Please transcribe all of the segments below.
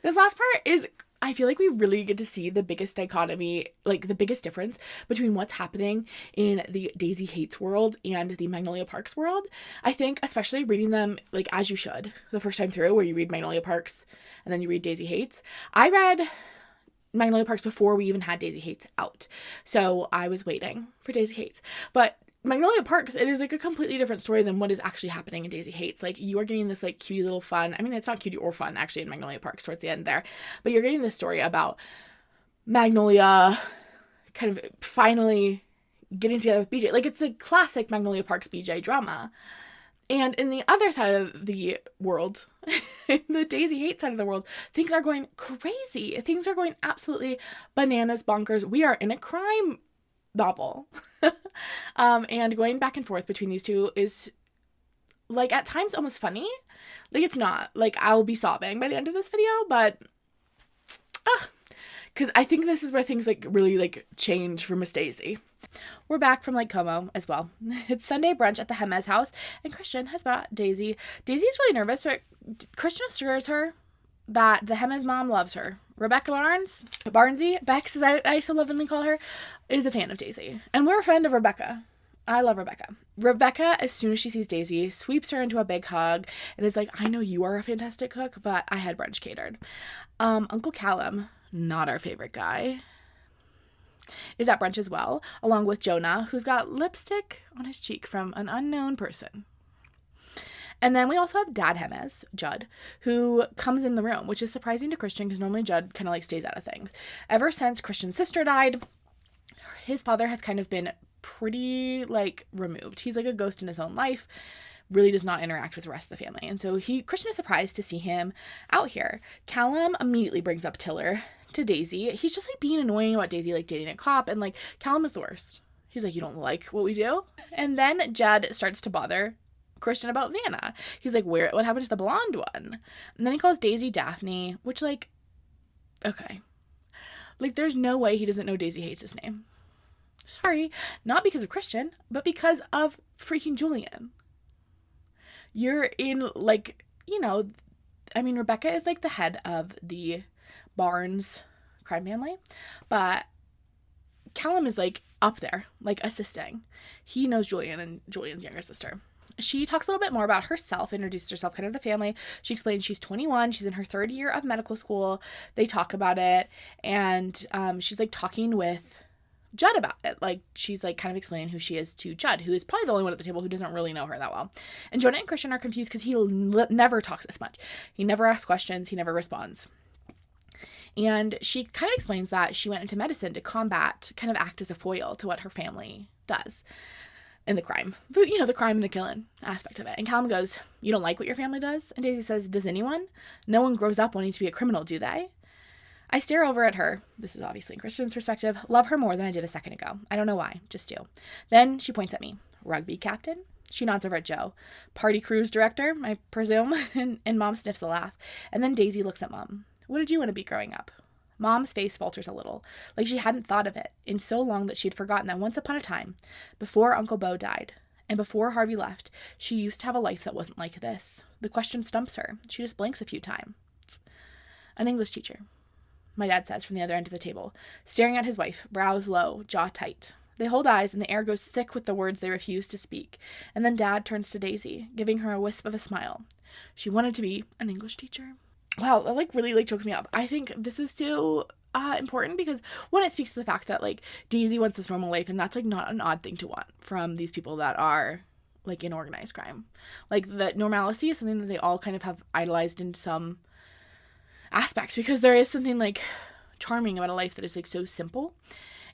This last part is, I feel like we really get to see the biggest dichotomy, like the biggest difference between what's happening in the Daisy Haites world and the Magnolia Parks world. I think, especially reading them, like, as you should, the first time through, where you read Magnolia Parks and then you read Daisy Haites. I read Magnolia Parks before we even had Daisy Haites out. So I was waiting for Daisy Haites. But Magnolia Parks, it is like a completely different story than what is actually happening in Daisy Haites. Like, you are getting this like cutie little fun. I mean, it's not cutie or fun actually in Magnolia Parks towards the end there, but you're getting this story about Magnolia kind of finally getting together with BJ. Like, it's the classic Magnolia Parks BJ drama. And in the other side of the world, in the Daisy Haites side of the world, things are going crazy. Things are going absolutely bananas, bonkers. We are in a crime novel. And going back and forth between these two is, like, at times almost funny. Like, it's not. Like, I'll be sobbing by the end of this video, but because I think this is where things, like, really, like, change for Miss Daisy. We're back from, like, Como as well. It's Sunday brunch at the Haites house, and Christian has brought Daisy. Daisy is really nervous, but Christian assures her that the Haites mom loves her. Rebecca Barnesy, Bex, as I so lovingly call her, is a fan of Daisy. And we're a friend of Rebecca. I love Rebecca. Rebecca, as soon as she sees Daisy, sweeps her into a big hug and is like, I know you are a fantastic cook, but I had brunch catered. Uncle Callum, not our favorite guy, is at brunch as well, along with Jonah, who's got lipstick on his cheek from an unknown person. And then we also have Dad Haites, Judd, who comes in the room, which is surprising to Christian because normally Judd kind of like stays out of things. Ever since Christian's sister died, his father has kind of been pretty like removed. He's like a ghost in his own life, really does not interact with the rest of the family. And so Christian is surprised to see him out here. Callum immediately brings up Tiller to Daisy. He's just like being annoying about Daisy like dating a cop, and like Callum is the worst. He's like, you don't like what we do? And then Judd starts to bother Christian about Vanna. He's like, what happened to the blonde one? And then he calls Daisy Daphne, which, like, okay. Like, there's no way he doesn't know Daisy hates his name. Sorry. Not because of Christian, but because of freaking Julian. You're in, like, you know, I mean, Rebecca is, like, the head of the Barnes crime family, but Callum is, like, up there, like, assisting. He knows Julian and Julian's younger sister. She talks a little bit more about herself, introduced herself kind of to the family. She explains she's 21. She's in her third year of medical school. They talk about it. And she's like talking with Judd about it. Like, she's like kind of explaining who she is to Judd, who is probably the only one at the table who doesn't really know her that well. And Jonah and Christian are confused because he never talks as much. He never asks questions. He never responds. And she kind of explains that she went into medicine to combat, kind of act as a foil to what her family does. In the crime, the crime and the killing aspect of it. And Callum goes, you don't like what your family does? And Daisy says, does anyone? No one grows up wanting to be a criminal, do they? I stare over at her. This is obviously in Christian's perspective. Love her more than I did a second ago. I don't know why, just do. Then she points at me. Rugby captain? She nods over at Joe. Party cruise director, I presume. and Mom sniffs a laugh. And then Daisy looks at Mom. What did you want to be growing up? Mom's face falters a little, like she hadn't thought of it in so long that she'd forgotten that once upon a time, before Uncle Beau died, and before Harvey left, she used to have a life that wasn't like this. The question stumps her. She just blinks a few times. An English teacher, my dad says from the other end of the table, staring at his wife, brows low, jaw tight. They hold eyes, and the air goes thick with the words they refuse to speak. And then Dad turns to Daisy, giving her a wisp of a smile. She wanted to be an English teacher. Wow, that, like, really, like, choked me up. I think this is too important because, one, it speaks to the fact that, like, Daisy wants this normal life, and that's, like, not an odd thing to want from these people that are, like, in organized crime. Like, that normalcy is something that they all kind of have idolized in some aspect because there is something, like, charming about a life that is, like, so simple.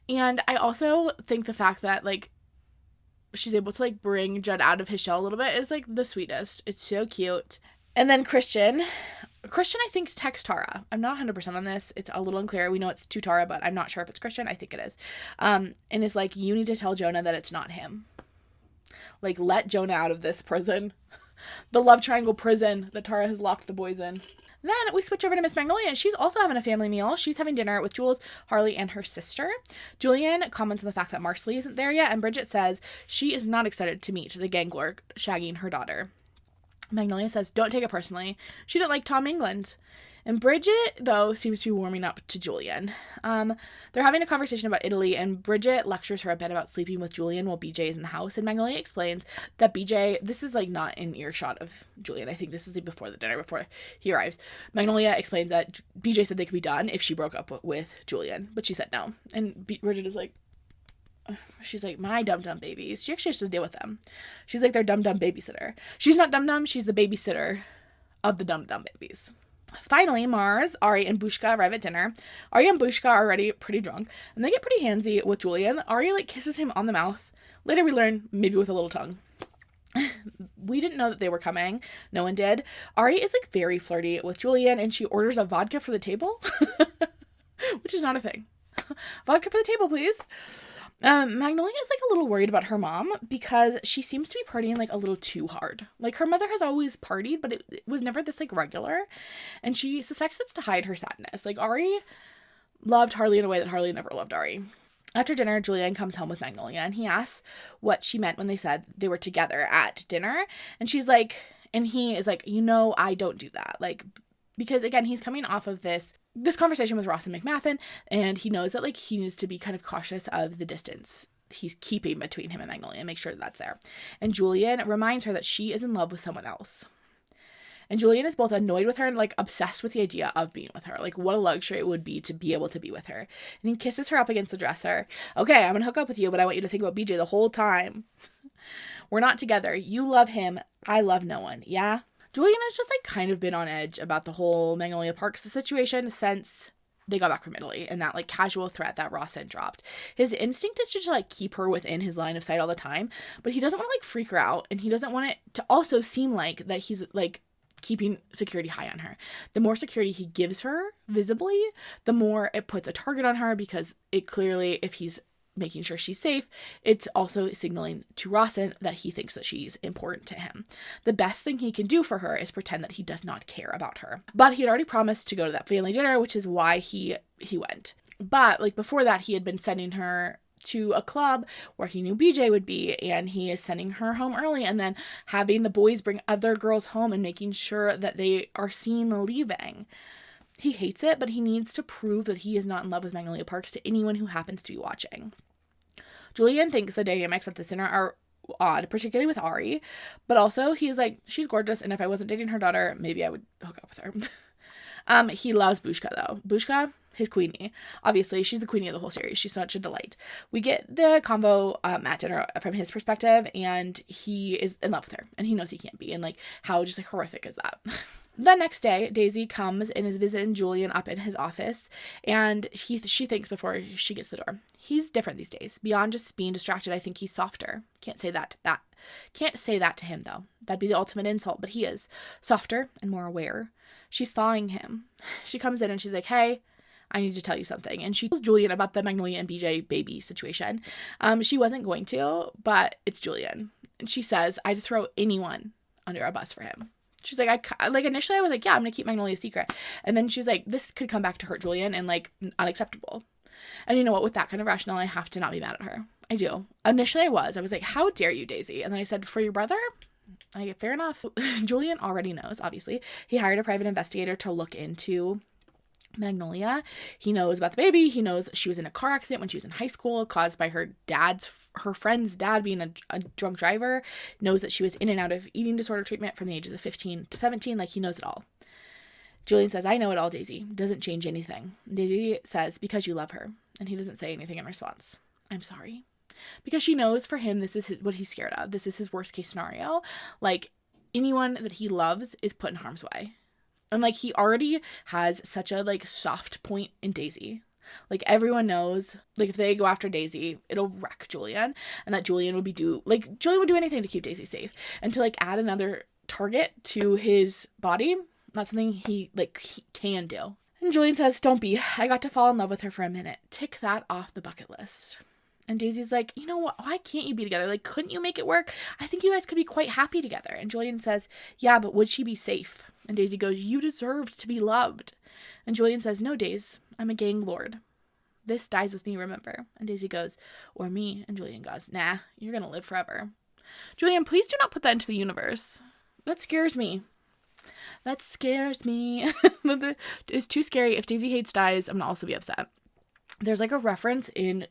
And I also think the fact that, like, she's able to, like, bring Judd out of his shell a little bit is, like, the sweetest. It's so cute. And then Christian, I think, texts Tara. I'm not 100% on this. It's a little unclear. We know it's to Tara, but I'm not sure if it's Christian. I think it is. And is like, you need to tell Jonah that it's not him. Like, let Jonah out of this prison. The love triangle prison that Tara has locked the boys in. Then we switch over to Miss Magnolia, and she's also having a family meal. She's having dinner with Jules, Harley, and her sister. Julian comments on the fact that Marcelly isn't there yet, and Bridget says she is not excited to meet the gang lord shagging her daughter. Magnolia says, don't take it personally. She didn't like Tom England. And Bridget, though, seems to be warming up to Julian. They're having a conversation about Italy, and Bridget lectures her a bit about sleeping with Julian while BJ is in the house. And Magnolia explains that BJ, this is like not in earshot of Julian. I think this is before the dinner, before he arrives. Magnolia explains that BJ said they could be done if she broke up with Julian, but she said no. And Bridget is like, she's like, my dum-dum babies. She actually has to deal with them. She's like their dum-dum babysitter. She's not dum-dum, she's the babysitter of the dum-dum babies. Finally, Mars, Ari, and Bushka arrive at dinner. Ari and Bushka are already pretty drunk, and they get pretty handsy with Julian. Ari, like, kisses him on the mouth. Later we learn, maybe with a little tongue. We didn't know that they were coming. No one did. Ari is, like, very flirty with Julian, and she orders a vodka for the table, which is not a thing. Vodka for the table, please. Magnolia is like a little worried about her mom because she seems to be partying like a little too hard. Like her mother has always partied, but it was never this like regular, and she suspects it's to hide her sadness. Like Ari loved Harley in a way that Harley never loved Ari. After dinner, Julian comes home with Magnolia, and he asks what she meant when they said they were together at dinner, and she's like, and he is like, I don't do that, like, because again, he's coming off of this conversation with Ross and McMathan, and he knows that like he needs to be kind of cautious of the distance he's keeping between him and Magnolia and make sure that's there. And Julian reminds her that she is in love with someone else. And Julian is both annoyed with her and like obsessed with the idea of being with her. Like what a luxury it would be to be able to be with her. And he kisses her up against the dresser. Okay, I'm gonna hook up with you, but I want you to think about BJ the whole time. We're not together. You love him. I love no one. Yeah? Julian has just, like, kind of been on edge about the whole Magnolia Parks situation since they got back from Italy and that, like, casual threat that Ross had dropped. His instinct is to just, like, keep her within his line of sight all the time, but he doesn't want to, like, freak her out, and he doesn't want it to also seem like that he's, like, keeping security high on her. The more security he gives her, visibly, the more it puts a target on her because it clearly, if he's making sure she's safe, it's also signaling to Rawson that he thinks that she's important to him. The best thing he can do for her is pretend that he does not care about her. But he had already promised to go to that family dinner, which is why he went. But like before that, he had been sending her to a club where he knew BJ would be, and he is sending her home early and then having the boys bring other girls home and making sure that they are seen leaving. He hates it, but he needs to prove that he is not in love with Magnolia Parks to anyone who happens to be watching. Julian thinks the dynamics at the dinner are odd, particularly with Ari, but also he's like, she's gorgeous, and if I wasn't dating her daughter, maybe I would hook up with her. He loves Bushka, though. Bushka, his queenie. Obviously, she's the queenie of the whole series. She's such a delight. We get the convo at dinner from his perspective, and he is in love with her, and he knows he can't be, and like, how just like horrific is that? The next day, Daisy comes and is visiting Julian up in his office, and she thinks before she gets to the door, he's different these days. Beyond just being distracted, I think he's softer. Can't say that to him, though. That'd be the ultimate insult, but he is softer and more aware. She's thawing him. She comes in and she's like, hey, I need to tell you something. And she tells Julian about the Magnolia and BJ baby situation. She wasn't going to, but it's Julian. And she says, I'd throw anyone under a bus for him. She's like, initially I was like, yeah, I'm going to keep Magnolia a secret. And then she's like, this could come back to hurt Julian and, like, unacceptable. And you know what? With that kind of rationale, I have to not be mad at her. I do. Initially I was like, how dare you, Daisy? And then I said, for your brother? Fair enough. Julian already knows, obviously. He hired a private investigator to look into Magnolia. He knows about the baby. He knows she was in a car accident when she was in high school caused by her friend's dad being a drunk driver. Knows that she was in and out of eating disorder treatment from the ages of 15 to 17. Like, he knows it all. Julian says, I know it all, Daisy. Doesn't change anything. Daisy says, because you love her. And he doesn't say anything in response. I'm sorry. Because she knows for him, this is what he's scared of. This is his worst case scenario. Like, anyone that he loves is put in harm's way. And, like, he already has such a, like, soft point in Daisy. Like, everyone knows, like, if they go after Daisy, it'll wreck Julian. And that Julian would do anything to keep Daisy safe. And to, like, add another target to his body, not something he can do. And Julian says, don't be. I got to fall in love with her for a minute. Tick that off the bucket list. And Daisy's like, you know what? Why can't you be together? Like, couldn't you make it work? I think you guys could be quite happy together. And Julian says, yeah, but would she be safe? And Daisy goes, you deserved to be loved. And Julian says, no, Daisy, I'm a gang lord. This dies with me, remember? And Daisy goes, or me. And Julian goes, nah, you're going to live forever. Julian, please do not put that into the universe. That scares me. That scares me. It's too scary. If Daisy Haites dies, I'm gonna also be upset. There's like a reference in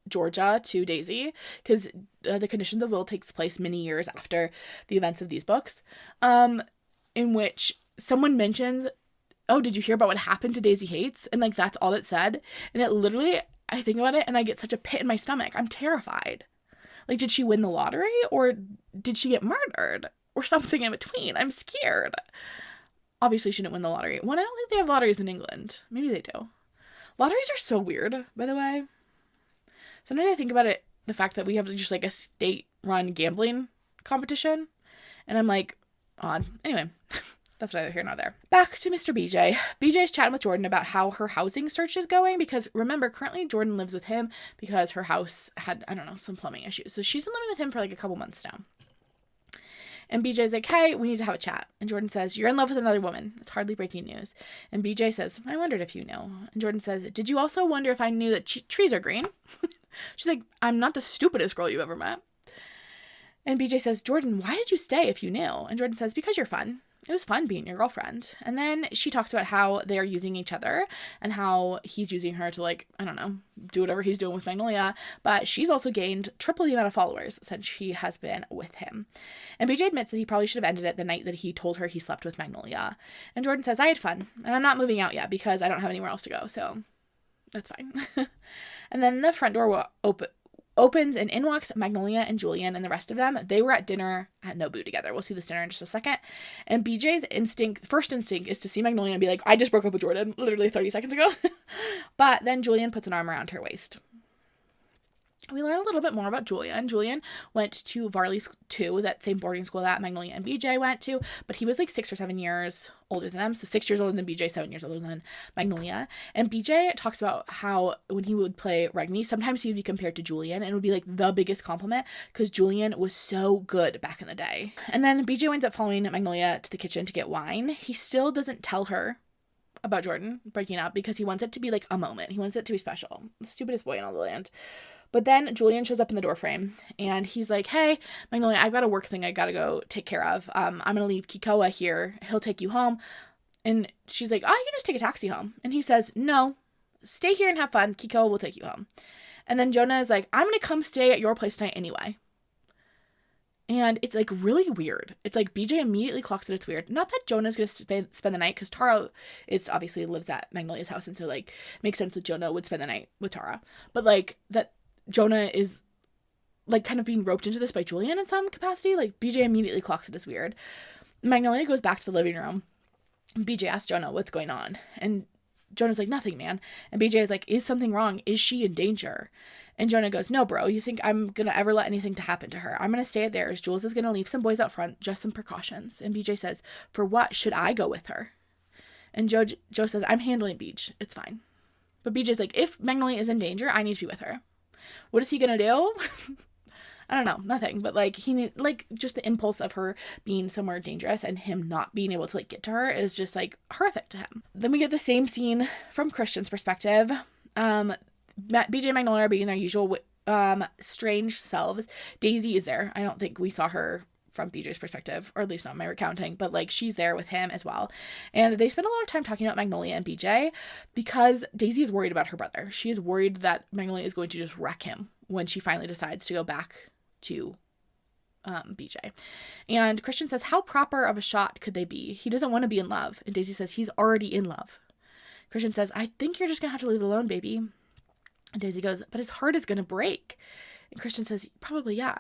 Georgia to Daisy, because the Conditions of Will takes place many years after the events of these books, in which someone mentions, oh, did you hear about what happened to Daisy Haites? And like, that's all it said. And it literally, I think about it and I get such a pit in my stomach. I'm terrified. Like, did she win the lottery, or did she get murdered, or something in between? I'm scared. Obviously she didn't win the lottery. One, I don't think they have lotteries in England. Maybe they do. Lotteries are so weird, by the way. Sometimes I think about it, the fact that we have just like a state-run gambling competition, and I'm like, odd. Anyway, that's neither here nor there. Back to Mr. BJ. BJ's chatting with Jordan about how her housing search is going, because remember, currently Jordan lives with him because her house had, I don't know, some plumbing issues. So she's been living with him for like a couple months now. And BJ's like, hey, we need to have a chat. And Jordan says, you're in love with another woman. It's hardly breaking news. And BJ says, I wondered if you knew. And Jordan says, did you also wonder if I knew that trees are green? She's like, I'm not the stupidest girl you've ever met. And BJ says, Jordan, why did you stay if you knew? And Jordan says, because you're fun. It was fun being your girlfriend. And then she talks about how they're using each other and how he's using her to, like, I don't know, do whatever he's doing with Magnolia. But she's also gained triple the amount of followers since she has been with him. And BJ admits that he probably should have ended it the night that he told her he slept with Magnolia. And Jordan says, I had fun. And I'm not moving out yet because I don't have anywhere else to go. So that's fine. And then the front door opens, and in walks Magnolia and Julian and the rest of them. They were at dinner at Nobu together. We'll see this dinner in just a second. And BJ's first instinct is to see Magnolia and be like, I just broke up with Jordan literally 30 seconds ago. But then Julian puts an arm around her waist. We learn a little bit more about Julian. Julian went to Varley 2, that same boarding school that Magnolia and BJ went to, but he was like 6 or 7 years older than them. So 6 years older than BJ, 7 years older than Magnolia. And BJ talks about how when he would play Regni, sometimes he would be compared to Julian, and it would be like the biggest compliment because Julian was so good back in the day. And then BJ winds up following Magnolia to the kitchen to get wine. He still doesn't tell her about Jordan breaking up because he wants it to be like a moment. He wants it to be special. The stupidest boy in all the land. But then Julian shows up in the doorframe, and he's like, hey, Magnolia, I've got a work thing I gotta go take care of. I'm gonna leave Kikoa here. He'll take you home. And she's like, oh, you can just take a taxi home. And he says, no, stay here and have fun. Kikoa will take you home. And then Jonah is like, I'm gonna come stay at your place tonight anyway. And it's like really weird. It's like BJ immediately clocks that it's weird. Not that Jonah's going to spend the night, because Tara is obviously lives at Magnolia's house. And so like makes sense that Jonah would spend the night with Tara. But like that Jonah is like kind of being roped into this by Julian in some capacity. Like BJ immediately clocks it as weird. Magnolia goes back to the living room. And BJ asks Jonah what's going on. And Jonah's like, nothing, man. And BJ is like, is something wrong? Is she in danger? And Jonah goes, no, bro, you think I'm going to ever let anything to happen to her? I'm going to stay at theirs. Jules is going to leave some boys out front, just some precautions. And BJ says, for what should I go with her? And Joe says, I'm handling Beach. It's fine. But BJ's like, if Magnolia is in danger, I need to be with her. What is he going to do? I don't know, nothing. But like just the impulse of her being somewhere dangerous and him not being able to like get to her is just like horrific to him. Then we get the same scene from Christian's perspective. BJ and Magnolia are being their usual strange selves. Daisy is there. I don't think we saw her from BJ's perspective, or at least not my recounting, but like she's there with him as well. And they spend a lot of time talking about Magnolia and BJ because Daisy is worried about her brother. She is worried that Magnolia is going to just wreck him when she finally decides to go back to BJ. And Christian says, how proper of a shot could they be? He doesn't want to be in love. And Daisy says, he's already in love. Christian says, I think you're just gonna have to leave it alone, baby. And Daisy goes, but his heart is going to break. And Christian says, probably, yeah.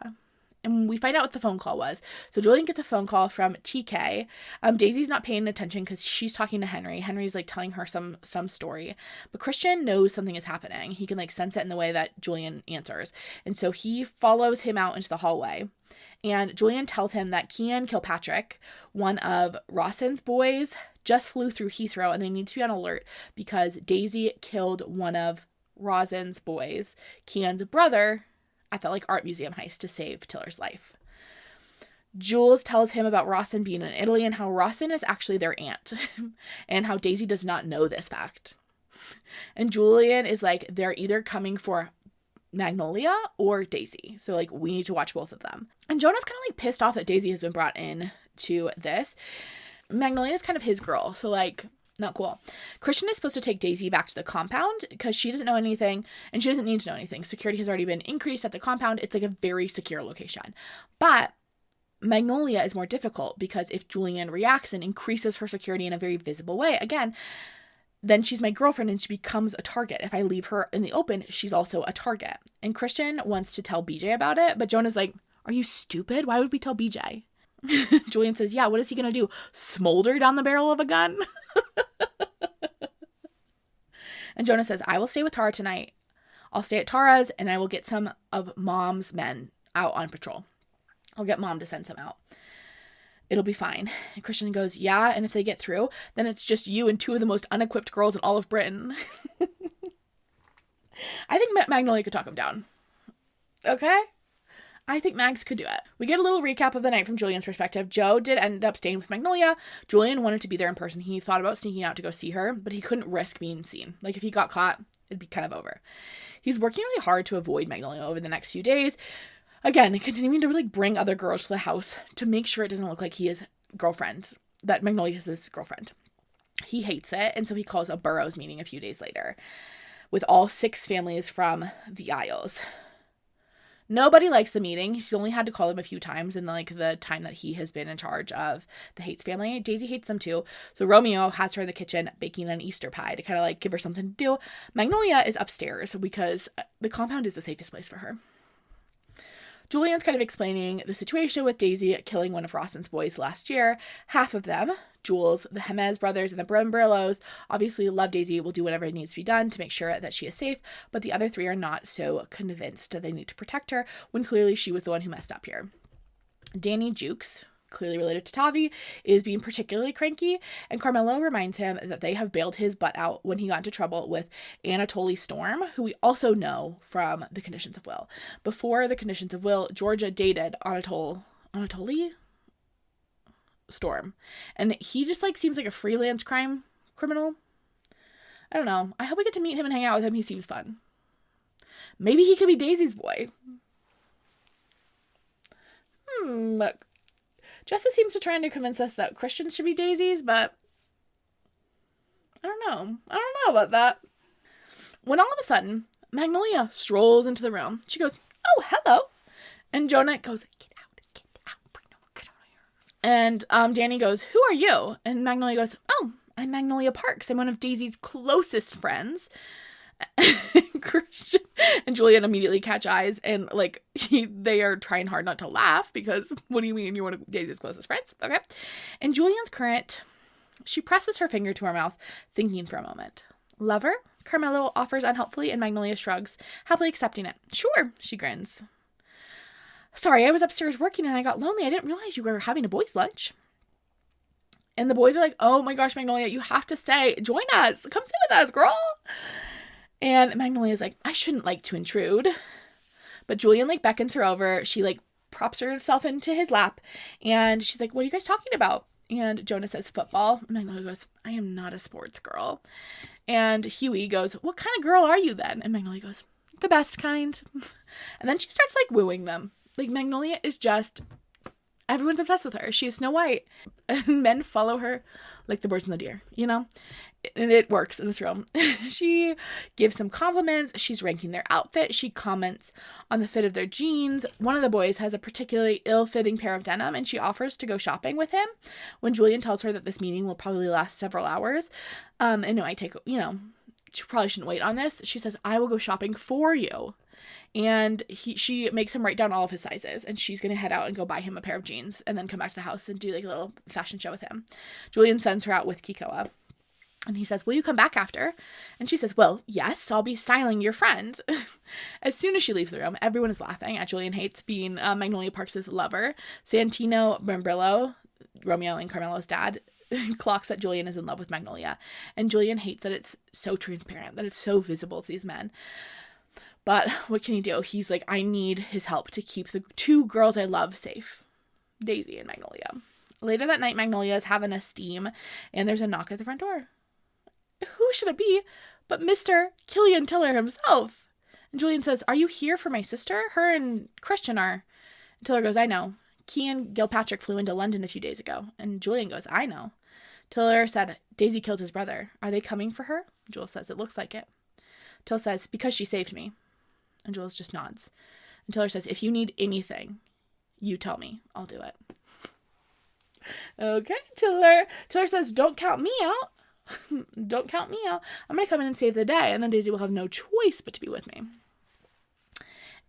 And we find out what the phone call was. So Julian gets a phone call from TK. Daisy's not paying attention because she's talking to Henry. Henry's like telling her some story. But Christian knows something is happening. He can like sense it in the way that Julian answers. And so he follows him out into the hallway. And Julian tells him that Kian Kilpatrick, one of Rawson's boys, just flew through Heathrow and they need to be on alert because Daisy killed one of Rosin's boys, Kian's brother, at that like art museum heist to save Tiller's life. Jules tells him about Rawson being in Italy and how Rawson is actually their aunt and how Daisy does not know this fact. And Julian is like, they're either coming for Magnolia or Daisy. So like we need to watch both of them. And Jonah's kind of like pissed off that Daisy has been brought in to this. Magnolia is kind of his girl, so like, not cool. Christian is supposed to take Daisy back to the compound because she doesn't know anything and she doesn't need to know anything. Security has already been increased at the compound. It's like a very secure location. But Magnolia is more difficult because if Julian reacts and increases her security in a very visible way, again, then she's my girlfriend and she becomes a target. If I leave her in the open, she's also a target. And Christian wants to tell BJ about it, but Jonah's like, are you stupid? Why would we tell BJ? Julian says, yeah, what is he going to do? Smolder down the barrel of a gun? And Jonah says, I will stay with Tara tonight. I'll stay at Tara's and I will get some of Mom's men out on patrol. I'll get Mom to send some out. It'll be fine. And Christian goes, yeah, and if they get through, then it's just you and two of the most unequipped girls in all of Britain. I think Magnolia could talk him down. Okay? I think Mags could do it. We get a little recap of the night from Julian's perspective. Joe did end up staying with Magnolia. Julian wanted to be there in person. He thought about sneaking out to go see her, but he couldn't risk being seen. Like, if he got caught, it'd be kind of over. He's working really hard to avoid Magnolia over the next few days. Again, continuing to really bring other girls to the house to make sure it doesn't look like he is girlfriend, that Magnolia is his girlfriend. He hates it, and so he calls a Burroughs meeting a few days later with all 6 families from the Isles. Nobody likes the meeting. He's only had to call them a few times in like the time that he has been in charge of the Haites family. Daisy hates them too. So Romeo has her in the kitchen baking an Easter pie to kind of like give her something to do. Magnolia is upstairs because the compound is the safest place for her. Julian's kind of explaining the situation with Daisy killing one of Rawson's boys last year. Half of them, Jules, the Haites brothers, and the Brembrillos, obviously love Daisy, will do whatever needs to be done to make sure that she is safe, but the other 3 are not so convinced that they need to protect her when clearly she was the one who messed up here. Danny Jukes, clearly related to Tavi, is being particularly cranky, and Carmelo reminds him that they have bailed his butt out when he got into trouble with Anatoly Storm, who we also know from The Conditions of Will. Before The Conditions of Will, Georgia dated Anatoly Storm, and he just like seems like a freelance crime criminal. I don't know. I hope we get to meet him and hang out with him. He seems fun. Maybe he could be Daisy's boy. Look. Jessa seems to trying to convince us that Christian should be Daisy's, but I don't know. I don't know about that. When all of a sudden, Magnolia strolls into the room. She goes, oh, hello. And Jonah goes, get out, get out here. And Danny goes, who are you? And Magnolia goes, oh, I'm Magnolia Parks. I'm one of Daisy's closest friends. Christian and Julian immediately catch eyes and like they are trying hard not to laugh because what do you mean you're one of Daisy's closest friends? Okay. And Julian's current, she presses her finger to her mouth, thinking for a moment. Lover? Carmelo offers unhelpfully and Magnolia shrugs, happily accepting it. Sure, she grins. Sorry, I was upstairs working and I got lonely. I didn't realize you were having a boys' lunch. And the boys are like, oh my gosh, Magnolia, you have to stay. Join us. Come sit with us, girl. And Magnolia's like, I shouldn't like to intrude. But Julian like beckons her over. She like props herself into his lap. And she's like, what are you guys talking about? And Jonah says football. And Magnolia goes, I am not a sports girl. And Huey goes, what kind of girl are you then? And Magnolia goes, the best kind. And then she starts like wooing them. Like Magnolia is just, everyone's obsessed with her. She is Snow White. And men follow her like the birds and the deer, you know? And it works in this room. She gives some compliments. She's ranking their outfit. She comments on the fit of their jeans. One of the boys has a particularly ill-fitting pair of denim, and she offers to go shopping with him when Julian tells her that this meeting will probably last several hours. And no, she probably shouldn't wait on this. She says, I will go shopping for you. And she makes him write down all of his sizes, and she's going to head out and go buy him a pair of jeans and then come back to the house and do like a little fashion show with him. Julian sends her out with Kikoa. And he says, will you come back after? And she says, well, yes, I'll be styling your friend. As soon as she leaves the room, everyone is laughing at Julian Haites being Magnolia Parks' lover. Santino Brembrillo, Romeo and Carmelo's dad, clocks that Julian is in love with Magnolia. And Julian hates that it's so transparent, that it's so visible to these men. But what can he do? He's like, I need his help to keep the 2 girls I love safe. Daisy and Magnolia. Later that night, Magnolia is having a steam, and there's a knock at the front door. Who should it be but Mr. Killian Tiller himself? And Julian says, are you here for my sister? Her and Christian are. And Tiller goes, I know. Cian Gilpatrick flew into London a few days ago. And Julian goes, I know. Tiller said, Daisy killed his brother. Are they coming for her? Jules says, it looks like it. Till says, because she saved me. And Jules just nods. And Tiller says, if you need anything, you tell me. I'll do it. Okay, Tiller says, don't count me out. Don't count me out. I'm going to come in and save the day, and then Daisy will have no choice but to be with me.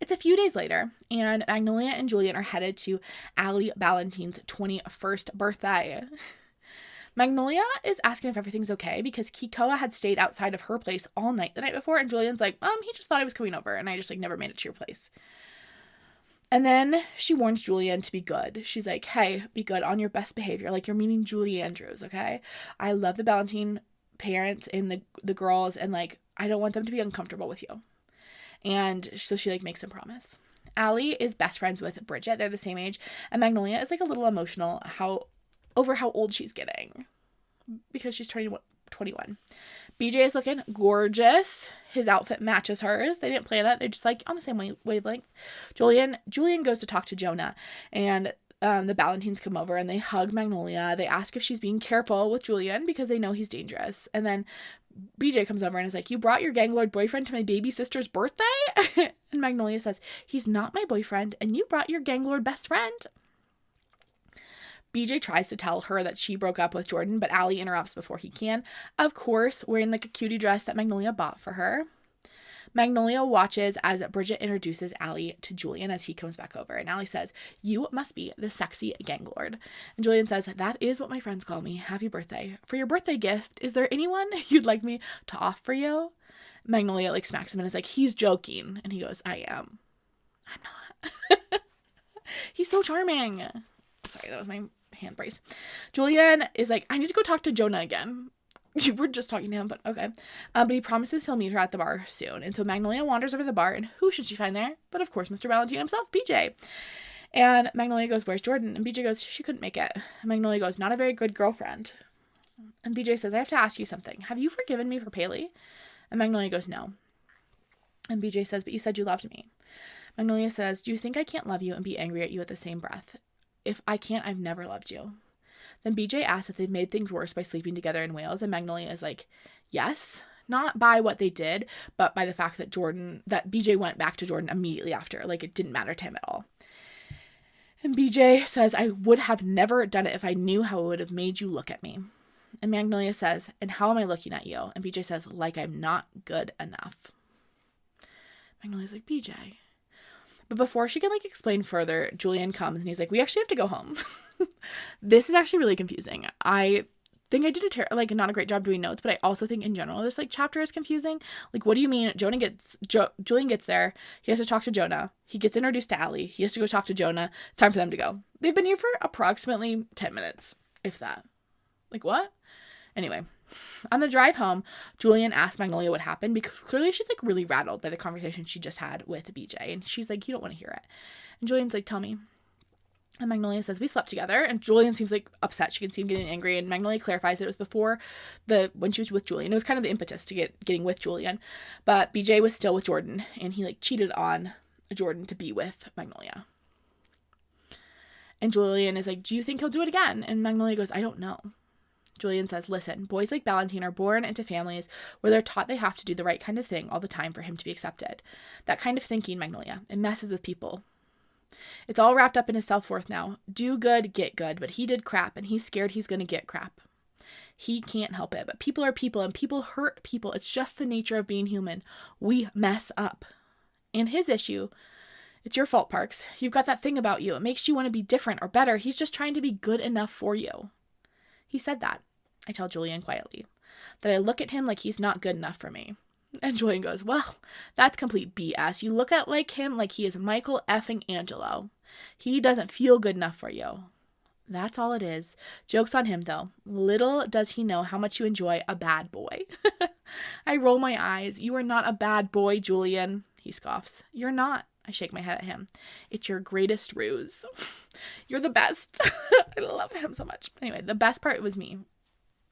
It's a few days later, and Magnolia and Julian are headed to Allie Ballantyne's 21st birthday. Magnolia is asking if everything's okay because Kikoa had stayed outside of her place all night the night before, and Julian's like, he just thought I was coming over, and I just never made it to your place. And then she warns Julian to be good. She's like, hey, be good on your best behavior. Like, you're meeting Julie Andrews, okay? I love the Ballantine parents and the girls, and, like, I don't want them to be uncomfortable with you. And so she, like, makes him promise. Allie is best friends with Bridget. They're the same age. And Magnolia is, like, a little emotional over how old she's getting because she's turning 21. BJ is looking gorgeous. His outfit matches hers. They didn't plan it. They're just like on the same wavelength. Julian goes to talk to Jonah, and the Ballantines come over and they hug Magnolia. They ask if she's being careful with Julian because they know he's dangerous. And then BJ comes over and is like, you brought your ganglord boyfriend to my baby sister's birthday? And Magnolia says, he's not my boyfriend, and you brought your ganglord best friend. BJ tries to tell her that she broke up with Jordan, but Allie interrupts before he can. Of course, wearing like a cutie dress that Magnolia bought for her. Magnolia watches as Bridget introduces Allie to Julian as he comes back over. And Allie says, you must be the sexy ganglord. And Julian says, that is what my friends call me. Happy birthday. For your birthday gift, is there anyone you'd like me to offer you? Magnolia like smacks him and is like, he's joking. And he goes, I am. I'm not. He's so charming. Sorry, that was my hand brace. Julian is like, I need to go talk to Jonah again. You were just talking to him, but okay. But he promises he'll meet her at the bar soon. And so Magnolia wanders over to the bar, and who should she find there? But of course, Mr. Ballantine himself, BJ. And Magnolia goes, where's Jordan? And BJ goes, she couldn't make it. And Magnolia goes, not a very good girlfriend. And BJ says, I have to ask you something. Have you forgiven me for Paley? And Magnolia goes, no. And BJ says, but you said you loved me. Magnolia says, do you think I can't love you and be angry at you at the same breath? If I can't, I've never loved you. Then BJ asks if they've made things worse by sleeping together in Wales, and Magnolia is like, yes. Not by what they did, but by the fact that BJ went back to Jordan immediately after. Like, it didn't matter to him at all. And BJ says, I would have never done it if I knew how it would have made you look at me. And Magnolia says, and how am I looking at you? And BJ says, like I'm not good enough. Magnolia's like, BJ. But before she can, like, explain further, Julian comes and he's like, we actually have to go home. This is actually really confusing. I think I did not a great job doing notes, but I also think in general this, like, chapter is confusing. Like, what do you mean? Julian gets there. He has to talk to Jonah. He gets introduced to Allie. He has to go talk to Jonah. It's time for them to go. They've been here for approximately 10 minutes, if that. Like, what? Anyway, on the drive home, Julian asks Magnolia what happened because clearly she's, like, really rattled by the conversation she just had with BJ. And she's like, you don't want to hear it. And Julian's like, tell me. And Magnolia says, we slept together. And Julian seems, like, upset. She can see him getting angry. And Magnolia clarifies that it was before when she was with Julian. It was kind of the impetus to getting with Julian. But BJ was still with Jordan. And he, like, cheated on Jordan to be with Magnolia. And Julian is like, do you think he'll do it again? And Magnolia goes, I don't know. Julian says, listen, boys like Ballantine are born into families where they're taught they have to do the right kind of thing all the time for him to be accepted. That kind of thinking, Magnolia, it messes with people. It's all wrapped up in his self-worth now. Do good, get good. But he did crap, and he's scared he's going to get crap. He can't help it. But people are people, and people hurt people. It's just the nature of being human. We mess up. And his issue, it's your fault, Parks. You've got that thing about you. It makes you want to be different or better. He's just trying to be good enough for you. He said that. I tell Julian quietly that I look at him like he's not good enough for me. And Julian goes, well, that's complete BS. You look at him like he is Michael effing Angelo. He doesn't feel good enough for you. That's all it is. Joke's on him, though. Little does he know how much you enjoy a bad boy. I roll my eyes. You are not a bad boy, Julian. He scoffs. You're not. I shake my head at him. It's your greatest ruse. You're the best. I love him so much. Anyway, the best part was me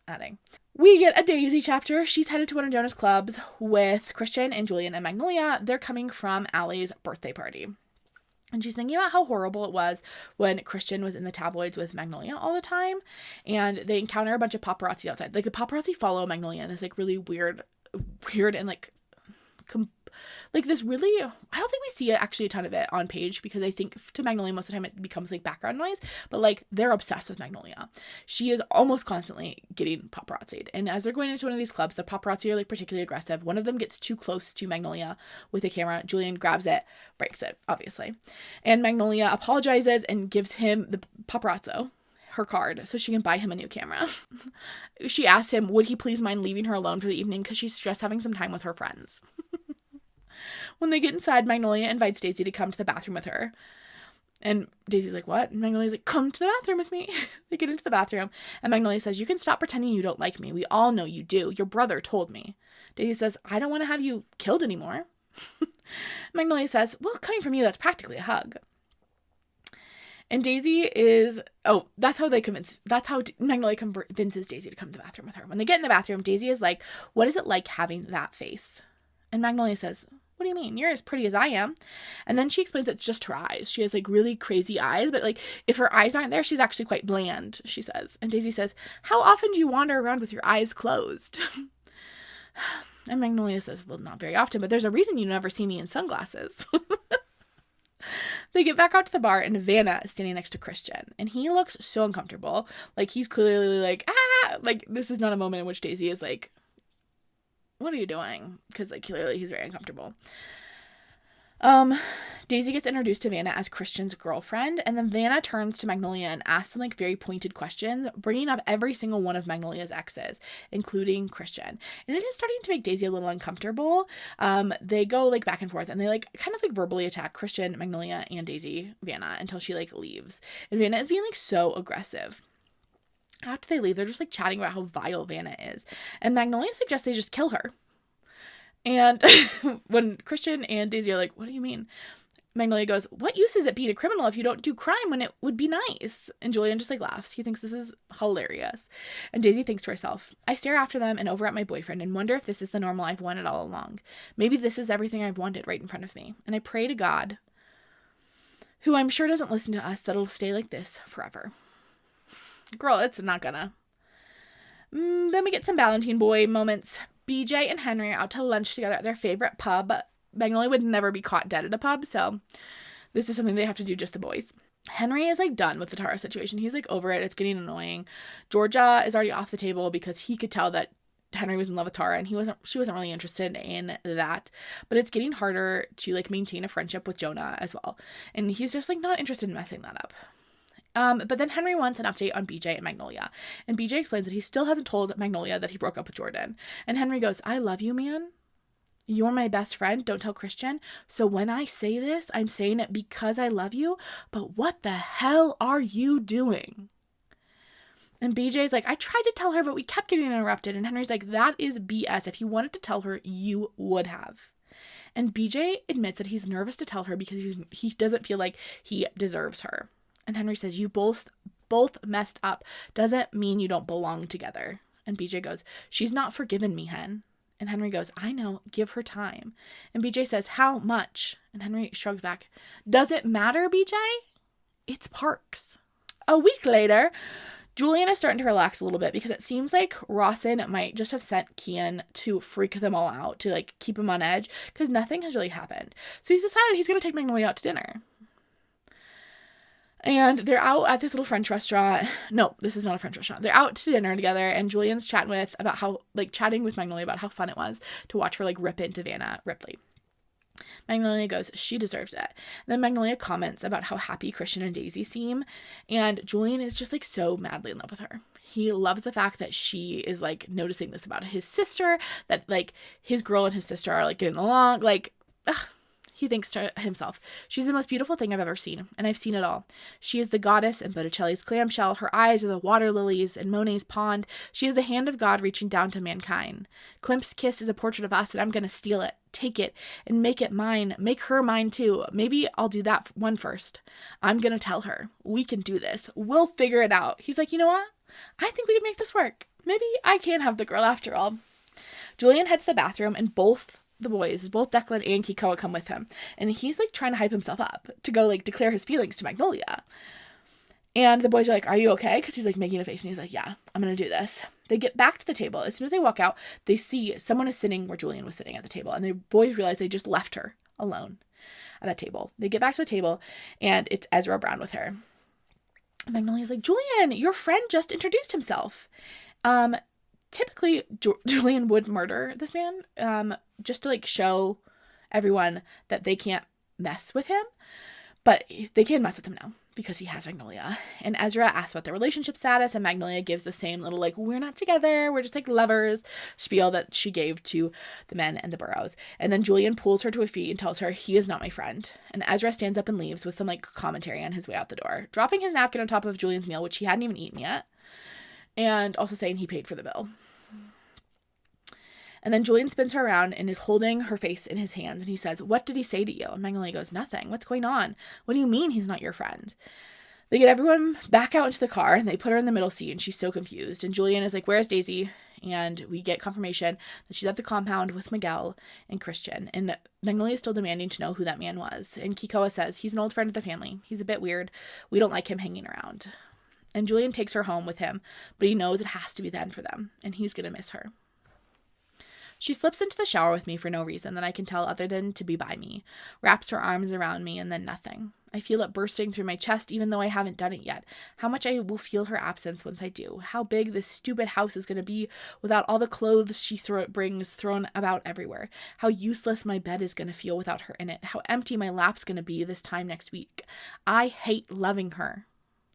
adding. We get a Daisy chapter. She's headed to one of Jonah's clubs with Christian and Julian and Magnolia. They're coming from Allie's birthday party. And she's thinking about how horrible it was when Christian was in the tabloids with Magnolia all the time. And they encounter a bunch of paparazzi outside. Like, the paparazzi follow Magnolia in this, like, really weird and, like, this really, I don't think we see actually a ton of it on page, because I think to Magnolia most of the time it becomes like background noise, but like they're obsessed with Magnolia. She is almost constantly getting paparazzied. And as they're going into one of these clubs, the paparazzi are like particularly aggressive. One of them gets too close to Magnolia with a camera. Julian grabs it, breaks it, obviously. And Magnolia apologizes and gives him, the paparazzo, her card so she can buy him a new camera. She asks him, would he please mind leaving her alone for the evening because she's just having some time with her friends. When they get inside, Magnolia invites Daisy to come to the bathroom with her. And Daisy's like, what? And Magnolia's like, come to the bathroom with me. They get into the bathroom, and Magnolia says, you can stop pretending you don't like me. We all know you do. Your brother told me. Daisy says, I don't want to have you killed anymore. Magnolia says, well, coming from you, that's practically a hug. And Daisy is, that's how Magnolia convinces Daisy to come to the bathroom with her. When they get in the bathroom, Daisy is like, what is it like having that face? And Magnolia says, what do you mean? You're as pretty as I am. And then she explains it's just her eyes. She has like really crazy eyes, but like if her eyes aren't there, she's actually quite bland, she says. And Daisy says, how often do you wander around with your eyes closed? And Magnolia says, well, not very often, but there's a reason you never see me in sunglasses. They get back out to the bar, and Vanna is standing next to Christian, and he looks so uncomfortable. Like, he's clearly like, like, this is not a moment in which Daisy is like, what are you doing? Because, like, clearly he's very uncomfortable. Daisy gets introduced to Vanna as Christian's girlfriend, and then Vanna turns to Magnolia and asks them, like, very pointed questions, bringing up every single one of Magnolia's exes, including Christian. And it is starting to make Daisy a little uncomfortable. They go, like, back and forth, and they, like, kind of, like, verbally attack Christian, Magnolia, and Vanna, until she, like, leaves. And Vanna is being, like, so aggressive. After they leave, they're just, like, chatting about how vile Vanna is. And Magnolia suggests they just kill her. And when Christian and Daisy are like, what do you mean? Magnolia goes, what use is it being a criminal if you don't do crime when it would be nice? And Julian just, like, laughs. He thinks this is hilarious. And Daisy thinks to herself, I stare after them and over at my boyfriend and wonder if this is the normal I've wanted all along. Maybe this is everything I've wanted right in front of me. And I pray to God, who I'm sure doesn't listen to us, that it'll stay like this forever. Girl, it's not gonna. Then we get some Valentine boy moments. BJ and Henry are out to lunch together at their favorite pub. Magnolia would never be caught dead at a pub, so this is something they have to do, just the boys. Henry is, like, done with the Tara situation. He's, like, over it. It's getting annoying. Georgia is already off the table because he could tell that Henry was in love with Tara, and she wasn't really interested in that. But it's getting harder to, like, maintain a friendship with Jonah as well. And he's just, like, not interested in messing that up. But then Henry wants an update on BJ and Magnolia. And BJ explains that he still hasn't told Magnolia that he broke up with Jordan. And Henry goes, I love you, man. You're my best friend. Don't tell Christian. So when I say this, I'm saying it because I love you. But what the hell are you doing? And BJ's like, I tried to tell her, but we kept getting interrupted. And Henry's like, that is BS. If you wanted to tell her, you would have. And BJ admits that he's nervous to tell her because he doesn't feel like he deserves her. And Henry says, you both messed up. Doesn't mean you don't belong together. And BJ goes, she's not forgiven me, Hen. And Henry goes, I know, give her time. And BJ says, how much? And Henry shrugs back, does it matter, BJ? It's Parks. A week later, Julian is starting to relax a little bit because it seems like Rawson might just have sent Kian to freak them all out, to, like, keep him on edge, because nothing has really happened. So he's decided he's going to take Magnolia out to dinner. And they're out at this little French restaurant. No, this is not a French restaurant. They're out to dinner together, and Julian's chatting with Magnolia about how fun it was to watch her, like, rip into Vanna Ripley. Magnolia goes, she deserves it. Then Magnolia comments about how happy Christian and Daisy seem, and Julian is just, like, so madly in love with her. He loves the fact that she is, like, noticing this about his sister, that, like, his girl and his sister are, like, getting along, like, ugh. He thinks to himself, she's the most beautiful thing I've ever seen, and I've seen it all. She is the goddess in Botticelli's clamshell. Her eyes are the water lilies in Monet's pond. She is the hand of God reaching down to mankind. Klimt's kiss is a portrait of us, and I'm going to steal it, take it, and make it mine. Make her mine, too. Maybe I'll do that one first. I'm going to tell her. We can do this. We'll figure it out. He's like, you know what? I think we can make this work. Maybe I can have the girl after all. Julian heads to the bathroom, and both the boys, both Declan and Kikoa, come with him. And he's like trying to hype himself up to go like declare his feelings to Magnolia. And the boys are like, are you okay? Because he's like making a face and he's like, yeah, I'm going to do this. They get back to the table. As soon as they walk out, they see someone is sitting where Julian was sitting at the table. And the boys realize they just left her alone at that table. They get back to the table and it's Ezra Brown with her. Magnolia's like, Julian, your friend just introduced himself. Typically, Julian would murder this man just to like show everyone that they can't mess with him. But they can mess with him now because he has Magnolia. And Ezra asks about their relationship status, and Magnolia gives the same little, like, we're not together, we're just, like, lovers spiel that she gave to the men and the Burrows. And then Julian pulls her to her feet and tells her, he is not my friend. And Ezra stands up and leaves with some, like, commentary on his way out the door, dropping his napkin on top of Julian's meal, which he hadn't even eaten yet, and also saying he paid for the bill. And then Julian spins her around and is holding her face in his hands. And he says, what did he say to you? And Magnolia goes, nothing. What's going on? What do you mean he's not your friend? They get everyone back out into the car and they put her in the middle seat and she's so confused. And Julian is like, where's Daisy? And we get confirmation that she's at the compound with Miguel and Christian. And Magnolia is still demanding to know who that man was. And Kikoa says, he's an old friend of the family. He's a bit weird. We don't like him hanging around. And Julian takes her home with him, but he knows it has to be the end for them. And he's going to miss her. She slips into the shower with me for no reason that I can tell other than to be by me, wraps her arms around me, and then nothing. I feel it bursting through my chest even though I haven't done it yet. How much I will feel her absence once I do. How big this stupid house is going to be without all the clothes she brings thrown about everywhere. How useless my bed is going to feel without her in it. How empty my lap's going to be this time next week. I hate loving her.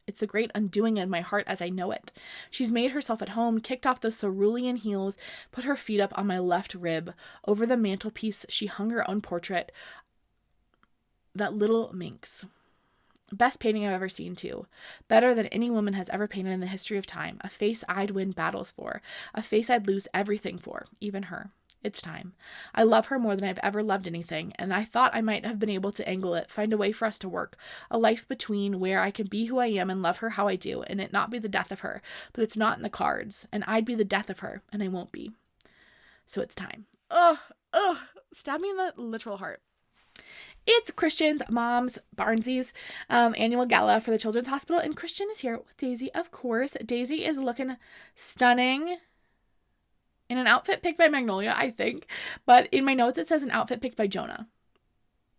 It's the great undoing of my heart as I know it. She's made herself at home, kicked off those cerulean heels, put her feet up on my left rib. Over the mantelpiece, she hung her own portrait. That little minx. Best painting I've ever seen, too. Better than any woman has ever painted in the history of time. A face I'd win battles for. A face I'd lose everything for. Even her. It's time. I love her more than I've ever loved anything, and I thought I might have been able to angle it, find a way for us to work, a life between where I can be who I am and love her how I do, and it not be the death of her, but it's not in the cards, and I'd be the death of her, and I won't be. So it's time. Ugh, stab me in the literal heart. It's Christian's mom's, Barnsley's, annual gala for the Children's Hospital, and Christian is here with Daisy, of course. Daisy is looking stunning in an outfit picked by Magnolia, I think. But in my notes, it says an outfit picked by Jonah,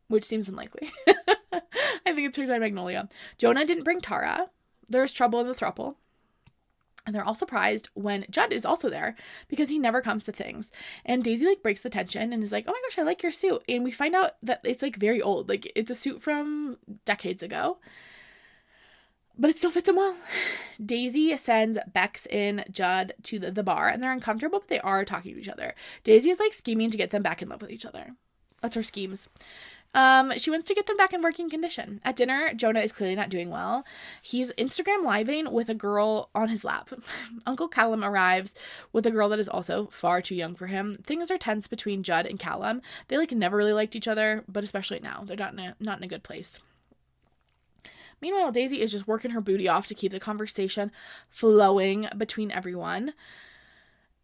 which seems unlikely. I think it's picked by Magnolia. Jonah didn't bring Tara. There's trouble in the throuple. And they're all surprised when Judd is also there because he never comes to things. And Daisy like breaks the tension and is like, oh my gosh, I like your suit. And we find out that it's like very old. Like it's a suit from decades ago. But it still fits him well. Daisy sends Bex and Judd to the bar, and they're uncomfortable, but they are talking to each other. Daisy is like scheming to get them back in love with each other. That's her schemes. She wants to get them back in working condition. At dinner, Jonah is clearly not doing well. He's Instagram living with a girl on his lap. Uncle Callum arrives with a girl that is also far too young for him. Things are tense between Judd and Callum. They like never really liked each other, but especially now, they're not in a good place. Meanwhile, Daisy is just working her booty off to keep the conversation flowing between everyone.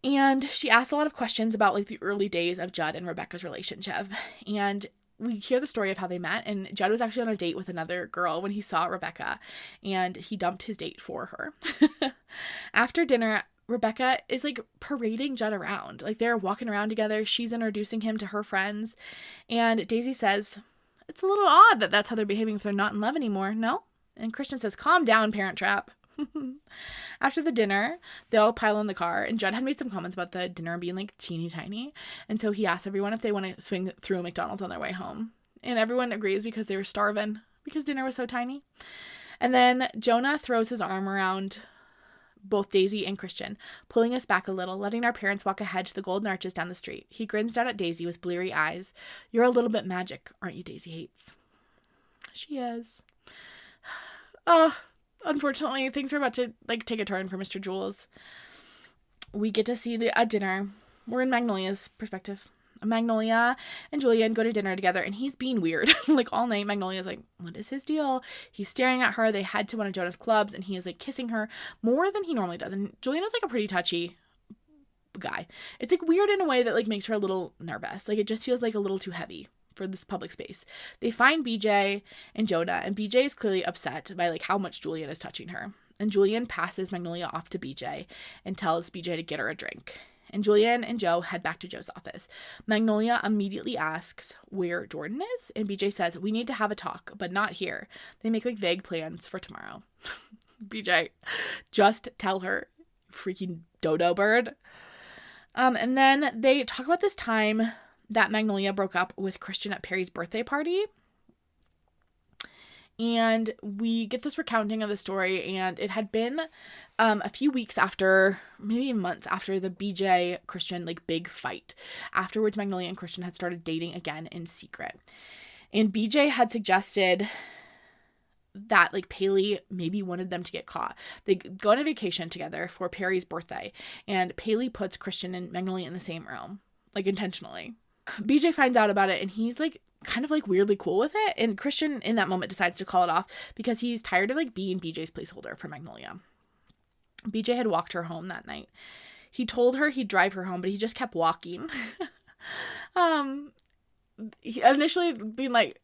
And she asks a lot of questions about like the early days of Judd and Rebecca's relationship. And we hear the story of how they met. And Judd was actually on a date with another girl when he saw Rebecca. And he dumped his date for her. After dinner, Rebecca is like parading Judd around. Like they're walking around together. She's introducing him to her friends. And Daisy says, it's a little odd that that's how they're behaving if they're not in love anymore, no? And Christian says, calm down, Parent Trap. After the dinner, they all pile in the car, and Judd had made some comments about the dinner being like teeny tiny. And so he asks everyone if they want to swing through a McDonald's on their way home. And everyone agrees because they were starving because dinner was so tiny. And then Jonah throws his arm around both Daisy and Christian, pulling us back a little, letting our parents walk ahead to the golden arches down the street. He grins down at Daisy with bleary eyes. You're a little bit magic, aren't you, Daisy Haites? She is. Unfortunately, things are about to like take a turn for Mr. Jules. We get to see a dinner. We're in Magnolia's perspective. Magnolia and Julian go to dinner together, and he's being weird. Like all night, Magnolia's like, what is his deal? He's staring at her. They head to one of Jonah's clubs, and he is like kissing her more than he normally does. And Julian is like a pretty touchy guy. It's like weird in a way that like makes her a little nervous. Like it just feels like a little too heavy for this public space. They find BJ and Jonah, and BJ is clearly upset by like how much Julian is touching her. And Julian passes Magnolia off to BJ and tells BJ to get her a drink. And Julian and Joe head back to Joe's office. Magnolia immediately asks where Jordan is, and BJ says, we need to have a talk, but not here. They make like vague plans for tomorrow. BJ, just tell her, freaking dodo bird. And then they talk about this time that Magnolia broke up with Christian at Perry's birthday party. And we get this recounting of the story, and it had been a few weeks after, maybe months after the BJ Christian like big fight. Afterwards, Magnolia and Christian had started dating again in secret. And BJ had suggested that like Paley maybe wanted them to get caught. They go on a vacation together for Perry's birthday, and Paley puts Christian and Magnolia in the same room, like intentionally. BJ finds out about it, and he's like kind of like weirdly cool with it, and Christian in that moment decides to call it off because he's tired of like being BJ's placeholder for Magnolia. BJ had walked her home that night. He told her he'd drive her home, but he just kept walking. He initially being like,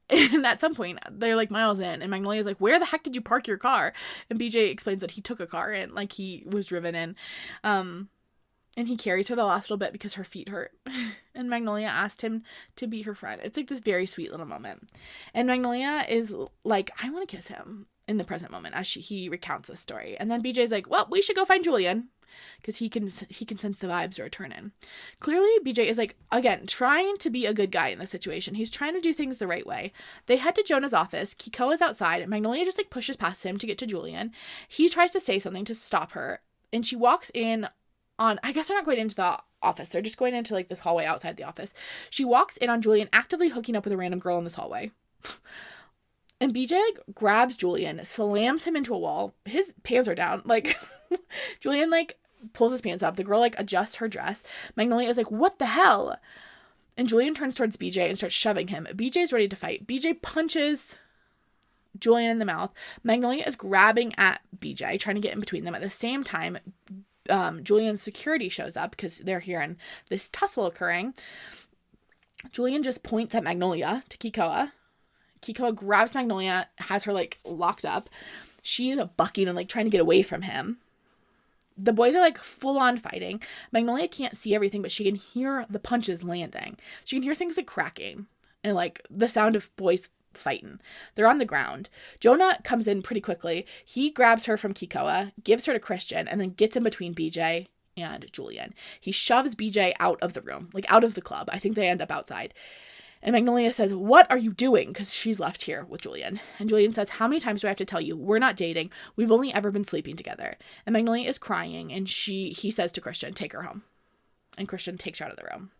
and at some point they're like miles in, and Magnolia's like, where the heck did you park your car? And BJ explains that he took a car and like he was driven in. And he carries her the last little bit because her feet hurt. And Magnolia asked him to be her friend. It's like this very sweet little moment. And Magnolia is like, I want to kiss him in the present moment as he recounts this story. And then BJ's like, well, we should go find Julian because he can sense the vibes are turning. Clearly, BJ is like, again, trying to be a good guy in this situation. He's trying to do things the right way. They head to Jonah's office. Kiko is outside. Magnolia just like pushes past him to get to Julian. He tries to say something to stop her. And she walks in on, I guess they're not going into the office. They're just going into like this hallway outside the office. She walks in on Julian actively hooking up with a random girl in this hallway. And BJ like grabs Julian, slams him into a wall. His pants are down. Like Julian like pulls his pants up. The girl like adjusts her dress. Magnolia is like, what the hell? And Julian turns towards BJ and starts shoving him. BJ's ready to fight. BJ punches Julian in the mouth. Magnolia is grabbing at BJ, trying to get in between them. At the same time, Julian's security shows up because they're hearing this tussle occurring. Julian just points at Magnolia to Kikoa. Kikoa grabs Magnolia, has her like locked up. She's bucking and like trying to get away from him. The boys are like full on fighting. Magnolia can't see everything, but she can hear the punches landing. She can hear things like cracking and like the sound of boys fighting. They're on the ground. Jonah comes in pretty quickly. He grabs her from Kikoa, gives her to Christian, and then gets in between BJ and Julian. He shoves BJ out of the room, like out of the club. I think they end up outside. And Magnolia says, what are you doing? Because she's left here with Julian. And Julian says, how many times do I have to tell you? We're not dating. We've only ever been sleeping together. And Magnolia is crying, and he says to Christian, take her home. And Christian takes her out of the room.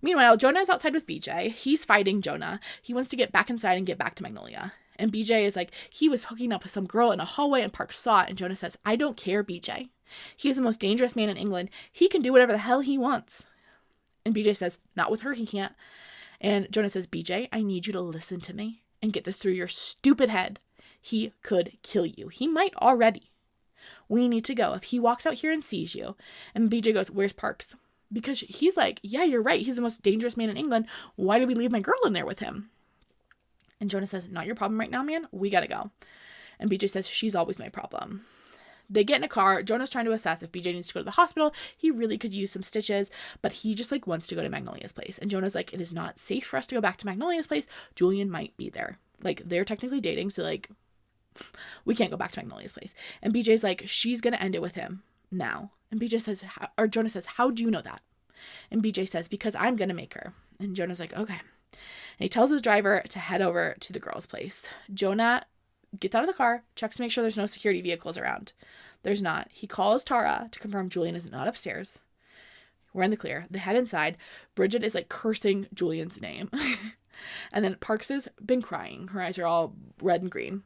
Meanwhile, Jonah is outside with BJ. He's fighting Jonah. He wants to get back inside and get back to Magnolia. And BJ is like, he was hooking up with some girl in a hallway and Park saw it. And Jonah says, I don't care, BJ. He is the most dangerous man in England. He can do whatever the hell he wants. And BJ says, not with her, he can't. And Jonah says, BJ, I need you to listen to me and get this through your stupid head. He could kill you. He might already. We need to go. If he walks out here and sees you. And BJ goes, where's Parks? Because he's like, yeah, you're right. He's the most dangerous man in England. Why did we leave my girl in there with him? And Jonah says, not your problem right now, man. We gotta go. And BJ says, she's always my problem. They get in a car. Jonah's trying to assess if BJ needs to go to the hospital. He really could use some stitches, but he just like wants to go to Magnolia's place. And Jonah's like, it is not safe for us to go back to Magnolia's place. Julian might be there. Like, they're technically dating, so like, we can't go back to Magnolia's place. And BJ's like, she's gonna end it with him now. And BJ says, or Jonah says, how do you know that? And BJ says, because I'm gonna make her. And Jonah's like, okay. And he tells his driver to head over to the girl's place. Jonah gets out of the car, checks to make sure there's no security vehicles around. There's not. He calls Tara to confirm Julian is not upstairs. We're in the clear. They head inside. Bridget is like cursing Julian's name. And then Parks has been crying. Her eyes are all red and green,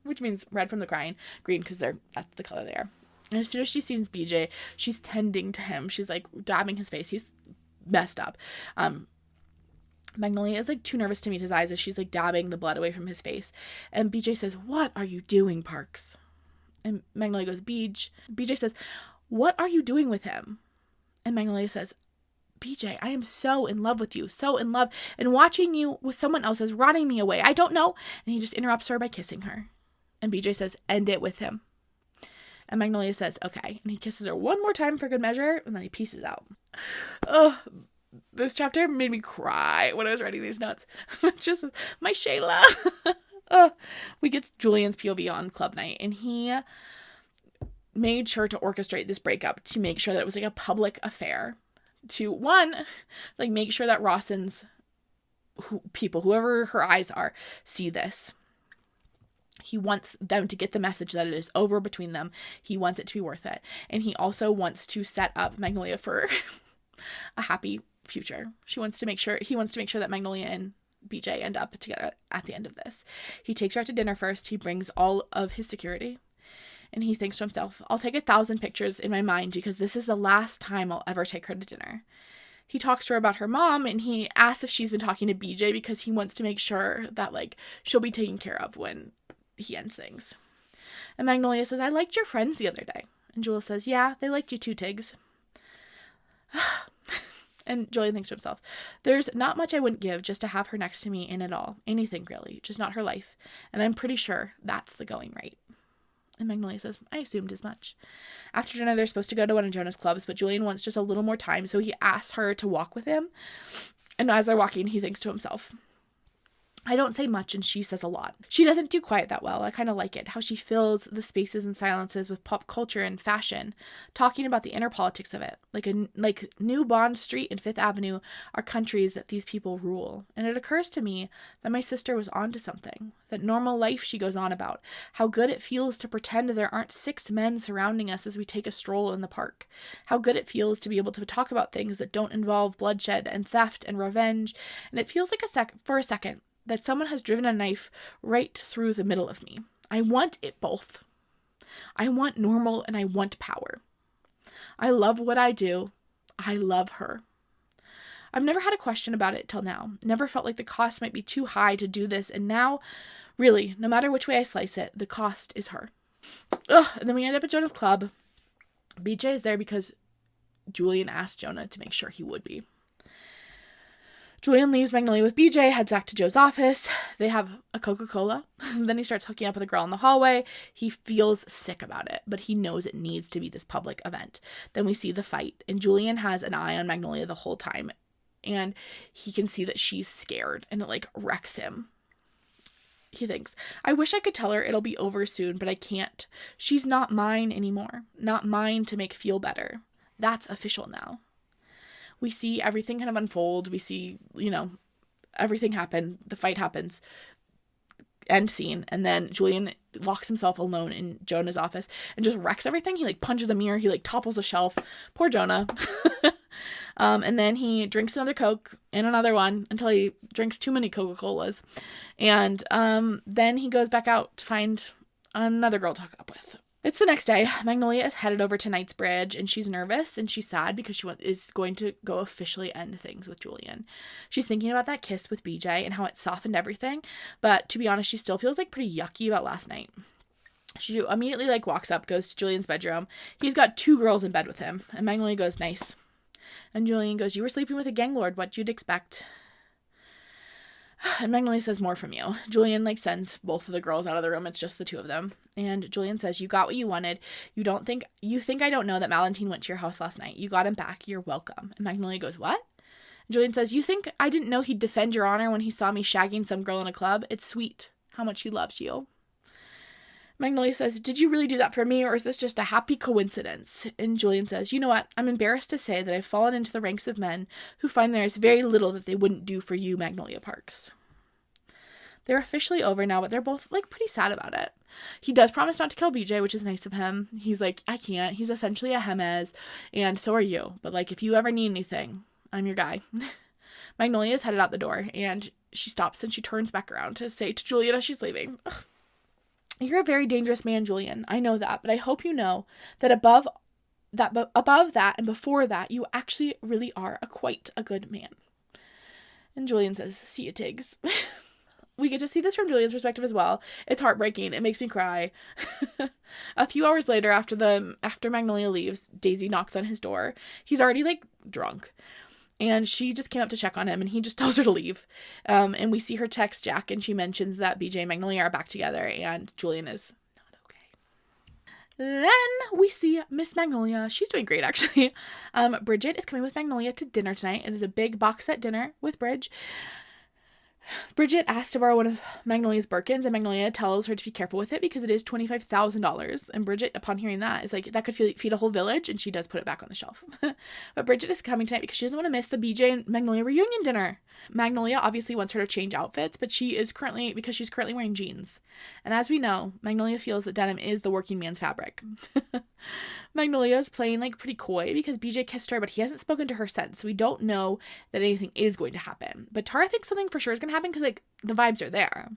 which means red from the crying, green because that's the color they are. And as soon as she sees BJ, she's tending to him. She's like dabbing his face. He's messed up. Magnolia is like too nervous to meet his eyes as she's like dabbing the blood away from his face. And BJ says, what are you doing, Parks? And Magnolia goes, BJ says, what are you doing with him? And Magnolia says, BJ, I am so in love with you, so in love, and watching you with someone else is rotting me away. I don't know. And he just interrupts her by kissing her. And BJ says, end it with him. And Magnolia says, okay. And he kisses her one more time for good measure, and then he pieces out. Oh, this chapter made me cry when I was writing these notes. Just my Shayla. We get Julian's POV on club night, and he made sure to orchestrate this breakup to make sure that it was like a public affair. To one, like make sure that Rawson's people, whoever her eyes are, see this. He wants them to get the message that it is over between them. He wants it to be worth it. And he also wants to set up Magnolia for a happy future. He wants to make sure that Magnolia and BJ end up together at the end of this. He takes her out to dinner first. He brings all of his security. And he thinks to himself, I'll take 1,000 pictures in my mind because this is the last time I'll ever take her to dinner. He talks to her about her mom, and he asks if she's been talking to BJ because he wants to make sure that, like, she'll be taken care of when he ends things. And Magnolia says, I liked your friends the other day. And Julia says, yeah, they liked you too, Tiggs. And Julian thinks to himself, there's not much I wouldn't give just to have her next to me in it all. Anything, really. Just not her life. And I'm pretty sure that's the going rate. And Magnolia says, I assumed as much. After dinner, they're supposed to go to one of Jonah's clubs, but Julian wants just a little more time, so he asks her to walk with him. And as they're walking, he thinks to himself, I don't say much, and she says a lot. She doesn't do quiet that well. I kind of like it, how she fills the spaces and silences with pop culture and fashion, talking about the inner politics of it. Like New Bond Street and Fifth Avenue are countries that these people rule. And it occurs to me that my sister was onto something. That normal life she goes on about. How good it feels to pretend there aren't 6 men surrounding us as we take a stroll in the park. How good it feels to be able to talk about things that don't involve bloodshed and theft and revenge. And it feels like for a second that someone has driven a knife right through the middle of me. I want it both. I want normal and I want power. I love what I do. I love her. I've never had a question about it till now. Never felt like the cost might be too high to do this, and now, really, no matter which way I slice it, the cost is her. And then we end up at Jonah's club. BJ is there because Julian asked Jonah to make sure he would be. Julian leaves Magnolia with BJ, heads back to Joe's office. They have a Coca-Cola. Then he starts hooking up with a girl in the hallway. He feels sick about it, but he knows it needs to be this public event. Then we see the fight, and Julian has an eye on Magnolia the whole time, and he can see that she's scared, and it, like, wrecks him. He thinks, I wish I could tell her it'll be over soon, but I can't. She's not mine anymore. Not mine to make feel better. That's official now. We see everything kind of unfold. We see, everything happen. The fight happens. End scene. And then Julian locks himself alone in Jonah's office and just wrecks everything. He, punches a mirror. He, topples a shelf. Poor Jonah. And then he drinks another Coke and another one until he drinks too many Coca-Colas. And then he goes back out to find another girl to hook up with. It's the next day. Magnolia is headed over to Knightsbridge, and she's nervous and she's sad because she is going to go officially end things with Julian. She's thinking about that kiss with BJ and how it softened everything, but to be honest, she still feels pretty yucky about last night. She immediately walks up, goes to Julian's bedroom. He's got 2 girls in bed with him, and Magnolia goes, nice. And Julian goes, you were sleeping with a gang lord, what you'd expect. And Magnolia says, more from you. Julian sends both of the girls out of the room. It's just the 2 of them. And Julian says, you got what you wanted. You think I don't know that Valentine went to your house last night. You got him back. You're welcome. And Magnolia goes, what? And Julian says, you think I didn't know he'd defend your honor when he saw me shagging some girl in a club? It's sweet how much he loves you. Magnolia says, did you really do that for me, or is this just a happy coincidence? And Julian says, you know what? I'm embarrassed to say that I've fallen into the ranks of men who find there is very little that they wouldn't do for you, Magnolia Parks. They're officially over now, but they're both, pretty sad about it. He does promise not to kill BJ, which is nice of him. He's like, I can't. He's essentially a Haites, and so are you. But, if you ever need anything, I'm your guy. Magnolia is headed out the door, and she stops and she turns back around to say to Julian as she's leaving, ugh, you're a very dangerous man, Julian. I know that, but I hope you know that above that and before that, you actually really are quite a good man. And Julian says, see you, Tiggs. we get to see this from Julian's perspective as well. It's heartbreaking. It makes me cry. A few hours later, after Magnolia leaves, Daisy knocks on his door. He's already like drunk. And she just came up to check on him, and he just tells her to leave. And we see her text Jack, and she mentions that BJ and Magnolia are back together, and Julian is not okay. Then we see Miss Magnolia. She's doing great, actually. Bridget is coming with Magnolia to dinner tonight. It is a big box set dinner with Bridge. Bridget asked to borrow one of Magnolia's Birkins, and Magnolia tells her to be careful with it because it is $25,000. And Bridget, upon hearing that, is like, that could feed a whole village, and she does put it back on the shelf. But Bridget is coming tonight because she doesn't want to miss the BJ and Magnolia reunion dinner. Magnolia obviously wants her to change outfits, but she's currently wearing jeans. And as we know, Magnolia feels that denim is the working man's fabric. Magnolia is playing like pretty coy because BJ kissed her, but he hasn't spoken to her since, so we don't know that anything is going to happen. But Tara thinks something for sure is going to happen because like the vibes are there.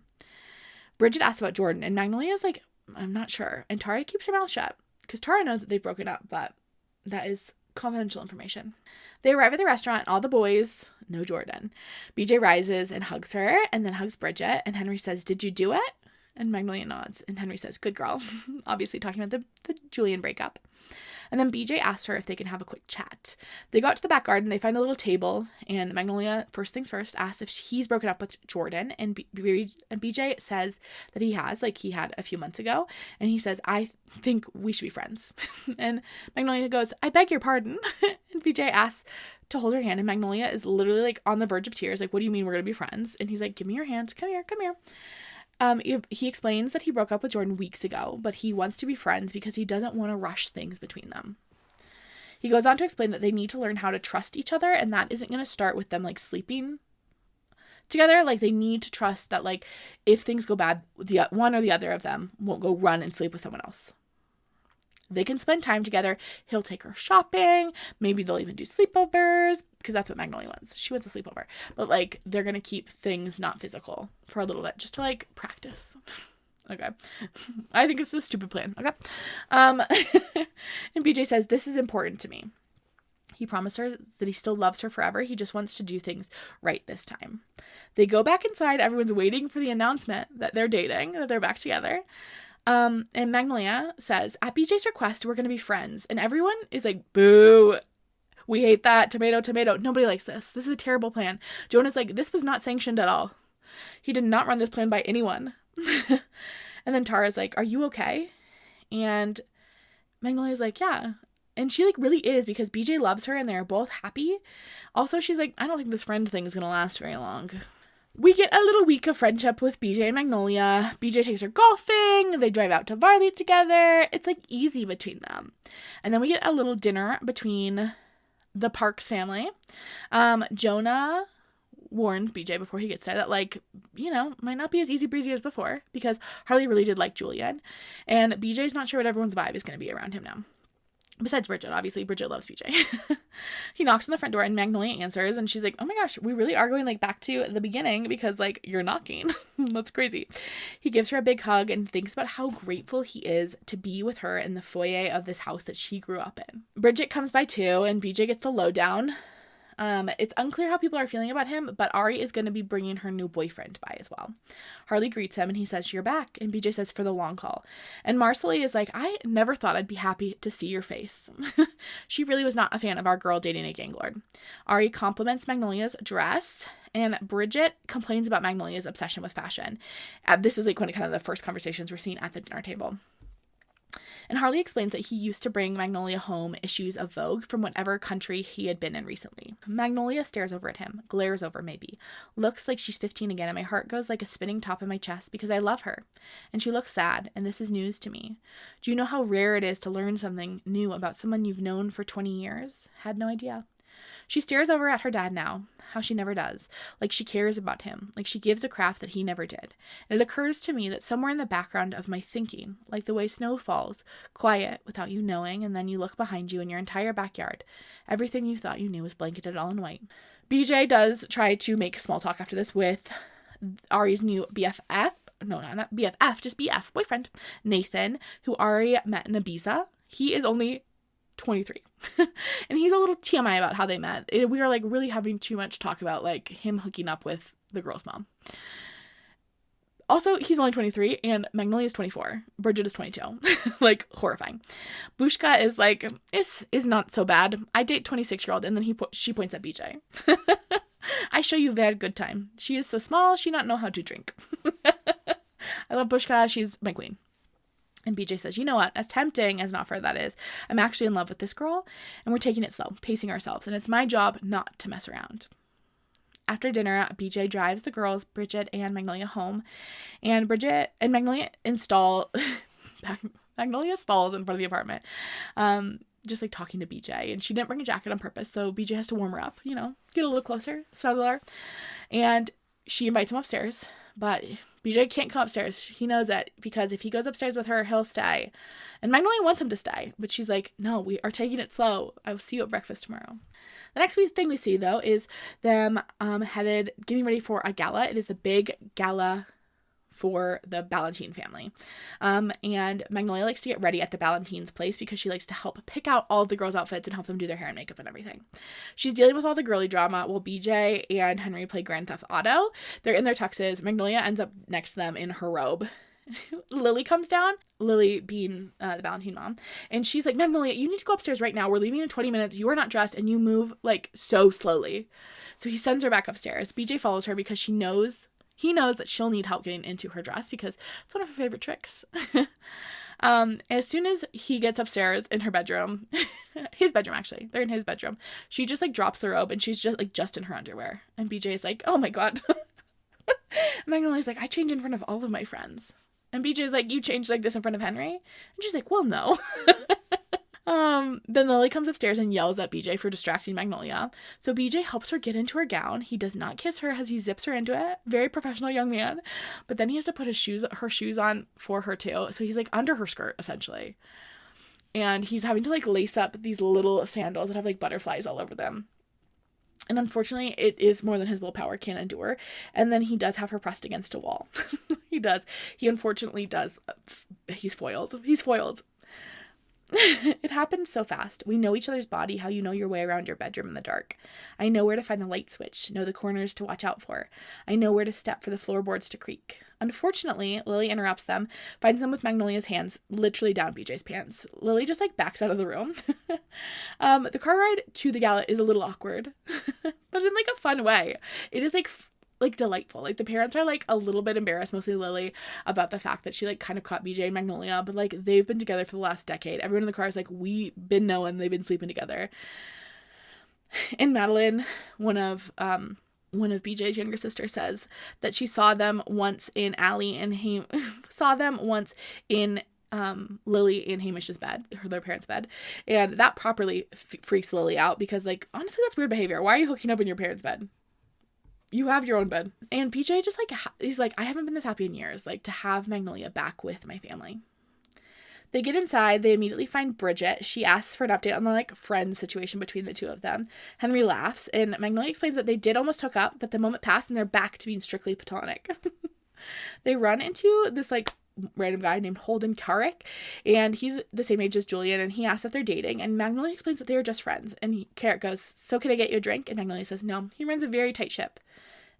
Bridget asks about Jordan, and Magnolia's like, I'm not sure. And Tara keeps her mouth shut because Tara knows that they've broken up, but that is confidential information. They arrive at the restaurant, all the boys, no Jordan. BJ rises and hugs her, and then hugs Bridget, and Henry says, "Did you do it?" And Magnolia nods, and Henry says, "Good girl." Obviously talking about the Julian breakup. And then BJ asks her if they can have a quick chat. They go out to the back garden, they find a little table, and Magnolia, first things first, asks if he's broken up with Jordan, and BJ says that he has, like he had a few months ago, and he says, "I think we should be friends." And Magnolia goes, "I beg your pardon." And BJ asks to hold her hand, and Magnolia is literally like on the verge of tears, like, "What do you mean we're gonna be friends?" And he's like, "Give me your hand, come here, come here." He explains that he broke up with Jordan weeks ago, but he wants to be friends because he doesn't want to rush things between them. He goes on to explain that they need to learn how to trust each other, and that isn't going to start with them like sleeping together. Like, they need to trust that like if things go bad, the one or the other of them won't go run and sleep with someone else. They can spend time together. He'll take her shopping. Maybe they'll even do sleepovers because that's what Magnolia wants. She wants a sleepover. But like, they're going to keep things not physical for a little bit just to like practice. Okay. I think it's a stupid plan. Okay. And BJ says, "This is important to me." He promised her that he still loves her forever. He just wants to do things right this time. They go back inside. Everyone's waiting for the announcement that they're dating, that they're back together. And Magnolia says, "At BJ's request, we're going to be friends." And everyone is like, "Boo. We hate that. Tomato, tomato. Nobody likes this. This is a terrible plan." Jonah's like, "This was not sanctioned at all. He did not run this plan by anyone." And then Tara's like, "Are you okay?" And Magnolia's like, "Yeah." And she like really is because BJ loves her and they're both happy. Also, she's like, "I don't think this friend thing is going to last very long." We get a little week of friendship with BJ and Magnolia. BJ takes her golfing. They drive out to Varley together. It's like easy between them. And then we get a little dinner between the Parks family. Jonah warns BJ before he gets there that like, might not be as easy breezy as before because Harley really did like Julian. And BJ's not sure what everyone's vibe is going to be around him now. Besides Bridget, obviously. Bridget loves BJ. He knocks on the front door and Magnolia answers and she's like, "Oh my gosh, we really are going like back to the beginning because like you're knocking." That's crazy. He gives her a big hug and thinks about how grateful he is to be with her in the foyer of this house that she grew up in. Bridget comes by too and BJ gets the lowdown. It's unclear how people are feeling about him, but Ari is going to be bringing her new boyfriend by as well. Harley greets him and he says, "You're back." And BJ says, "For the long haul." And Marcelly is like, "I never thought I'd be happy to see your face." She really was not a fan of our girl dating a gang lord. Ari compliments Magnolia's dress and Bridget complains about Magnolia's obsession with fashion. This is like one of kind of the first conversations we're seeing at the dinner table. And Harley explains that he used to bring Magnolia home issues of Vogue from whatever country he had been in recently. Magnolia stares over at him, glares over maybe, looks like she's 15 again, and my heart goes like a spinning top in my chest because I love her. And she looks sad, and this is news to me. Do you know how rare it is to learn something new about someone you've known for 20 years? Had no idea. She stares over at her dad now, how she never does, like she cares about him, like she gives a crap that he never did. And it occurs to me that somewhere in the background of my thinking, like the way snow falls, quiet, without you knowing, and then you look behind you in your entire backyard, everything you thought you knew was blanketed all in white. BJ does try to make small talk after this with Ari's new BFF, no, not BFF, just BF, boyfriend, Nathan, who Ari met in Ibiza. He is only 23. And he's a little TMI about how they met. We are like really having too much talk about like him hooking up with the girl's mom. Also, he's only 23 and Magnolia is 24. Bridget is 22. Like, horrifying. Bushka is like, is not so bad. I date 26-year-old, and then she points at BJ. I show you very good time. She is so small, she not know how to drink. I love Bushka. She's my queen. And BJ says, you know what? As tempting as an offer that is, I'm actually in love with this girl, and we're taking it slow, pacing ourselves, and it's my job not to mess around. After dinner, BJ drives the girls, Bridget and Magnolia, home, and Bridget and Magnolia Magnolia stalls in front of the apartment, just like talking to BJ, and she didn't bring a jacket on purpose, so BJ has to warm her up, you know, get a little closer, snuggle her, and she invites him upstairs, but BJ can't come upstairs. He knows that because if he goes upstairs with her, he'll stay, and Magnolia wants him to stay, but she's like, no, we are taking it slow. I will see you at breakfast tomorrow. The next thing we see, though, is them getting ready for a gala. It is the big gala for the Ballantine family. And Magnolia likes to get ready at the Ballantine's place because she likes to help pick out all of the girls' outfits and help them do their hair and makeup and everything. She's dealing with all the girly drama while BJ and Henry play Grand Theft Auto. They're in their tuxes. Magnolia ends up next to them in her robe. Lily comes down, Lily being the Ballantine mom, and she's like, Magnolia, you need to go upstairs right now. We're leaving in 20 minutes. You are not dressed, and you move like so slowly. So he sends her back upstairs. BJ follows her because he knows that she'll need help getting into her dress because it's one of her favorite tricks. And as soon as he gets upstairs in her bedroom, his bedroom actually, they're in his bedroom, she just like drops the robe and she's just in her underwear. And BJ is like, oh my God. Magnolia's like, I change in front of all of my friends. And BJ's like, you changed like this in front of Henry? And she's like, well, no. Then Lily comes upstairs and yells at BJ for distracting Magnolia. So BJ helps her get into her gown. He does not kiss her as he zips her into it. Very professional young man. But then he has to put her shoes on for her too. So he's like under her skirt essentially. And he's having to like lace up these little sandals that have like butterflies all over them. And unfortunately, it is more than his willpower can endure. And then he does have her pressed against a wall. He does. He unfortunately does. He's foiled. It happened so fast. We know each other's body, how you know your way around your bedroom in the dark. I know where to find the light switch, know the corners to watch out for. I know where to step for the floorboards to creak. Unfortunately, Lily interrupts them, finds them with Magnolia's hands literally down BJ's pants. Lily just like backs out of the room. The car ride to the gala is a little awkward, but in like a fun way. It is like delightful. Like the parents are like a little bit embarrassed, mostly Lily, about the fact that she like kind of caught BJ and Magnolia, but like they've been together for the last decade. Everyone in the car is like, we've been knowing they've been sleeping together. And Madeline, one of BJ's younger sister, says that she saw them once in Allie and Lily and Hamish's bed, their parents' bed, and that properly freaks Lily out because like honestly that's weird behavior. Why are you hooking up in your parents' bed? You have your own bed. And BJ just like, he's like, I haven't been this happy in years, like to have Magnolia back with my family. They get inside. They immediately find Bridget. She asks for an update on the like friend situation between the two of them. Henry laughs and Magnolia explains that they did almost hook up, but the moment passed and they're back to being strictly platonic. They run into this like random guy named Holden Carrick, and he's the same age as Julian, and he asks if they're dating, and Magnolia explains that they are just friends, and Carrick goes, so can I get you a drink? And Magnolia says no, he runs a very tight ship.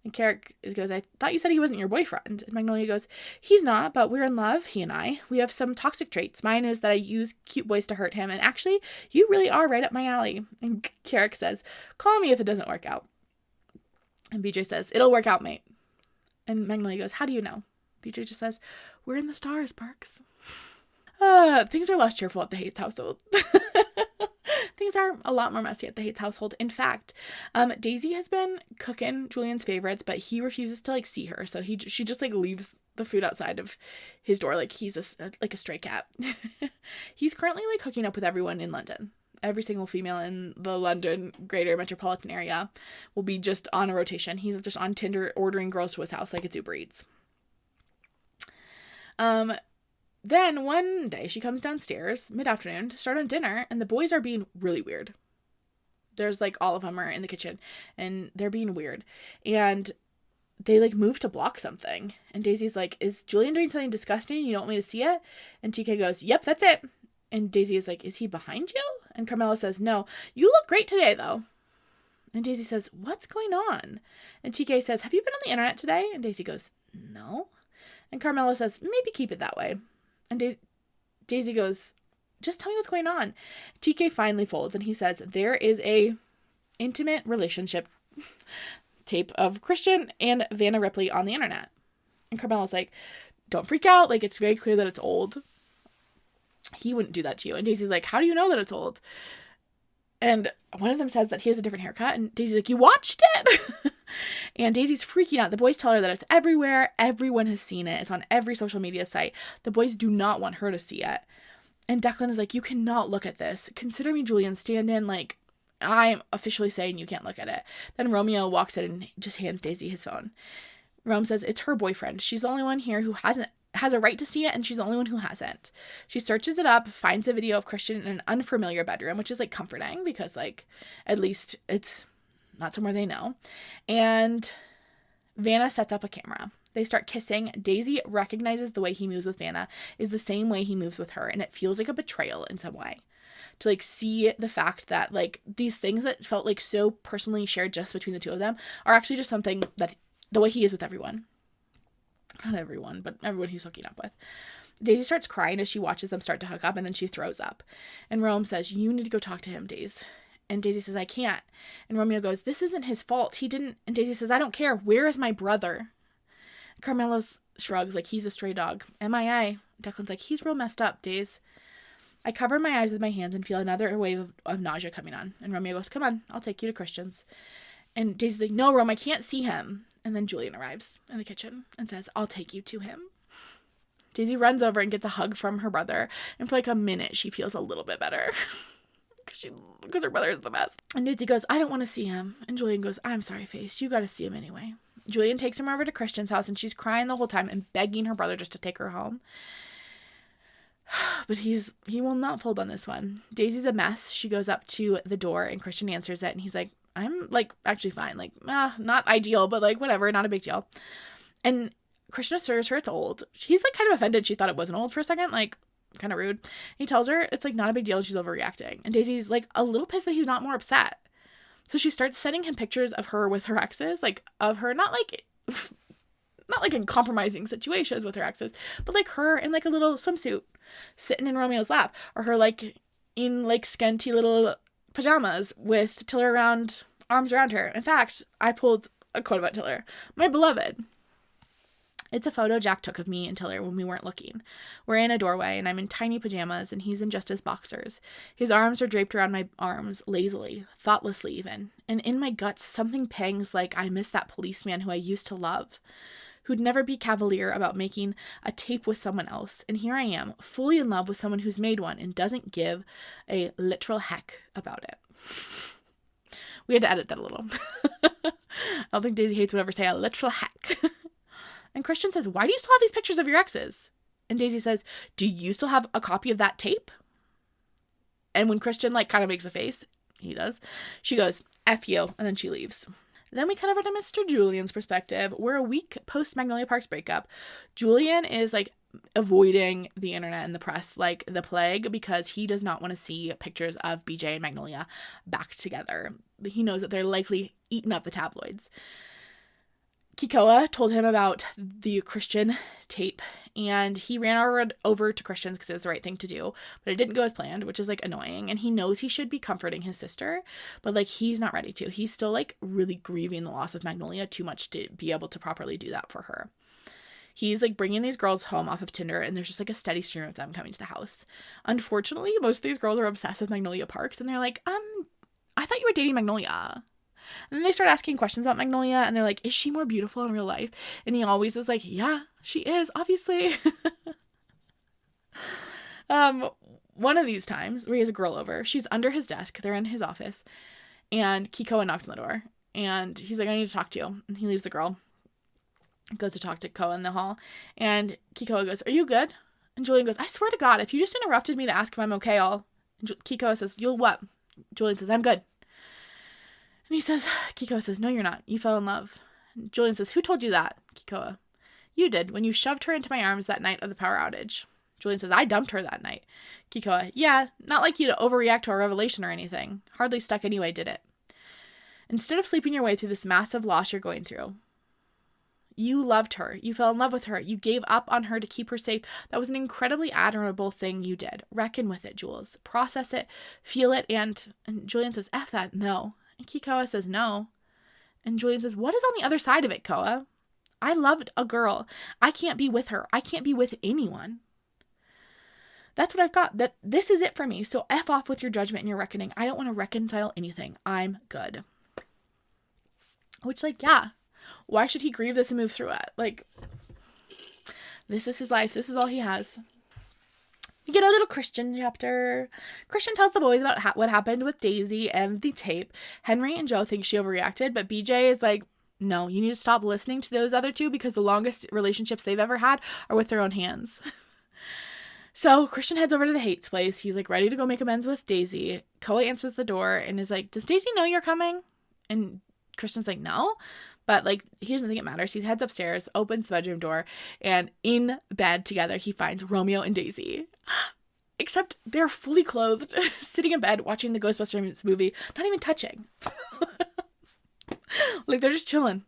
And Carrick goes, I thought you said he wasn't your boyfriend. And Magnolia goes, he's not, but we're in love, he and I. We have some toxic traits. Mine is that I use cute boys to hurt him, and actually, you really are right up my alley. And Carrick says, call me if it doesn't work out. And BJ says, it'll work out, mate. And Magnolia goes, how do you know? BJ just says, we're in the stars, Parks. Things are less cheerful at the Haites household. Things are a lot more messy at the Haites household. In fact, Daisy has been cooking Julian's favorites, but he refuses to like see her. So she just like leaves the food outside of his door like he's a stray cat. He's currently like hooking up with everyone in London. Every single female in the London greater metropolitan area will be just on a rotation. He's just on Tinder ordering girls to his house like it's Uber Eats. Then one day she comes downstairs mid-afternoon to start on dinner, and the boys are being really weird. There's like all of them are in the kitchen and they're being weird, and they like move to block something, and Daisy's like, is Julian doing something disgusting? You don't want me to see it? And TK goes, yep, that's it. And Daisy is like, is he behind you? And Carmela says, no, you look great today though. And Daisy says, what's going on? And TK says, have you been on the internet today? And Daisy goes, no. And Carmela says, maybe keep it that way. And Daisy goes, just tell me what's going on. TK finally folds and he says, there is a intimate relationship tape of Christian and Vanna Ripley on the internet. And Carmela's like, don't freak out. Like, it's very clear that it's old. He wouldn't do that to you. And Daisy's like, how do you know that it's old? And one of them says that he has a different haircut. And Daisy's like, you watched it? And Daisy's freaking out. The boys tell her that it's everywhere. Everyone has seen it. It's on every social media site. The boys do not want her to see it. And Declan is like, you cannot look at this. Consider me Julian's stand-in. Like, I'm officially saying you can't look at it. Then Romeo walks in and just hands Daisy his phone. Rome says it's her boyfriend. She's the only one here who has a right to see it, and she's the only one who hasn't. She searches it up, finds a video of Christian in an unfamiliar bedroom, which is, like, comforting because, like, at least it's not somewhere they know. And Vanna sets up a camera. They start kissing. Daisy recognizes the way he moves with Vanna is the same way he moves with her, and it feels like a betrayal in some way. To, like, see the fact that, like, these things that felt, like, so personally shared just between the two of them are actually just something that the way he is with everyone. Not everyone, but everyone he's hooking up with. Daisy starts crying as she watches them start to hook up, and then she throws up. And Rome says, you need to go talk to him, Daisy. And Daisy says, I can't. And Romeo goes, this isn't his fault. He didn't. And Daisy says, I don't care. Where is my brother? Carmelo shrugs like he's a stray dog. MIA. Declan's like, he's real messed up, Daisy. I cover my eyes with my hands and feel another wave of nausea coming on. And Romeo goes, come on, I'll take you to Christian's. And Daisy's like, no, Rome, I can't see him. And then Julian arrives in the kitchen and says, I'll take you to him. Daisy runs over and gets a hug from her brother. And for like a minute, she feels a little bit better. Because her brother is the best. And Daisy goes, I don't want to see him. And Julian goes, I'm sorry, Face. You got to see him anyway. Julian takes him over to Christian's house, and she's crying the whole time and begging her brother just to take her home. But he will not fold on this one. Daisy's a mess. She goes up to the door, and Christian answers it, and he's like, I'm, like, actually fine. Like, not ideal, but, like, whatever. Not a big deal. And Christian assures her it's old. She's, like, kind of offended she thought it wasn't old for a second. Like, kind of rude. He tells her it's, like, not a big deal and she's overreacting. And Daisy's, like, a little pissed that he's not more upset. So she starts sending him pictures of her with her exes. Like, of her, not in compromising situations with her exes, but, like, her in, like, a little swimsuit sitting in Romeo's lap. Or her, like, in, like, scanty little pajamas with Tiller arms around her. In fact, I pulled a quote about Tiller. My beloved. It's a photo Jack took of me and Tiller when we weren't looking. We're in a doorway, and I'm in tiny pajamas, and he's in just his boxers. His arms are draped around my arms, lazily, thoughtlessly even. And in my guts, something pangs like I miss that policeman who I used to love, who'd never be cavalier about making a tape with someone else. And here I am, fully in love with someone who's made one and doesn't give a literal heck about it. We had to edit that a little. I don't think Daisy Haites would ever say a literal heck. And Christian says, why do you still have these pictures of your exes? And Daisy says, do you still have a copy of that tape? And when Christian, like, kind of makes a face, he does, she goes, F you, and then she leaves. Then we cut over to Mr. Julian's perspective. We're a week post Magnolia Park's breakup. Julian is, like, avoiding the internet and the press like the plague because he does not want to see pictures of BJ and Magnolia back together. He knows that they're likely eating up the tabloids. Kikoa told him about the Christian tape, and he ran over to Christian's because it was the right thing to do, but it didn't go as planned, which is, like, annoying, and he knows he should be comforting his sister, but, like, he's not ready to. He's still, like, really grieving the loss of Magnolia too much to be able to properly do that for her. He's, like, bringing these girls home off of Tinder, and there's just, like, a steady stream of them coming to the house. Unfortunately, most of these girls are obsessed with Magnolia Parks, and they're like, I thought you were dating Magnolia. And then they start asking questions about Magnolia, and they're like, is she more beautiful in real life? And he always is like, yeah, she is, obviously. One of these times where he has a girl over, she's under his desk, they're in his office, and Kikoa knocks on the door, and he's like, I need to talk to you. And he leaves the girl, goes to talk to Koa in the hall, and Kikoa goes, are you good? And Julian goes, I swear to God, if you just interrupted me to ask if I'm okay, Kikoa says, you'll what? Julian says, I'm good. And Kikoa says, no, you're not. You fell in love. And Julian says, who told you that? Kikoa, you did, when you shoved her into my arms that night of the power outage. Julian says, I dumped her that night. Kikoa, yeah, not like you to overreact to a revelation or anything. Hardly stuck anyway, did it? Instead of sleeping your way through this massive loss you're going through, You loved her. You fell in love with her. You gave up on her to keep her safe. That was an incredibly admirable thing you did. Reckon with it, Jules. Process it. Feel it. And Julian says, F that. No. And Kikoa says, no. And Julian says, what is on the other side of it, Koa? I loved a girl. I can't be with her. I can't be with anyone. That's what I've got. That this is it for me. So F off with your judgment and your reckoning. I don't want to reconcile anything. I'm good. Which, like, yeah. Why should he grieve this and move through it? Like, this is his life. This is all he has. We get a little Christian chapter. Christian tells the boys about what happened with Daisy and the tape. Henry and Joe think she overreacted, but BJ is like, no, you need to stop listening to those other two because the longest relationships they've ever had are with their own hands. So Christian heads over to the Haites place. He's like ready to go make amends with Daisy. Koa answers the door and is like, does Daisy know you're coming? And Christian's like, no. But, like, he doesn't think it matters. He heads upstairs, opens the bedroom door, and in bed together, he finds Romeo and Daisy. Except they're fully clothed, sitting in bed, watching the Ghostbusters movie, not even touching. Like, they're just chilling.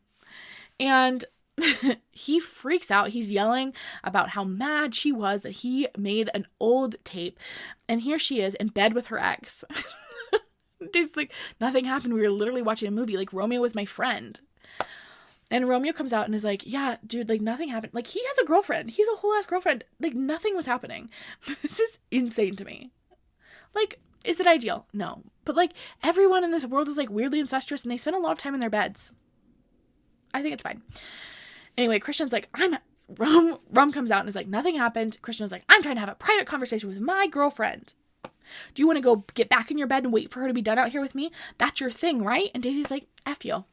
And he freaks out. He's yelling about how mad she was that he made an old tape. And here she is in bed with her ex. Daisy's like, nothing happened. We were literally watching a movie. Like, Romeo was my friend. And Romeo comes out and is like, yeah, dude, like, nothing happened. Like, he has a girlfriend. He's a whole ass girlfriend. Like, nothing was happening. This is insane to me. Like, is it ideal? No. But, like, everyone in this world is, like, weirdly incestuous and they spend a lot of time in their beds. I think it's fine. Anyway, Christian's like, Rum comes out and is like, nothing happened. Christian's like, I'm trying to have a private conversation with my girlfriend. Do you want to go get back in your bed and wait for her to be done out here with me? That's your thing, right? And Daisy's like, F you.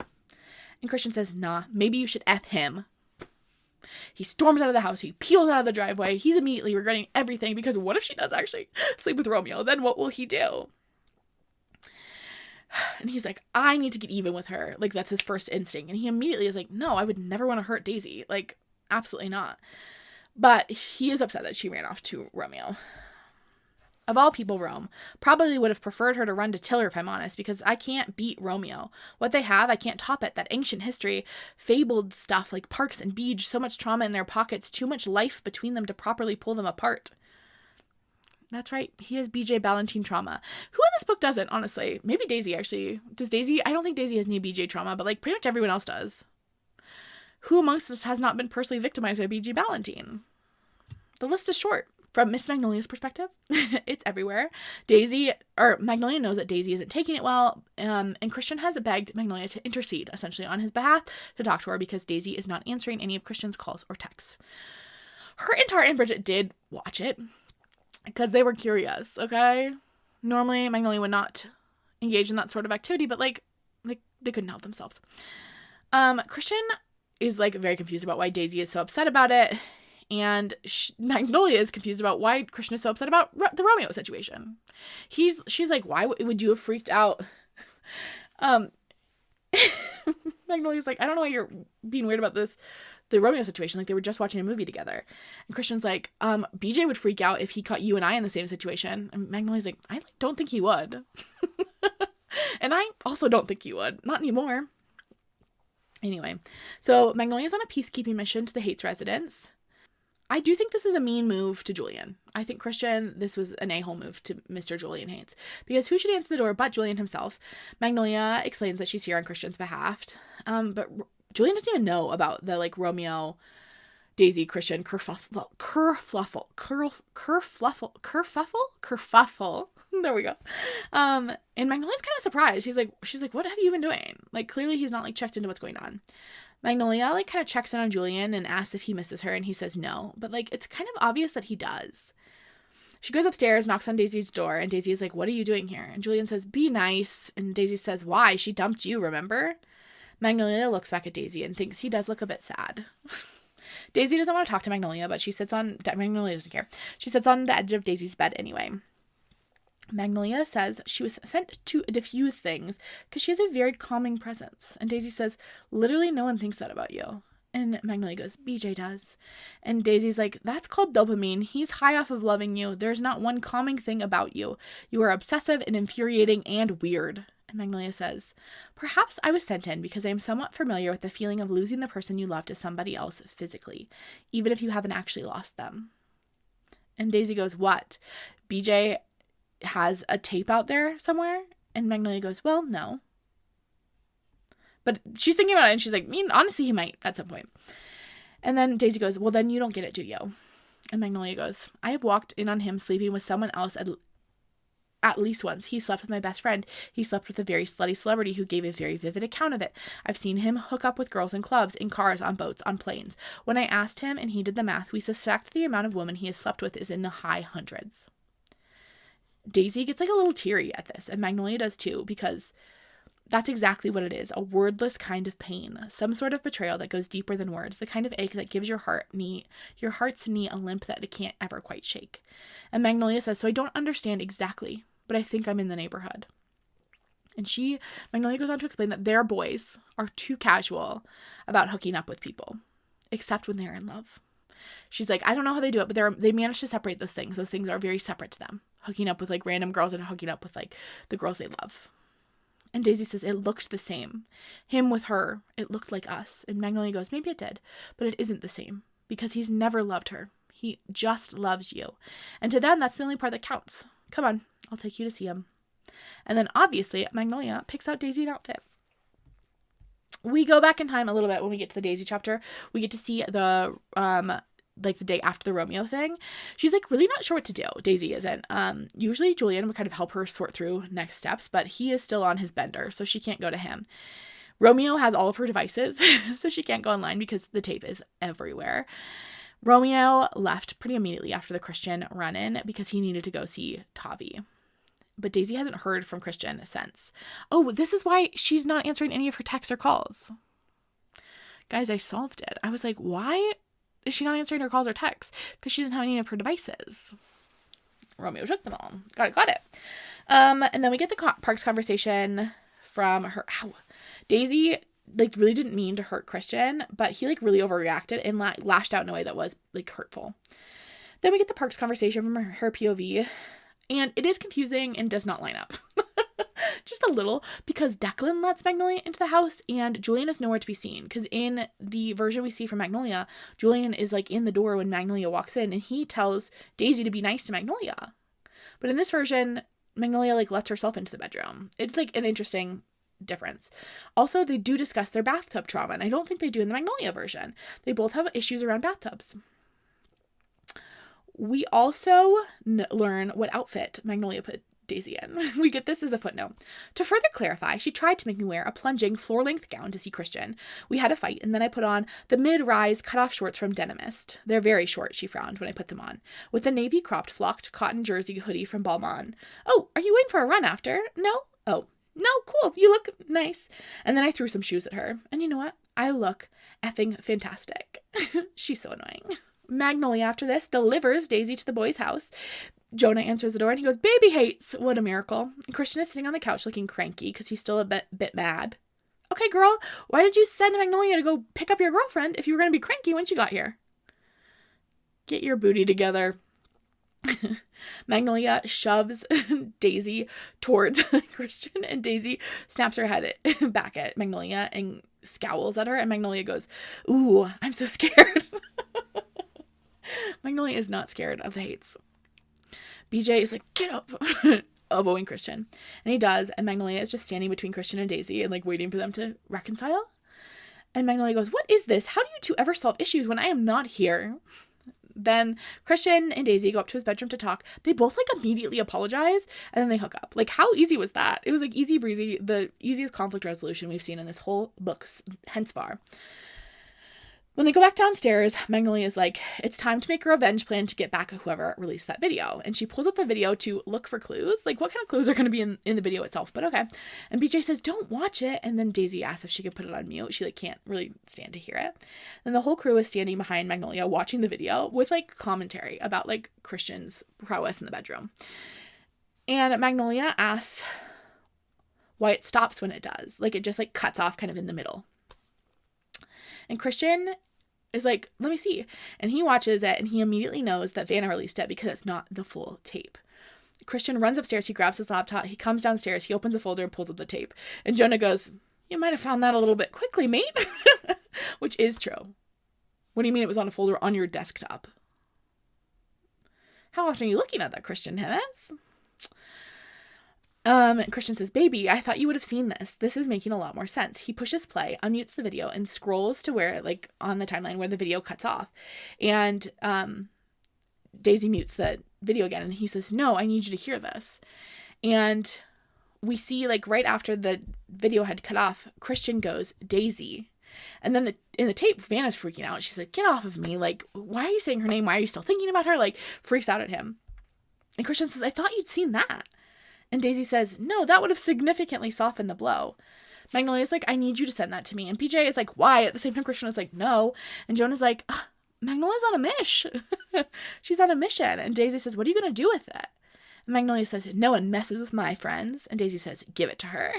And Christian says, nah, maybe you should F him. He storms out of the house. He peels out of the driveway. He's immediately regretting everything because what if she does actually sleep with Romeo? Then what will he do? And he's like, I need to get even with her. Like, that's his first instinct. And he immediately is like, no, I would never want to hurt Daisy. Like, absolutely not. But he is upset that she ran off to Romeo. Of all people, Rome probably would have preferred her to run to Tiller, if I'm honest, because I can't beat Romeo. What they have, I can't top it. That ancient history, fabled stuff like Parks and Beej, so much trauma in their pockets, too much life between them to properly pull them apart. That's right. He has BJ Ballantine trauma. Who in this book doesn't, honestly? Maybe Daisy, actually. Does Daisy? I don't think Daisy has any BJ trauma, but, like, pretty much everyone else does. Who amongst us has not been personally victimized by BJ Ballantine? The list is short. From Miss Magnolia's perspective, it's everywhere. Magnolia knows that Daisy isn't taking it well, and Christian has begged Magnolia to intercede, essentially, on his behalf to talk to her because Daisy is not answering any of Christian's calls or texts. Her and Tart and Bridget did watch it because they were curious, okay? Normally, Magnolia would not engage in that sort of activity, but, like they couldn't help themselves. Christian is, like, very confused about why Daisy is so upset about it. And Magnolia is confused about why Christian is so upset about the Romeo situation. She's like, why would you have freaked out? Magnolia's like, I don't know why you're being weird about the Romeo situation. Like, they were just watching a movie together. And Christian's like, BJ would freak out if he caught you and I in the same situation. And Magnolia's like, I don't think he would. And I also don't think he would. Not anymore. Anyway, so Magnolia's on a peacekeeping mission to the Haites residence. I do think this is a mean move to Julian. I think Christian, this was an a-hole move to Mr. Julian Haites. Because who should answer the door but Julian himself? Magnolia explains that she's here on Christian's behalf. But Julian doesn't even know about the, like, Romeo, Daisy, Christian, kerfuffle. There we go. And Magnolia's kind of surprised. She's like, what have you been doing? Like, clearly he's not, like, checked into what's going on. Magnolia, like, kind of checks in on Julian and asks if he misses her, and he says no. But, like, it's kind of obvious that he does. She goes upstairs, knocks on Daisy's door, and Daisy is like, what are you doing here? And Julian says, be nice. And Daisy says, why? She dumped you, remember? Magnolia looks back at Daisy and thinks he does look a bit sad. Daisy doesn't want to talk to Magnolia, but Magnolia doesn't care. She sits on the edge of Daisy's bed anyway. Magnolia says she was sent to diffuse things because she has a very calming presence. And Daisy says, literally no one thinks that about you. And Magnolia goes, BJ does. And Daisy's like, that's called dopamine. He's high off of loving you. There's not one calming thing about you. You are obsessive and infuriating and weird. And Magnolia says, perhaps I was sent in because I am somewhat familiar with the feeling of losing the person you love to somebody else physically, even if you haven't actually lost them. And Daisy goes, what? BJ has a tape out there somewhere? And Magnolia goes, well, no. But she's thinking about it, and she's like, honestly, he might at some point. And then Daisy goes, well, then you don't get it, do you? And Magnolia goes, I have walked in on him sleeping with someone else at least once. He slept with my best friend. He slept with a very slutty celebrity who gave a very vivid account of it. I've seen him hook up with girls in clubs, in cars, on boats, on planes. When I asked him and he did the math, we suspect the amount of women he has slept with is in the high hundreds. Daisy gets like a little teary at this, and Magnolia does too, because that's exactly what it is. A wordless kind of pain. Some sort of betrayal that goes deeper than words. The kind of ache that gives your heart's knee a limp that it can't ever quite shake. And Magnolia says, so I don't understand exactly, but I think I'm in the neighborhood. And Magnolia goes on to explain that their boys are too casual about hooking up with people, except when they're in love. She's like, I don't know how they do it, but they manage to separate those things. Those things are very separate to them. Hooking up with like random girls and hooking up with like the girls they love. And Daisy says, it looked the same. Him with her, it looked like us. And Magnolia goes, maybe it did, but it isn't the same because he's never loved her. He just loves you. And to them, that's the only part that counts. Come on, I'll take you to see him. And then obviously Magnolia picks out Daisy an outfit. We go back in time a little bit when we get to the Daisy chapter. We get to see the day after the Romeo thing. She's like really not sure what to do. Daisy isn't. Usually Julian would kind of help her sort through next steps, but he is still on his bender, so she can't go to him. Romeo has all of her devices, so she can't go online because the tape is everywhere. Romeo left pretty immediately after the Christian run-in because he needed to go see Tavi. But Daisy hasn't heard from Christian since. Oh, this is why she's not answering any of her texts or calls. Guys, I solved it. I was like, why is she not answering her calls or texts? Because she didn't have any of her devices. Romeo took them all. Got it. And then we get the Parks conversation from her. Ow. Daisy like really didn't mean to hurt Christian, but he like really overreacted and lashed out in a way that was like hurtful. Then we get the Parks conversation from her POV, and it is confusing and does not line up. Just a little, because Declan lets Magnolia into the house and Julian is nowhere to be seen. Because in the version we see from Magnolia, Julian is like in the door when Magnolia walks in and he tells Daisy to be nice to Magnolia. But in this version, Magnolia like lets herself into the bedroom. It's like an interesting difference. Also, they do discuss their bathtub trauma, and I don't think they do in the Magnolia version. They both have issues around bathtubs. We also learn what outfit Magnolia put Daisy in. We get this as a footnote. To further clarify, she tried to make me wear a plunging floor-length gown to see Christian. We had a fight, and then I put on the mid-rise cut-off shorts from Denimist. They're very short, she frowned when I put them on. With the navy cropped flocked cotton jersey hoodie from Balmain. Oh, are you waiting for a run after? No? Oh. No, cool. You look nice. And then I threw some shoes at her. And you know what? I look effing fantastic. She's so annoying. Magnolia, after this, delivers Daisy to the boys' house. Jonah answers the door and he goes, baby Haites. What a miracle. And Christian is sitting on the couch looking cranky because he's still a bit mad. Okay, girl, why did you send Magnolia to go pick up your girlfriend if you were going to be cranky when she got here? Get your booty together. Magnolia shoves Daisy towards Christian, and Daisy snaps her head back at Magnolia and scowls at her, and Magnolia goes, ooh, I'm so scared. Magnolia is not scared of the Haites. BJ is like, get up, elbowing Christian. And he does, and Magnolia is just standing between Christian and Daisy and like waiting for them to reconcile. And Magnolia goes, what is this? How do you two ever solve issues when I am not here? Then Christian and Daisy go up to his bedroom to talk. They both like immediately apologize and then they hook up. Like, how easy was that? It was like easy breezy, the easiest conflict resolution we've seen in this whole book hence far. When they go back downstairs, Magnolia is like, it's time to make a revenge plan to get back at whoever released that video. And she pulls up the video to look for clues. Like, what kind of clues are going to be in the video itself? But okay. And BJ says, don't watch it. And then Daisy asks if she can put it on mute. She like can't really stand to hear it. And the whole crew is standing behind Magnolia watching the video with like commentary about like Christian's prowess in the bedroom. And Magnolia asks why it stops when it does. Like, it just like cuts off kind of in the middle. And Christian is like, let me see. And he watches it and he immediately knows that Vanna released it because it's not the full tape. Christian runs upstairs. He grabs his laptop. He comes downstairs. He opens a folder and pulls up the tape. And Jonah goes, "You might have found that a little bit quickly, mate." Which is true. What do you mean it was on a folder on your desktop? How often are you looking at that, Christian Haites? Christian says, "Baby, I thought you would have seen this. This is making a lot more sense." He pushes play, unmutes the video, and scrolls to where, like, on the timeline where the video cuts off. And Daisy mutes the video again, and he says, "No, I need you to hear this." And we see, like, right after the video had cut off, Christian goes, "Daisy." And then in the tape, Vanna's freaking out. She's like, "Get off of me. Like, why are you saying her name? Why are you still thinking about her?" Like, freaks out at him. And Christian says, "I thought you'd seen that." And Daisy says, "No, that would have significantly softened the blow." Magnolia's like, "I need you to send that to me." And PJ is like, "Why?" At the same time, Christian is like, "No." And Jonah's like, "Magnolia's on a mish." She's on a mission. And Daisy says, "What are you going to do with it?" And Magnolia says, "No one messes with my friends." And Daisy says, "Give it to her."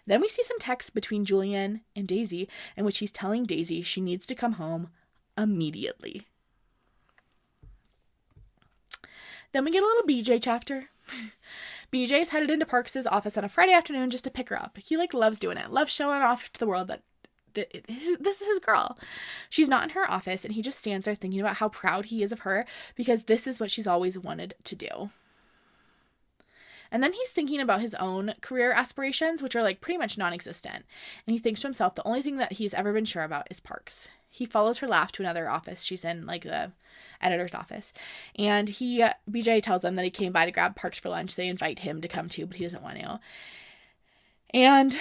Then we see some text between Julian and Daisy in which he's telling Daisy she needs to come home immediately. Then we get a little BJ chapter. BJ's headed into Parks' office on a Friday afternoon just to pick her up. He, like, loves doing it. Loves showing off to the world that this is his girl. She's not in her office, and he just stands there thinking about how proud he is of her because this is what she's always wanted to do. And then he's thinking about his own career aspirations, which are, like, pretty much non-existent. And he thinks to himself, the only thing that he's ever been sure about is Parks. He follows her laugh to another office. She's in, like, the editor's office. And BJ tells them that he came by to grab Parks for lunch. They invite him to come too, but he doesn't want to. And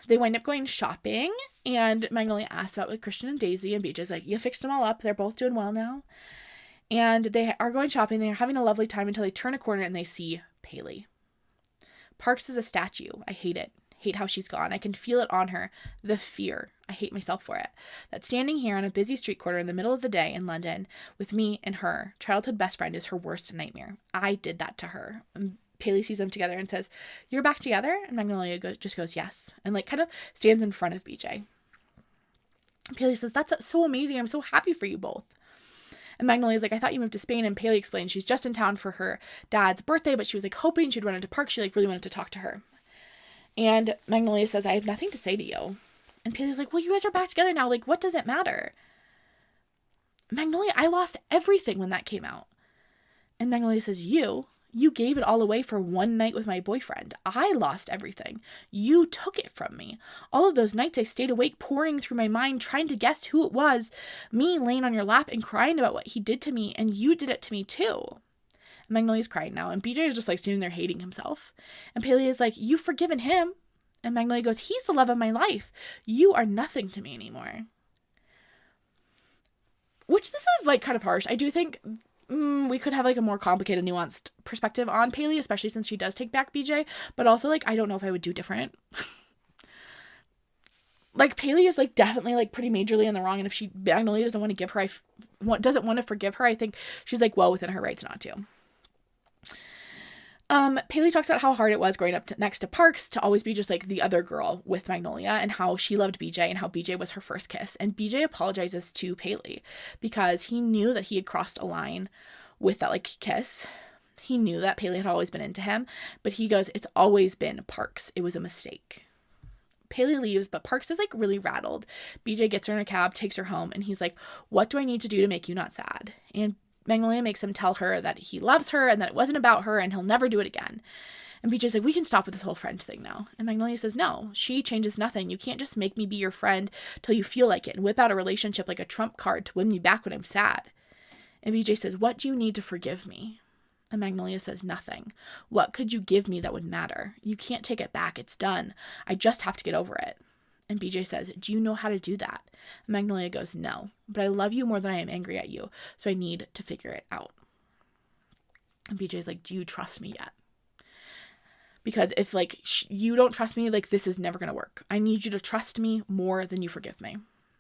they wind up going shopping. And Magnolia asks about, like, Christian and Daisy. And BJ's like, "You fixed them all up. They're both doing well now." And they are going shopping. They're having a lovely time until they turn a corner and they see Paley. Parks is a statue. I hate it. Hate how she's gone. I can feel it on her. The fear. I hate myself for it. That standing here on a busy street corner in the middle of the day in London with me and her childhood best friend is her worst nightmare. I did that to her. And Paley sees them together and says, "You're back together?" And Magnolia just goes, "Yes." And, like, kind of stands in front of BJ. And Paley says, "That's so amazing. I'm so happy for you both." And Magnolia's like, "I thought you moved to Spain." And Paley explains she's just in town for her dad's birthday, but she was, like, hoping she'd run into Park. She, like, really wanted to talk to her. And Magnolia says, "I have nothing to say to you." And Paley's like, "Well, you guys are back together now. Like, what does it matter?" "Magnolia, I lost everything when that came out." And Magnolia says, You gave it all away for one night with my boyfriend. I lost everything. You took it from me. All of those nights I stayed awake, pouring through my mind, trying to guess who it was. Me laying on your lap and crying about what he did to me, and you did it to me too. And Magnolia's crying now, and BJ is just, like, standing there hating himself. And Paley is like, "You've forgiven him." And Magnolia goes, "He's the love of my life. You are nothing to me anymore." Which, this is, like, kind of harsh. I do think we could have, like, a more complicated, nuanced perspective on Paley, especially since she does take back BJ. But also, like, I don't know if I would do different. Like, Paley is, like, definitely, like, pretty majorly in the wrong. And if Magnolia doesn't want to give her, doesn't want to forgive her, I think she's, like, well within her rights not to. Paley talks about how hard it was growing up next to Parks to always be just, like, the other girl with Magnolia, and how she loved BJ and how BJ was her first kiss. And BJ apologizes to Paley because he knew that he had crossed a line with that, like, kiss. He knew that Paley had always been into him, but he goes, "It's always been Parks. It was a mistake." Paley leaves, but Parks is, like, really rattled. BJ gets her in a cab, takes her home, and he's like, "What do I need to do to make you not sad?" And Magnolia makes him tell her that he loves her and that it wasn't about her and he'll never do it again. And BJ's like, "We can stop with this whole friend thing now." And Magnolia says, "No, she changes nothing. You can't just make me be your friend till you feel like it and whip out a relationship like a trump card to win me back when I'm sad." And BJ says, "What do you need to forgive me?" And Magnolia says, "Nothing. What could you give me that would matter? You can't take it back. It's done. I just have to get over it." And BJ says, "Do you know how to do that?" And Magnolia goes, "No, but I love you more than I am angry at you, so I need to figure it out." And BJ's like, "Do you trust me yet? Because if, like, you don't trust me, like, this is never going to work. I need you to trust me more than you forgive me."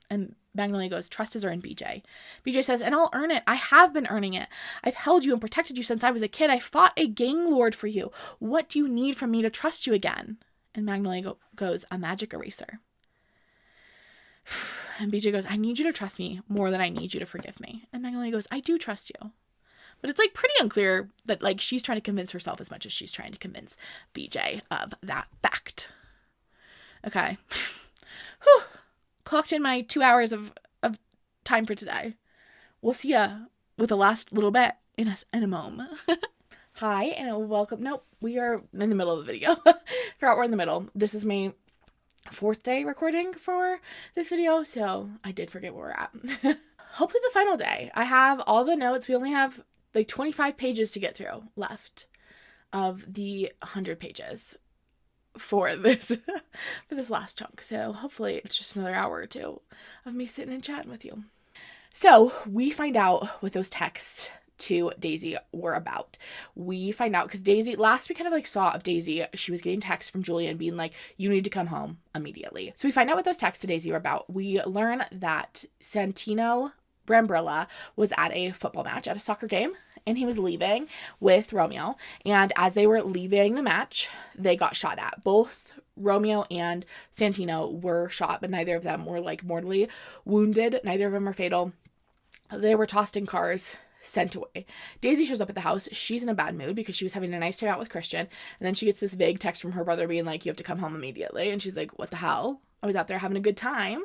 And Magnolia goes, "Trust is earned, BJ." BJ says, "And I'll earn it. I have been earning it. I've held you and protected you since I was a kid. I fought a gang lord for you. What do you need from me to trust you again?" And Magnolia goes, "A magic eraser." And BJ goes, "I need you to trust me more than I need you to forgive me." And Magnolia goes, "I do trust you. But it's like pretty unclear that like she's trying to convince herself as much as she's trying to convince BJ of that fact. Okay. Whew. Clocked in my 2 hours of time for today. We'll see ya with the last little bit in a moment. Hi, and welcome. Nope, we are in the middle of the video. Forgot we're in the middle. This is my 4th day recording for this video, so I did forget where we're at. Hopefully the final day. I have all the notes. We only have like 25 pages to get through left of the 100 pages for this last chunk. So hopefully it's just another hour or two of me sitting and chatting with you. So we find out what those texts to Daisy were about. We find out because Daisy, last we kind of like saw of Daisy, she was getting texts from Julian being like, you need to come home immediately. So we find out what those texts to Daisy were about. We learn that Santino Brambrilla was at a football match, at a soccer game, and he was leaving with Romeo. And as they were leaving the match, they got shot at. Both Romeo and Santino were shot, but neither of them were like mortally wounded. Neither of them were fatal. They were tossed in cars, sent away. Daisy shows up at the house. She's in a bad mood because she was having a nice time out with Christian. And then she gets this vague text from her brother being like, you have to come home immediately. And she's like, what the hell? I was out there having a good time.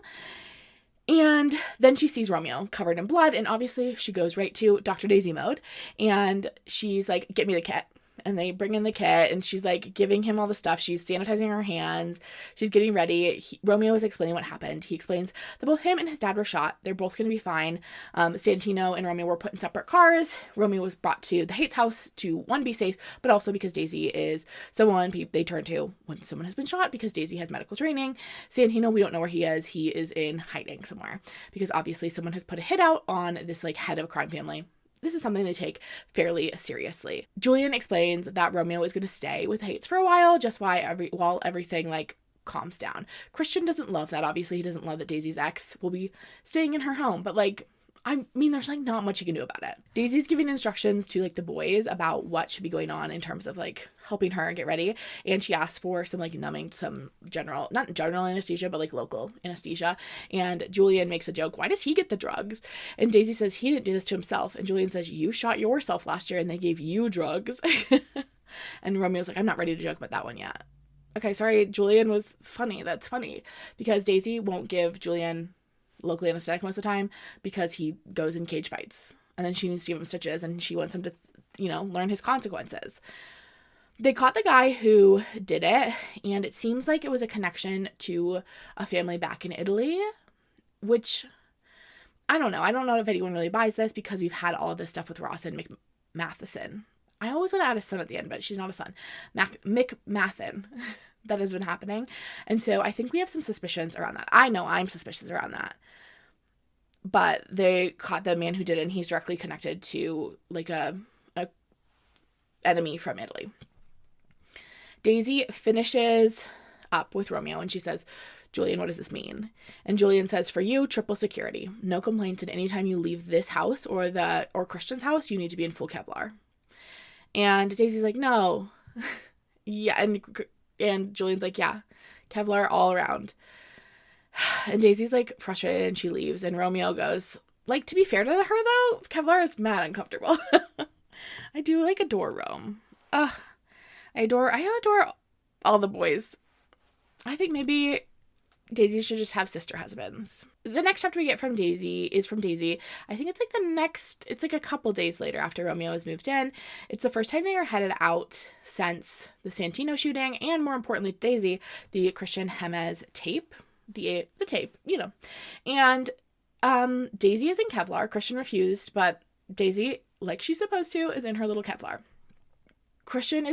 And then she sees Romeo covered in blood, and obviously she goes right to Dr. Daisy mode, and she's like, get me the kit. And they bring in the kit, and she's like giving him all the stuff. She's sanitizing her hands. She's getting ready. Romeo is explaining what happened. He explains that both him and his dad were shot. They're both going to be fine. Santino and Romeo were put in separate cars. Romeo was brought to the Haites house to, one, be safe, but also because Daisy is someone they turn to when someone has been shot because Daisy has medical training. Santino, we don't know where he is. He is in hiding somewhere because obviously someone has put a hit out on this like head of a crime family. This is something they take fairly seriously. Julian explains that Romeo is going to stay with Haites for a while, just while everything like calms down. Christian doesn't love that. Obviously, he doesn't love that Daisy's ex will be staying in her home, but like, I mean, there's like not much you can do about it. Daisy's giving instructions to like the boys about what should be going on in terms of like helping her get ready. And she asks for some like numbing, some not general anesthesia, but like local anesthesia. And Julian makes a joke. Why does he get the drugs? And Daisy says he didn't do this to himself. And Julian says, you shot yourself last year and they gave you drugs. And Romeo's like, I'm not ready to joke about that one yet. Okay, sorry. Julian was funny. That's funny because Daisy won't give Julian locally anesthetic most of the time because he goes in cage fights, and then she needs to give him stitches, and she wants him to, learn his consequences. They caught the guy who did it, and it seems like it was a connection to a family back in Italy, which I don't know. I don't know if anyone really buys this because we've had all of this stuff with Ross and Matheson. I always want to add a son at the end, but she's not a son. Mick Mathen. That has been happening. And so I think we have some suspicions around that. I know I'm suspicious around that. But they caught the man who did it, and he's directly connected to like a enemy from Italy. Daisy finishes up with Romeo and she says, Julian, what does this mean? And Julian says, for you, triple security. No complaints, and anytime you leave this house or Christian's house, you need to be in full Kevlar. And Daisy's like, no. Yeah, and Julian's like, yeah, Kevlar all around. And Daisy's like frustrated and she leaves. And Romeo goes, like, to be fair to her though, Kevlar is mad uncomfortable. I do like adore Rome. I adore all the boys. I think maybe Daisy should just have sister husbands. The next chapter we get from Daisy is from Daisy. I think it's like a couple days later after Romeo has moved in. It's the first time they are headed out since the Santino shooting, and more importantly, Daisy, the Christian Haites tape. The tape, And Daisy is in Kevlar. Christian refused, but Daisy, like she's supposed to, is in her little Kevlar. Christian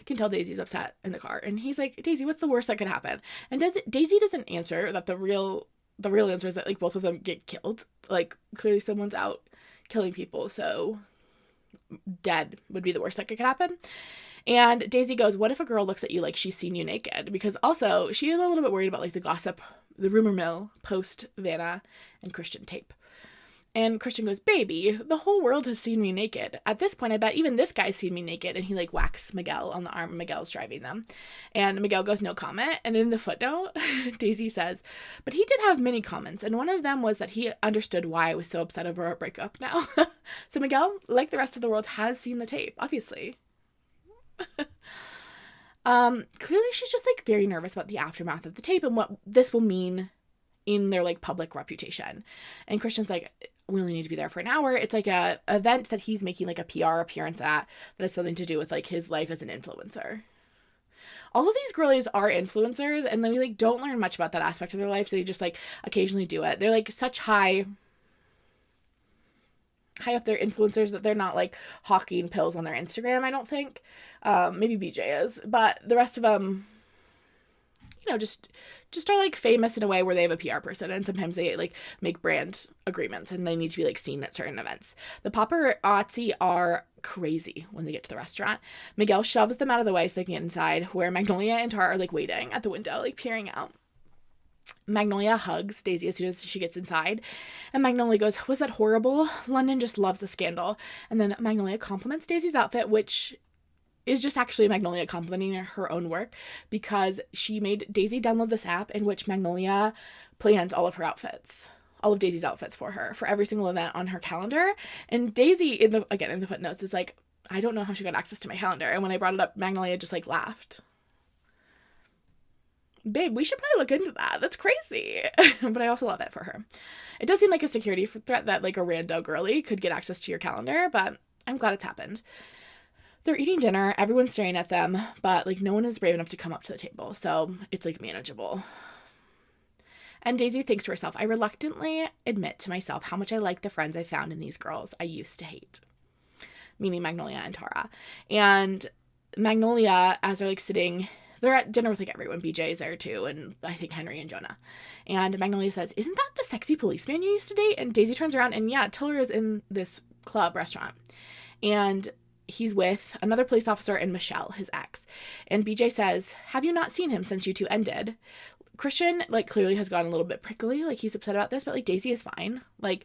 can tell Daisy's upset in the car, and he's like, Daisy, what's the worst that could happen? And Daisy doesn't answer that the real answer is that like both of them get killed. Like clearly someone's out killing people, so dead would be the worst that could happen. And Daisy goes, what if a girl looks at you like she's seen you naked? Because also she is a little bit worried about like the gossip, the rumor mill post Vanna and Christian tape. And Christian goes, baby, the whole world has seen me naked. At this point, I bet even this guy's seen me naked. And he like whacks Miguel on the arm. Miguel's driving them. And Miguel goes, no comment. And in the footnote, Daisy says, but he did have many comments. And one of them was that he understood why I was so upset over our breakup now. So Miguel, like the rest of the world, has seen the tape, obviously. Clearly she's just like very nervous about the aftermath of the tape and what this will mean in their like public reputation. And Christian's like, we only need to be there for an hour. It's like a event that he's making like a PR appearance at that has something to do with like his life as an influencer. All of these girlies are influencers, and then we like don't learn much about that aspect of their life. So they just like occasionally do it. They're like such high up their influencers that they're not like hawking pills on their Instagram, I don't think. Maybe BJ is, but the rest of them, you know, just are like famous in a way where they have a PR person, and sometimes they like make brand agreements and they need to be like seen at certain events. The paparazzi are crazy when they get to the restaurant. Miguel shoves them out of the way so they can get inside, where Magnolia and Tara are like waiting at the window, like peering out. Magnolia hugs Daisy as soon as she gets inside, and Magnolia goes, was that horrible? London just loves a scandal. And then Magnolia compliments Daisy's outfit, which is just actually Magnolia complimenting her own work, because she made Daisy download this app in which Magnolia planned all of her outfits, all of Daisy's outfits for her, for every single event on her calendar. And Daisy, in the footnotes, is like, I don't know how she got access to my calendar. And when I brought it up, Magnolia just like laughed. Babe, we should probably look into that. That's crazy. But I also love it for her. It does seem like a security threat that like a rando girly could get access to your calendar, but I'm glad it's happened. They're eating dinner, everyone's staring at them, but like no one is brave enough to come up to the table, so it's like manageable. And Daisy thinks to herself, I reluctantly admit to myself how much I like the friends I found in these girls I used to hate. Meaning Magnolia and Tara. And Magnolia, as they're like sitting, they're at dinner with like everyone. BJ is there too, and I think Henry and Jonah. And Magnolia says, isn't that the sexy policeman you used to date? And Daisy turns around, and yeah, Tiller is in this club restaurant. And he's with another police officer and Michelle, his ex. And BJ says, have you not seen him since you two ended? Christian, like, clearly has gotten a little bit prickly. Like, he's upset about this, but, like, Daisy is fine. Like,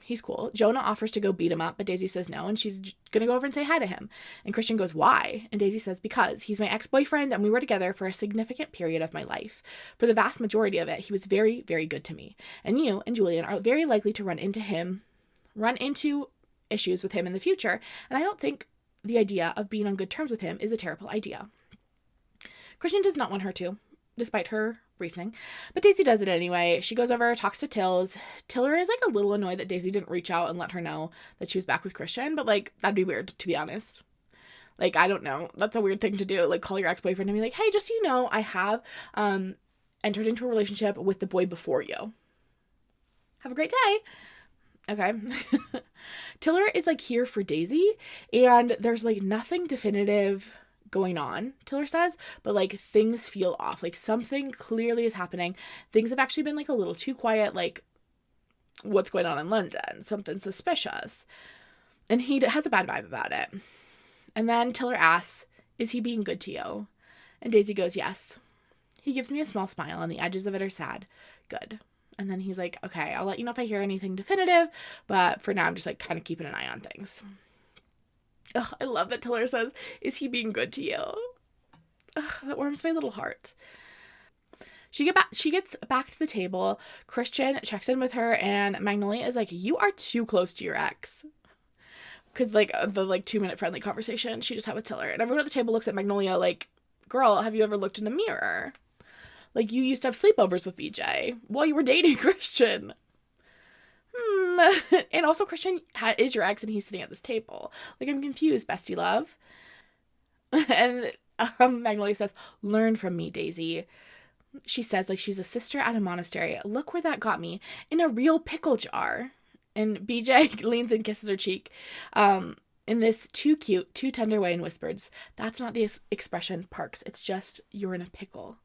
he's cool. Jonah offers to go beat him up, but Daisy says no, and she's gonna go over and say hi to him. And Christian goes, why? And Daisy says, because he's my ex-boyfriend, and we were together for a significant period of my life. For the vast majority of it, he was very, very good to me. And you and Julian are very likely to run into issues with him in the future, and I don't think the idea of being on good terms with him is a terrible idea. Christian does not want her to, despite her reasoning, but Daisy does it anyway. She goes over, talks to Tills. Tiller is like a little annoyed that Daisy didn't reach out and let her know that she was back with Christian, but like, that'd be weird, to be honest. Like, I don't know. That's a weird thing to do. Like, call your ex-boyfriend and be like, hey, just so you know, I have entered into a relationship with the boy before you. Have a great day. Okay. Tiller is like here for Daisy, and there's like nothing definitive going on, Tiller says, but like things feel off. Like something clearly is happening. Things have actually been like a little too quiet. Like, what's going on in London? Something suspicious. And he has a bad vibe about it. And then Tiller asks, is he being good to you? And Daisy goes, yes. He gives me a small smile, and the edges of it are sad. Good. And then he's like, okay, I'll let you know if I hear anything definitive, but for now I'm just like kind of keeping an eye on things. Ugh, I love that Tiller says, is he being good to you? Ugh, that warms my little heart. She gets back to the table. Christian checks in with her, and Magnolia is like, you are too close to your ex. Because like the like 2-minute friendly conversation she just had with Tiller. And everyone at the table looks at Magnolia like, girl, have you ever looked in the mirror? Like, you used to have sleepovers with BJ while you were dating Christian. And also, Christian is your ex, and he's sitting at this table. Like, I'm confused, bestie love. And Magnolia says, learn from me, Daisy. She says, like, she's a sister at a monastery. Look where that got me. In a real pickle jar. And BJ leans and kisses her cheek. In this too cute, too tender way, and whispers, that's not the expression, Parks. It's just, you're in a pickle.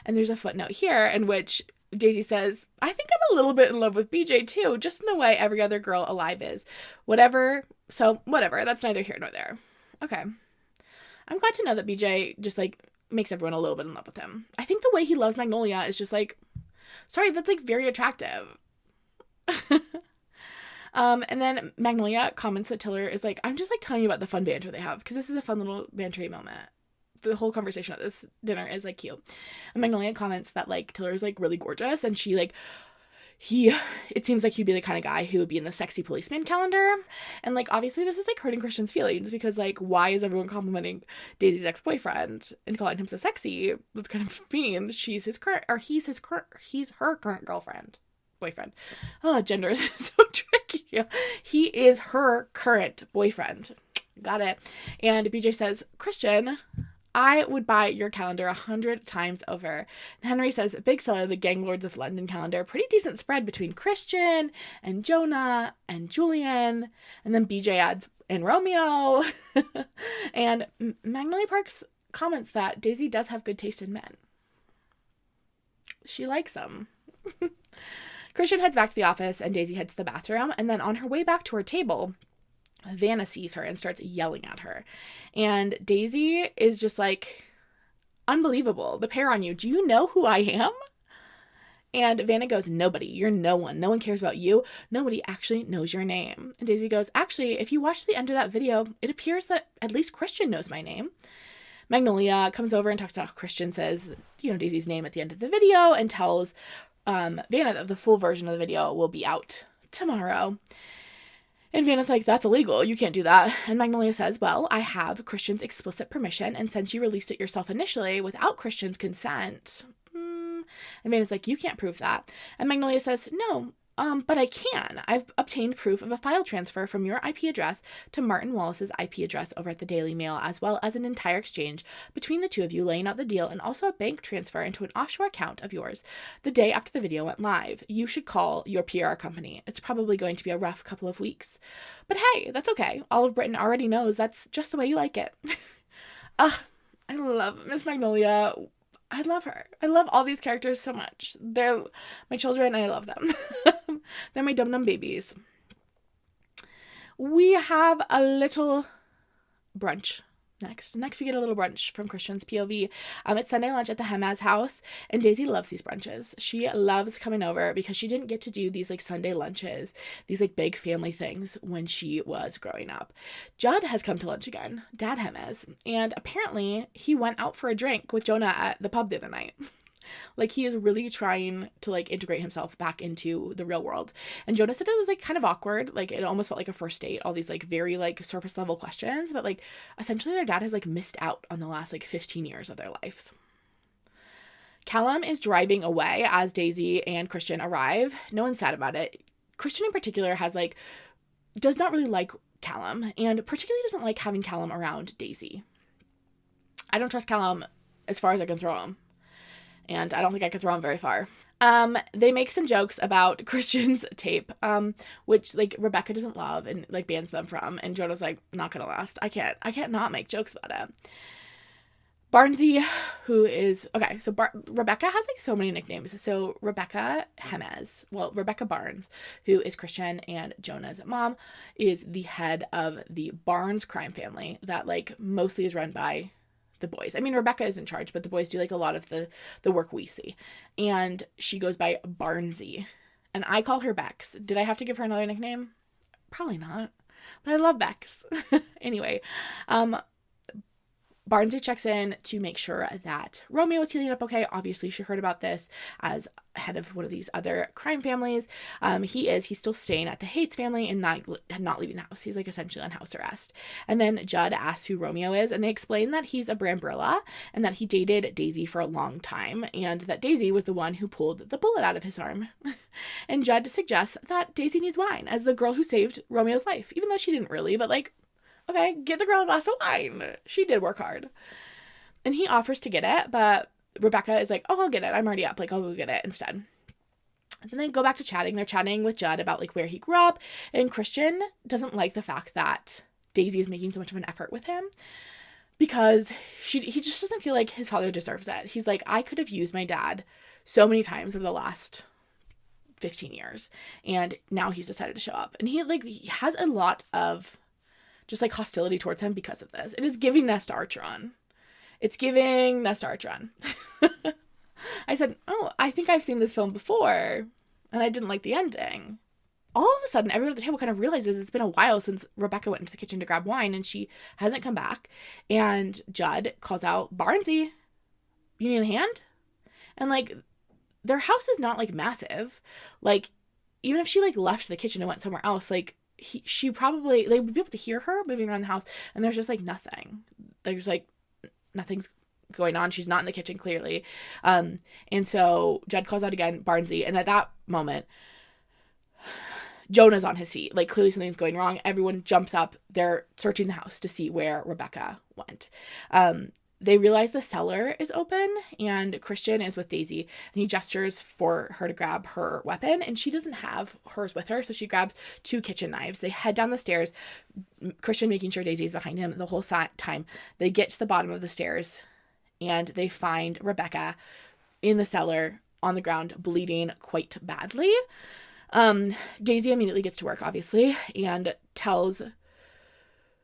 And there's a footnote here in which Daisy says, I think I'm a little bit in love with BJ too, just in the way every other girl alive is. Whatever, that's neither here nor there. Okay. I'm glad to know that BJ just like makes everyone a little bit in love with him. I think the way he loves Magnolia is just like, sorry, that's like very attractive. And then Magnolia comments that Tiller is like, I'm just like telling you about the fun banter they have, because this is a fun little bantery moment. The whole conversation at this dinner is like cute. And Magnolia comments that like Tiller is like really gorgeous, and she like it seems like he'd be the kind of guy who would be in the sexy policeman calendar. And like obviously this is like hurting Christian's feelings, because like why is everyone complimenting Daisy's ex-boyfriend and calling him so sexy? That's kind of mean. He's her current boyfriend. Oh, gender is so tricky. He is her current boyfriend. Got it. And BJ says, Christian, I would buy your calendar 100 times over. And Henry says, big seller, the Gang Lords of London calendar. Pretty decent spread between Christian and Jonah and Julian. And then BJ adds, and Romeo. And Magnolia Parks comments that Daisy does have good taste in men. She likes them. Christian heads back to the office, and Daisy heads to the bathroom. And then on her way back to her table, Vanna sees her and starts yelling at her. And Daisy is just like, unbelievable. The pair on you. Do you know who I am? And Vanna goes, nobody. You're no one. No one cares about you. Nobody actually knows your name. And Daisy goes, actually, if you watch the end of that video, it appears that at least Christian knows my name. Magnolia comes over and talks about how Christian says, Daisy's name at the end of the video, and tells Vanna that the full version of the video will be out tomorrow. And Vanna's like, that's illegal. You can't do that. And Magnolia says, well, I have Christian's explicit permission, and since you released it yourself initially without Christian's consent. And Vanna's like, you can't prove that. And Magnolia says, no, but I can. I've obtained proof of a file transfer from your IP address to Martin Wallace's IP address over at the Daily Mail, as well as an entire exchange between the two of you laying out the deal, and also a bank transfer into an offshore account of yours the day after the video went live. You should call your PR company. It's probably going to be a rough couple of weeks. But hey, that's okay. All of Britain already knows that's just the way you like it. I love Miss Magnolia. I love her. I love all these characters so much. They're my children, and I love them. They're my dum-dum babies. We have a little brunch next. Next, we get a little brunch from Christian's POV. It's Sunday lunch at the Haites house, and Daisy loves these brunches. She loves coming over because she didn't get to do these like Sunday lunches, these like big family things when she was growing up. Judd has come to lunch again, Dad Haites, and apparently he went out for a drink with Jonah at the pub the other night. Like, he is really trying to like integrate himself back into the real world. And Jonah said it was like kind of awkward. Like, it almost felt like a first date, all these like very like surface level questions, but like essentially their dad has like missed out on the last like 15 years of their lives. Callum is driving away as Daisy and Christian arrive. No one's sad about it. Christian in particular does not really like Callum, and particularly doesn't like having Callum around Daisy. I don't trust Callum as far as I can throw him. And I don't think I could throw him very far. They make some jokes about Christian's tape, which like Rebecca doesn't love and like bans them from. And Jonah's like, not gonna last. I can't not make jokes about it. Barnsey, who is okay. So Rebecca has like so many nicknames. So Rebecca Barnes, who is Christian and Jonah's mom, is the head of the Barnes crime family that like mostly is run by the boys. I mean, Rebecca is in charge, but the boys do like a lot of the work we see. And she goes by Barnsey. And I call her Bex. Did I have to give her another nickname? Probably not. But I love Bex. Anyway, Barnsey checks in to make sure that Romeo is healing up okay. Obviously, she heard about this as head of one of these other crime families. He's still staying at the Haites family and not leaving the house. He's like essentially on house arrest. And then Judd asks who Romeo is, and they explain that he's a Brambrilla and that he dated Daisy for a long time, and that Daisy was the one who pulled the bullet out of his arm. And Judd suggests that Daisy needs wine as the girl who saved Romeo's life, even though she didn't really, but like, okay, get the girl a glass of wine. She did work hard. And he offers to get it, but Rebecca is like, oh, I'll get it. I'm already up. Like, I'll go get it instead. And then they go back to chatting. They're chatting with Judd about like where he grew up. And Christian doesn't like the fact that Daisy is making so much of an effort with him because he just doesn't feel like his father deserves it. He's like, I could have used my dad so many times over the last 15 years. And now he's decided to show up. And he has a lot of just like hostility towards him because of this. It is giving Nesta Archeron. It's giving Nesta Archeron. I said, oh, I think I've seen this film before, and I didn't like the ending. all of a sudden, everyone at the table kind of realizes it's been a while since Rebecca went into the kitchen to grab wine, and she hasn't come back. And Judd calls out, Barnsey, you need a hand? And, like, their house is not, like, massive. Like, even if she, like, left the kitchen and went somewhere else, like, they would be able to hear her moving around the house, and there's just, like, nothing. There's, like, nothing's going on. She's not in the kitchen, clearly. And so Judd calls out again, Barnsey, and at that moment, Jonah's on his feet. Like, clearly something's going wrong. Everyone jumps up. They're searching the house to see where Rebecca went. They realize the cellar is open, and Christian is with Daisy, and he gestures for her to grab her weapon, and she doesn't have hers with her, so she grabs 2 kitchen knives. They head down the stairs, Christian making sure Daisy's behind him the whole time. They get to the bottom of the stairs, and they find Rebecca in the cellar on the ground, bleeding quite badly. Daisy immediately gets to work, obviously, and tells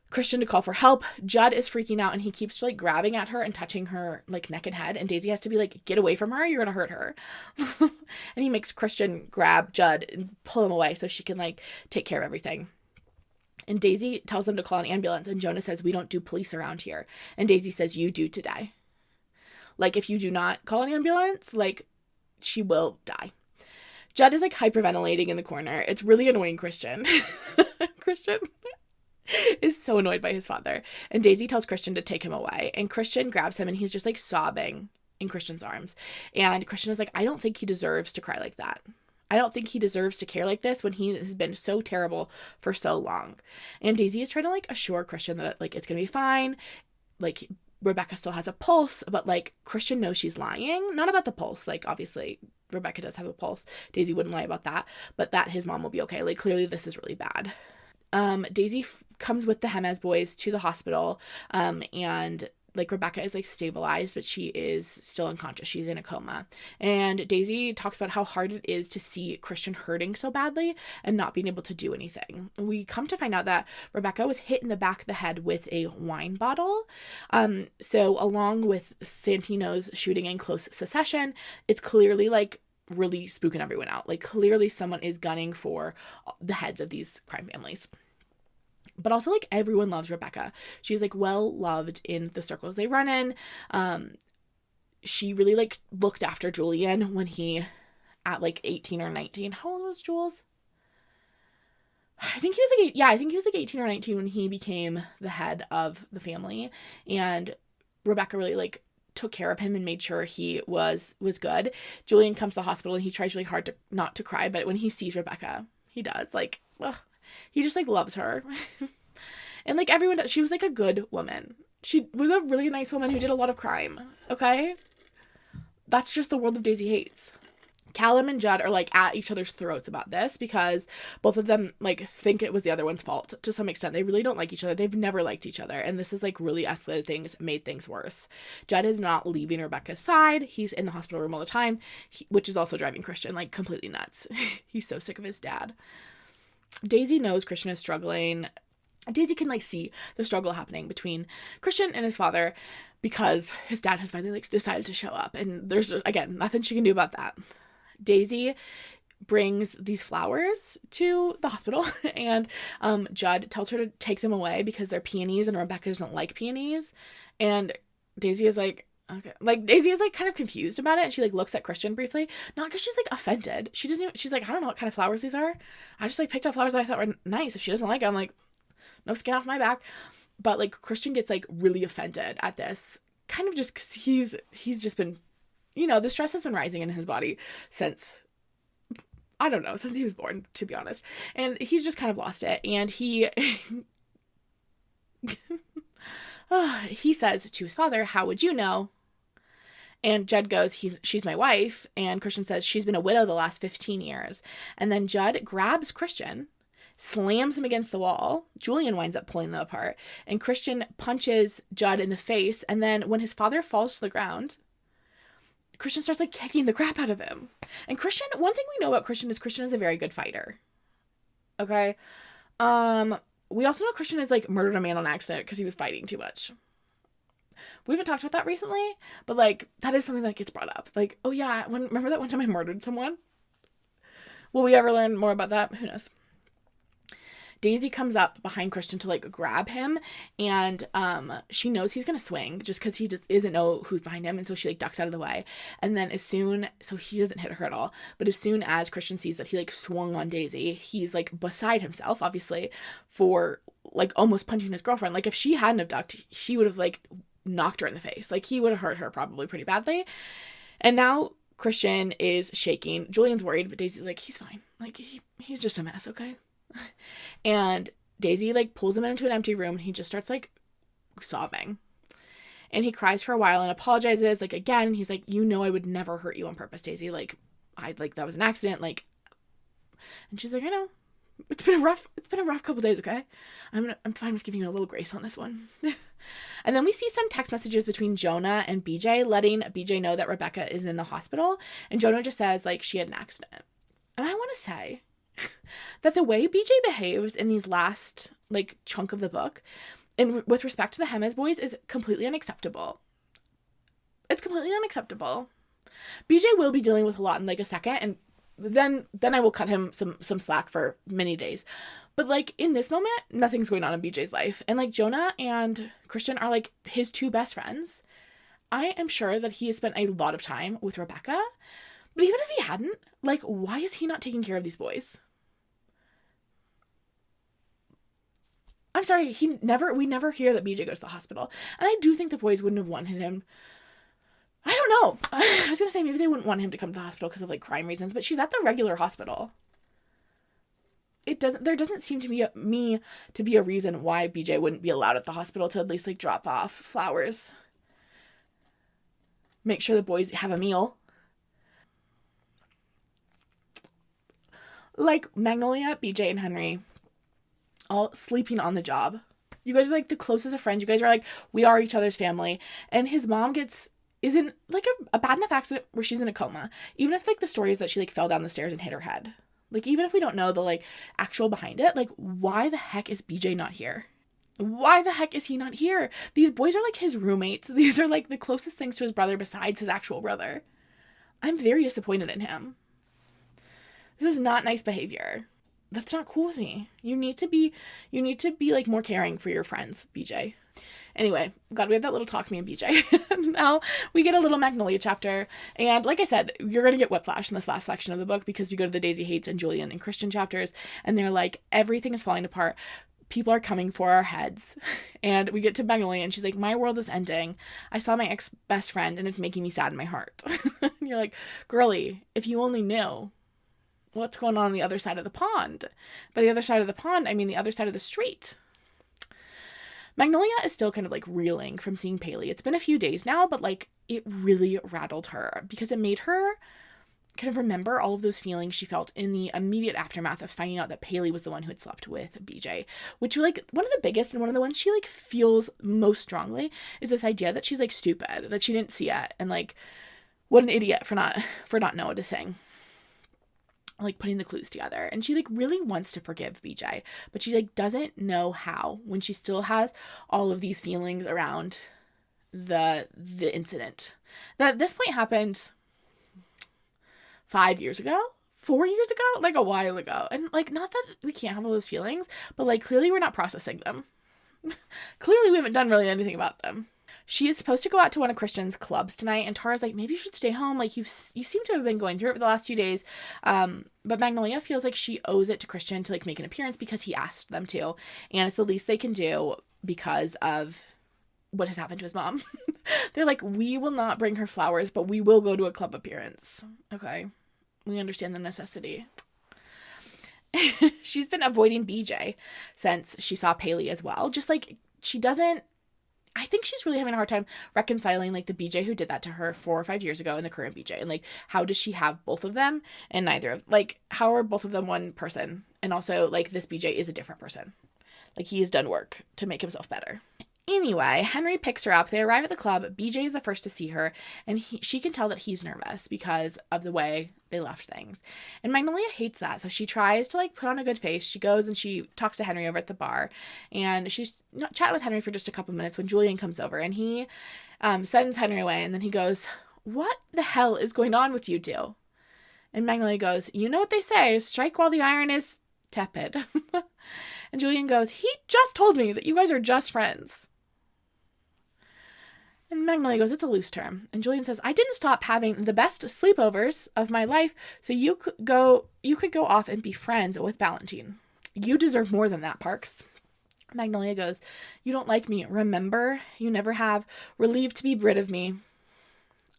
Christian to call for help. Judd is freaking out, and he keeps, like, grabbing at her and touching her, like, neck and head, and Daisy has to be like, get away from her, you're gonna hurt her. And he makes Christian grab Judd and pull him away so she can, like, take care of everything. And Daisy tells them to call an ambulance, and Jonah says, we don't do police around here. And Daisy says, you do today. Like, if you do not call an ambulance, like, she will die. Judd is, like, hyperventilating in the corner. It's really annoying Christian. Christian is so annoyed by his father. And Daisy tells Christian to take him away. And Christian grabs him, and he's just, like, sobbing in Christian's arms. And Christian is like, I don't think he deserves to cry like that. I don't think he deserves to care like this when he has been so terrible for so long. And Daisy is trying to, like, assure Christian that, like, it's gonna be fine. Like, Rebecca still has a pulse, but, like, Christian knows she's lying. Not about the pulse. Like, obviously, Rebecca does have a pulse. Daisy wouldn't lie about that. But that his mom will be okay. Like, clearly this is really bad. Daisy comes with the Haites boys to the hospital, and, like, Rebecca is, like, stabilized, but she is still unconscious. She's in a coma. And Daisy talks about how hard it is to see Christian hurting so badly and not being able to do anything. We come to find out that Rebecca was hit in the back of the head with a wine bottle. So along with Santino's shooting in close succession, it's clearly, like, really spooking everyone out. Like, clearly someone is gunning for the heads of these crime families. But also, like, everyone loves Rebecca. She's, like, well loved in the circles they run in. She really, like, looked after Julian when he, at, like, 18 or 19. How old was Jules? I think he was like 18 or 19 when he became the head of the family. And Rebecca really, like, took care of him and made sure he was good. Julian comes to the hospital, and he tries really hard not to cry, but when he sees Rebecca, he does. Like, ugh. He just, like, loves her. And, like, everyone does. She was, like, a good woman. She was a really nice woman who did a lot of crime. Okay? That's just the world of Daisy Haites. Callum and Judd are, like, at each other's throats about this because both of them, like, think it was the other one's fault to some extent. They really don't like each other. They've never liked each other. And this has, like, really escalated things, made things worse. Judd is not leaving Rebecca's side. He's in the hospital room all the time, which is also driving Christian, like, completely nuts. He's so sick of his dad. Daisy knows Christian is struggling. Daisy can, like, see the struggle happening between Christian and his father because his dad has finally, like, decided to show up. And there's, again, nothing she can do about that. Daisy brings these flowers to the hospital, and Judd tells her to take them away because they're peonies, and Rebecca doesn't like peonies. And Daisy is like, okay. Like, Daisy is, like, kind of confused about it, and she, like, looks at Christian briefly. Not because she's, like, offended. She's like, I don't know what kind of flowers these are. I just, like, picked up flowers that I thought were nice. If she doesn't like it, I'm like, no skin off my back. But, like, Christian gets, like, really offended at this. Kind of just because he's just been, you know, the stress has been rising in his body since, I don't know, since he was born, to be honest. And he's just kind of lost it. And he says to his father, how would you know? And Judd goes, she's my wife. And Christian says, she's been a widow the last 15 years. And then Judd grabs Christian, slams him against the wall. Julian winds up pulling them apart. And Christian punches Judd in the face. And then when his father falls to the ground, Christian starts, like, kicking the crap out of him. And Christian, one thing we know about Christian is a very good fighter. Okay? We also know Christian has, like, murdered a man on accident because he was fighting too much. We haven't talked about that recently, but, like, that is something that gets brought up. Like, oh yeah, remember that one time I murdered someone? Will we ever learn more about that? Who knows? Daisy comes up behind Christian to like grab him, and she knows he's gonna swing just because he just doesn't know who's behind him, and so she like ducks out of the way. And then so he doesn't hit her at all, but as soon as Christian sees that he like swung on Daisy, he's like beside himself, obviously, for like almost punching his girlfriend. Like if she hadn't have ducked, she would have like knocked her in the face. Like he would have hurt her probably pretty badly. And now Christian is shaking. Julian's worried, but Daisy's like, he's fine. Like he's just a mess, okay? And Daisy like pulls him into an empty room, and he just starts like sobbing. And he cries for a while and apologizes like again. He's like, you know, I would never hurt you on purpose, Daisy. Like that was an accident. Like, and she's like, I know. It's been a rough couple days, okay? I'm fine with giving you a little grace on this one. And then we see some text messages between Jonah and BJ, letting BJ know that Rebecca is in the hospital. And Jonah just says, like, she had an accident. And I want to say that the way BJ behaves in these last, like, chunk of the book, and with respect to the Haites boys, is completely unacceptable. It's completely unacceptable. BJ will be dealing with a lot in, like, a second, and then I will cut him some slack for many days. But like in this moment, nothing's going on in BJ's life. And like Jonah and Christian are like his two best friends. I am sure that he has spent a lot of time with Rebecca. But even if he hadn't, like, why is he not taking care of these boys? I'm sorry, we never hear that BJ goes to the hospital. And I do think the boys wouldn't have wanted him. I don't know. I was going to say maybe they wouldn't want him to come to the hospital because of like crime reasons, but she's at the regular hospital. There doesn't seem to be a reason why BJ wouldn't be allowed at the hospital to at least like drop off flowers. Make sure the boys have a meal. Like Magnolia, BJ, and Henry all sleeping on the job. You guys are like the closest of friends. You guys are like, we are each other's family. And his mom is in like a bad enough accident where she's in a coma. Even if like the story is that she like fell down the stairs and hit her head. Like even if we don't know the like actual behind it, like why the heck is BJ not here? Why the heck is he not here? These boys are like his roommates. These are like the closest things to his brother besides his actual brother. I'm very disappointed in him. This is not nice behavior. That's not cool with me. You need to be like more caring for your friends, BJ. Anyway, God, we had that little talk, me and BJ. Now we get a little Magnolia chapter. And like I said, you're going to get whiplash in this last section of the book because we go to the Daisy Haites and Julian and Christian chapters. And they're like, everything is falling apart. People are coming for our heads. And we get to Magnolia and she's like, my world is ending. I saw my ex-best friend and it's making me sad in my heart. And you're like, girly, if you only knew what's going on the other side of the pond. By the other side of the pond, I mean the other side of the street. Magnolia is still kind of like reeling from seeing Paley. It's been a few days now, but like it really rattled her because it made her kind of remember all of those feelings she felt in the immediate aftermath of finding out that Paley was the one who had slept with BJ, which like one of the biggest and one of the ones she like feels most strongly is this idea that she's like stupid, that she didn't see it, and like what an idiot for not noticing. Like putting the clues together. And she like really wants to forgive BJ, but she like doesn't know how when she still has all of these feelings around the incident that at this point happened 5 years ago, 4 years ago, like a while ago. And like, not that we can't have all those feelings, but like clearly we're not processing them. Clearly we haven't done really anything about them. She is supposed to go out to one of Christian's clubs tonight, and Tara's like, maybe you should stay home. Like, you seem to have been going through it for the last few days. But Magnolia feels like she owes it to Christian to, like, make an appearance because he asked them to. And it's the least they can do because of what has happened to his mom. They're like, we will not bring her flowers, but we will go to a club appearance. Okay. We understand the necessity. She's been avoiding BJ since she saw Paley as well. Just, like, I think she's really having a hard time reconciling, like, the BJ who did that to her 4 or 5 years ago and the current BJ. And, like, how does she have both of them and how are both of them one person? And also, like, this BJ is a different person. Like, he has done work to make himself better. Anyway, Henry picks her up. They arrive at the club. BJ is the first to see her, and she can tell that he's nervous because of the way they left things. And Magnolia hates that, so she tries to, like, put on a good face. She goes and she talks to Henry over at the bar, and she's chatting with Henry for just a couple minutes when Julian comes over, and he sends Henry away, and then he goes, what the hell is going on with you two? And Magnolia goes, you know what they say, strike while the iron is tepid. And Julian goes, he just told me that you guys are just friends. And Magnolia goes, it's a loose term. And Julian says, I didn't stop having the best sleepovers of my life, so you could go off and be friends with Valentine. You deserve more than that, Parks. Magnolia goes, you don't like me, remember? You never have. Relieved to be rid of me.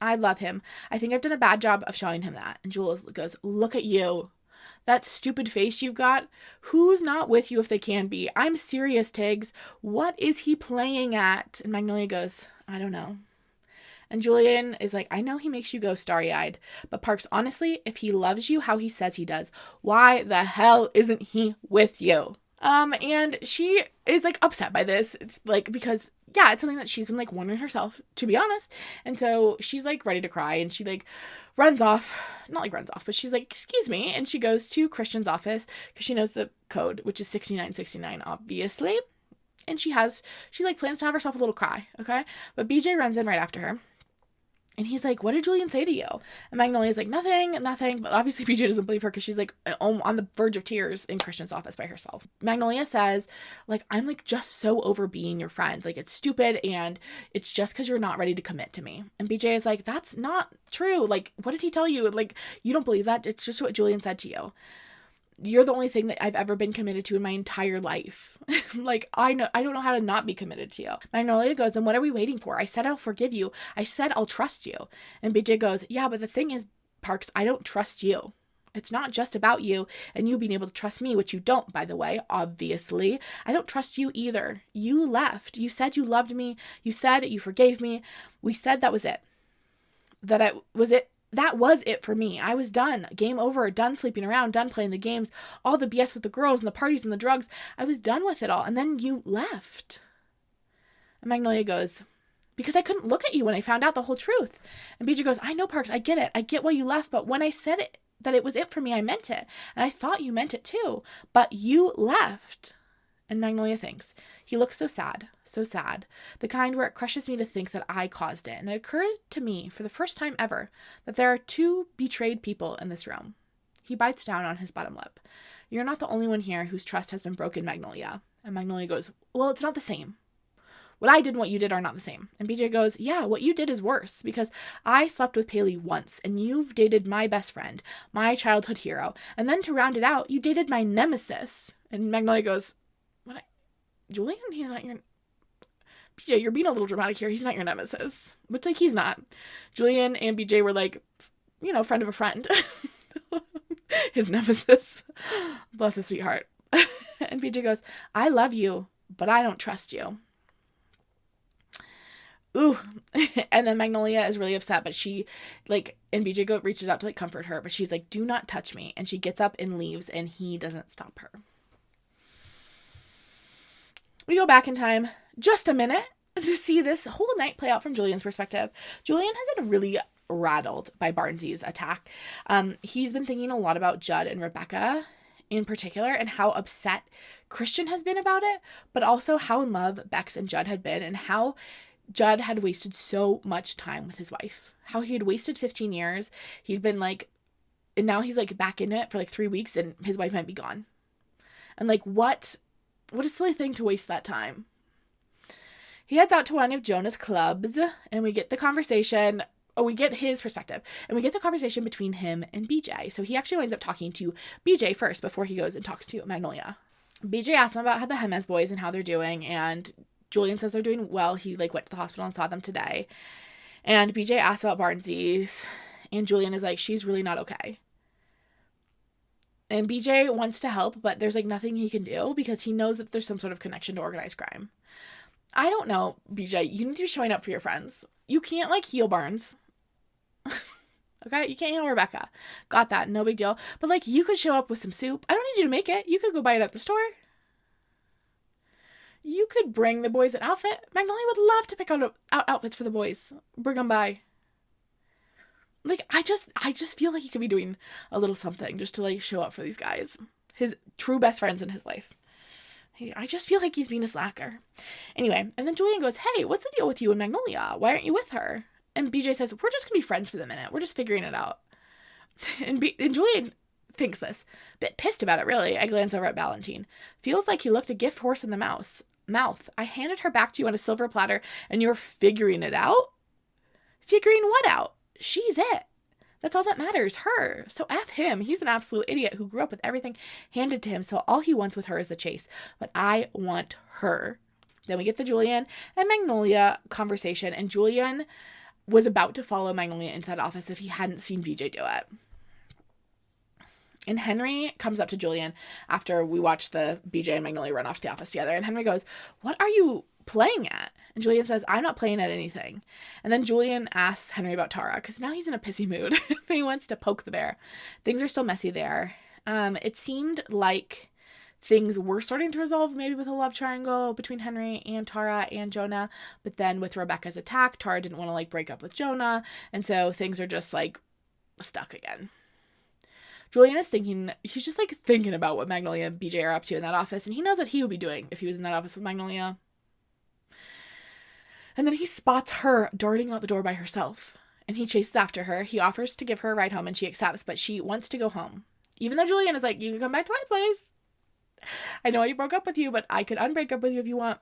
I love him. I think I've done a bad job of showing him that. And Jules goes, look at you. That stupid face you've got. Who's not with you if they can be? I'm serious, Tiggs. What is he playing at? And Magnolia goes, I don't know. And Julian is like, I know he makes you go starry-eyed. But Parks, honestly, if he loves you how he says he does, why the hell isn't he with you? And she is like upset by this. It's like, because yeah, it's something that she's been like wondering herself, to be honest. And so she's like ready to cry, and she like runs off, not like runs off, but she's like, excuse me. And she goes to Christian's office because she knows the code, which is 6969, obviously. And she like plans to have herself a little cry. Okay. But BJ runs in right after her. And he's like, what did Julian say to you? And Magnolia's like, nothing. But obviously BJ doesn't believe her because she's like on the verge of tears in Christian's office by herself. Magnolia says, like, I'm like just so over being your friend. Like, it's stupid and it's just because you're not ready to commit to me. And BJ is like, that's not true. Like, what did he tell you? Like, you don't believe that? It's just what Julian said to you. You're the only thing that I've ever been committed to in my entire life. Like, I don't know how to not be committed to you. Magnolia goes, then what are we waiting for? I said I'll forgive you. I said I'll trust you. And BJ goes, yeah, but the thing is, Parks, I don't trust you. It's not just about you and you being able to trust me, which you don't, by the way, obviously. I don't trust you either. You left. You said you loved me. You said you forgave me. We said that was it. That was it. That was it for me. I was done. Game over. Done sleeping around. Done playing the games. All the BS with the girls and the parties and the drugs. I was done with it all. And then you left. And Magnolia goes, because I couldn't look at you when I found out the whole truth. And BJ goes, I know, Parks. I get it. I get why you left. But when I said it, that it was it for me, I meant it. And I thought you meant it too. But you left. And Magnolia thinks, he looks so sad, the kind where it crushes me to think that I caused it. And it occurred to me for the first time ever that there are two betrayed people in this room. He bites down on his bottom lip. You're not the only one here whose trust has been broken, Magnolia. And Magnolia goes, well, it's not the same. What I did and what you did are not the same. And BJ goes, yeah, what you did is worse because I slept with Paley once and you've dated my best friend, my childhood hero. And then to round it out, you dated my nemesis. And Magnolia goes, Julian, he's not your... BJ, you're being a little dramatic here. He's not your nemesis. Which, like, he's not. Julian and BJ were, like, you know, friend of a friend. His nemesis. Bless his sweetheart. And BJ goes, I love you, but I don't trust you. Ooh. And then Magnolia is really upset, but she, like, and BJ reaches out to, like, comfort her, but she's like, do not touch me. And she gets up and leaves, and he doesn't stop her. We go back in time just a minute to see this whole night play out from Julian's perspective. Julian has been really rattled by Barnsley's attack. He's been thinking a lot about Judd and Rebecca in particular and how upset Christian has been about it, but also how in love Bex and Judd had been and how Judd had wasted so much time with his wife. How he had wasted 15 years. He'd been like, and now he's like back in it for like 3 weeks and his wife might be gone. And like, what a silly thing to waste that time. He heads out to one of Jonah's clubs and we get the conversation. We get his perspective and we get the conversation between him and BJ. So he actually winds up talking to BJ first before he goes and talks to Magnolia. BJ asks him about how the Haites boys and how they're doing. And Julian says they're doing well. He like went to the hospital and saw them today. And BJ asks about Barnsley's and Julian is like, she's really not okay. And BJ wants to help, but there's like nothing he can do because he knows that there's some sort of connection to organized crime. I don't know, BJ. You need to be showing up for your friends. You can't like heal Barnes. Okay? You can't heal Rebecca. Got that. No big deal. But like you could show up with some soup. I don't need you to make it. You could go buy it at the store. You could bring the boys an outfit. Magnolia would love to pick out outfits for the boys. Bring them by. Like, I just feel like he could be doing a little something just to, like, show up for these guys. His true best friends in his life. I just feel like he's being a slacker. Anyway, and then Julian goes, hey, what's the deal with you and Magnolia? Why aren't you with her? And BJ says, we're just going to be friends for the minute. We're just figuring it out. And Julian thinks this. Bit pissed about it, really. I glance over at Valentine. Feels like he looked a gift horse in the mouth. I handed her back to you on a silver platter, and you're figuring it out? Figuring what out? She's it. That's all that matters, her. So F him. He's an absolute idiot who grew up with everything handed to him, so all he wants with her is the chase. But I want her. Then we get the Julian and Magnolia conversation, and Julian was about to follow Magnolia into that office if he hadn't seen BJ do it. And Henry comes up to Julian after we watch the BJ and Magnolia run off to the office together, and Henry goes, "What are you playing at?" And Julian says, "I'm not playing at anything." And then Julian asks Henry about Tara, because now he's in a pissy mood. He wants to poke the bear. Things are still messy there. It seemed like things were starting to resolve, maybe with a love triangle between Henry and Tara and Jonah. But then with Rebecca's attack, Tara didn't want to break up with Jonah. And so things are just stuck again. Julian is he's just thinking about what Magnolia and BJ are up to in that office. And he knows what he would be doing if he was in that office with Magnolia. And then he spots her darting out the door by herself. And he chases after her. He offers to give her a ride home and she accepts, but she wants to go home. Even though Julian is "You can come back to my place. I know I broke up with you, but I could unbreak up with you if you want."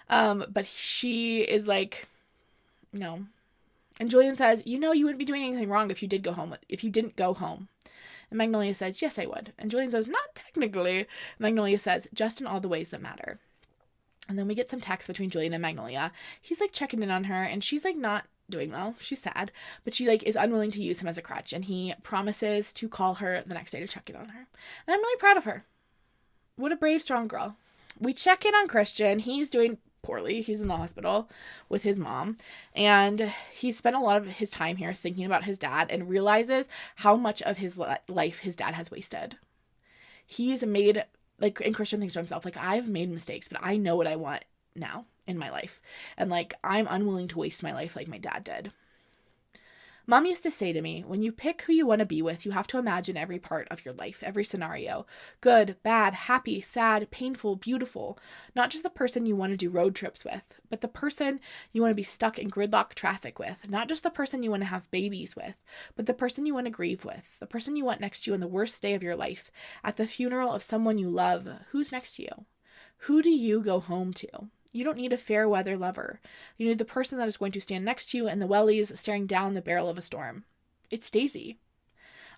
But she is no. And Julian says, "You wouldn't be doing anything wrong if you didn't go home. And Magnolia says, "Yes, I would." And Julian says, "Not technically." Magnolia says, "Just in all the ways that matter." And then we get some text between Julian and Magnolia. He's checking in on her, and she's not doing well. She's sad, but she is unwilling to use him as a crutch. And he promises to call her the next day to check in on her. And I'm really proud of her. What a brave, strong girl. We check in on Christian. He's doing poorly. He's in the hospital with his mom. And he spent a lot of his time here thinking about his dad and realizes how much of his life his dad has wasted. He's made, and Christian thinks to himself, I've made mistakes, but I know what I want now in my life. And I'm unwilling to waste my life like my dad did. Mom used to say to me, when you pick who you want to be with, you have to imagine every part of your life, every scenario. Good, bad, happy, sad, painful, beautiful. Not just the person you want to do road trips with, but the person you want to be stuck in gridlock traffic with. Not just the person you want to have babies with, but the person you want to grieve with. The person you want next to you on the worst day of your life. At the funeral of someone you love, who's next to you? Who do you go home to? You don't need a fair weather lover. You need the person that is going to stand next to you in the wellies staring down the barrel of a storm. It's Daisy.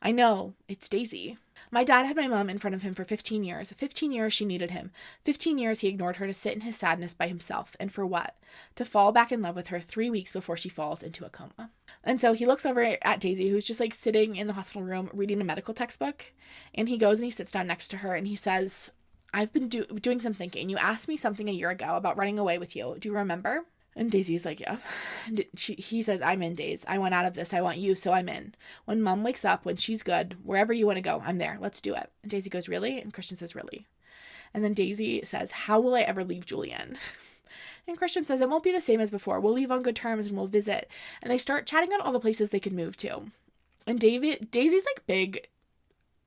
I know, it's Daisy. My dad had my mom in front of him for 15 years. 15 years she needed him. 15 years he ignored her to sit in his sadness by himself. And for what? To fall back in love with her 3 weeks before she falls into a coma. And so he looks over at Daisy, who's just sitting in the hospital room reading a medical textbook. And he goes and he sits down next to her and he says, "I've been doing some thinking. You asked me something a year ago about running away with you. Do you remember?" And Daisy's yeah. And he says, "I'm in, Daisy. I want out of this. I want you, so I'm in. When Mom wakes up, when she's good, wherever you want to go, I'm there. Let's do it." And Daisy goes, "Really?" And Christian says, "Really?" And then Daisy says, "How will I ever leave Julian?" And Christian says, "It won't be the same as before. We'll leave on good terms and we'll visit." And they start chatting about all the places they could move to. And Daisy's big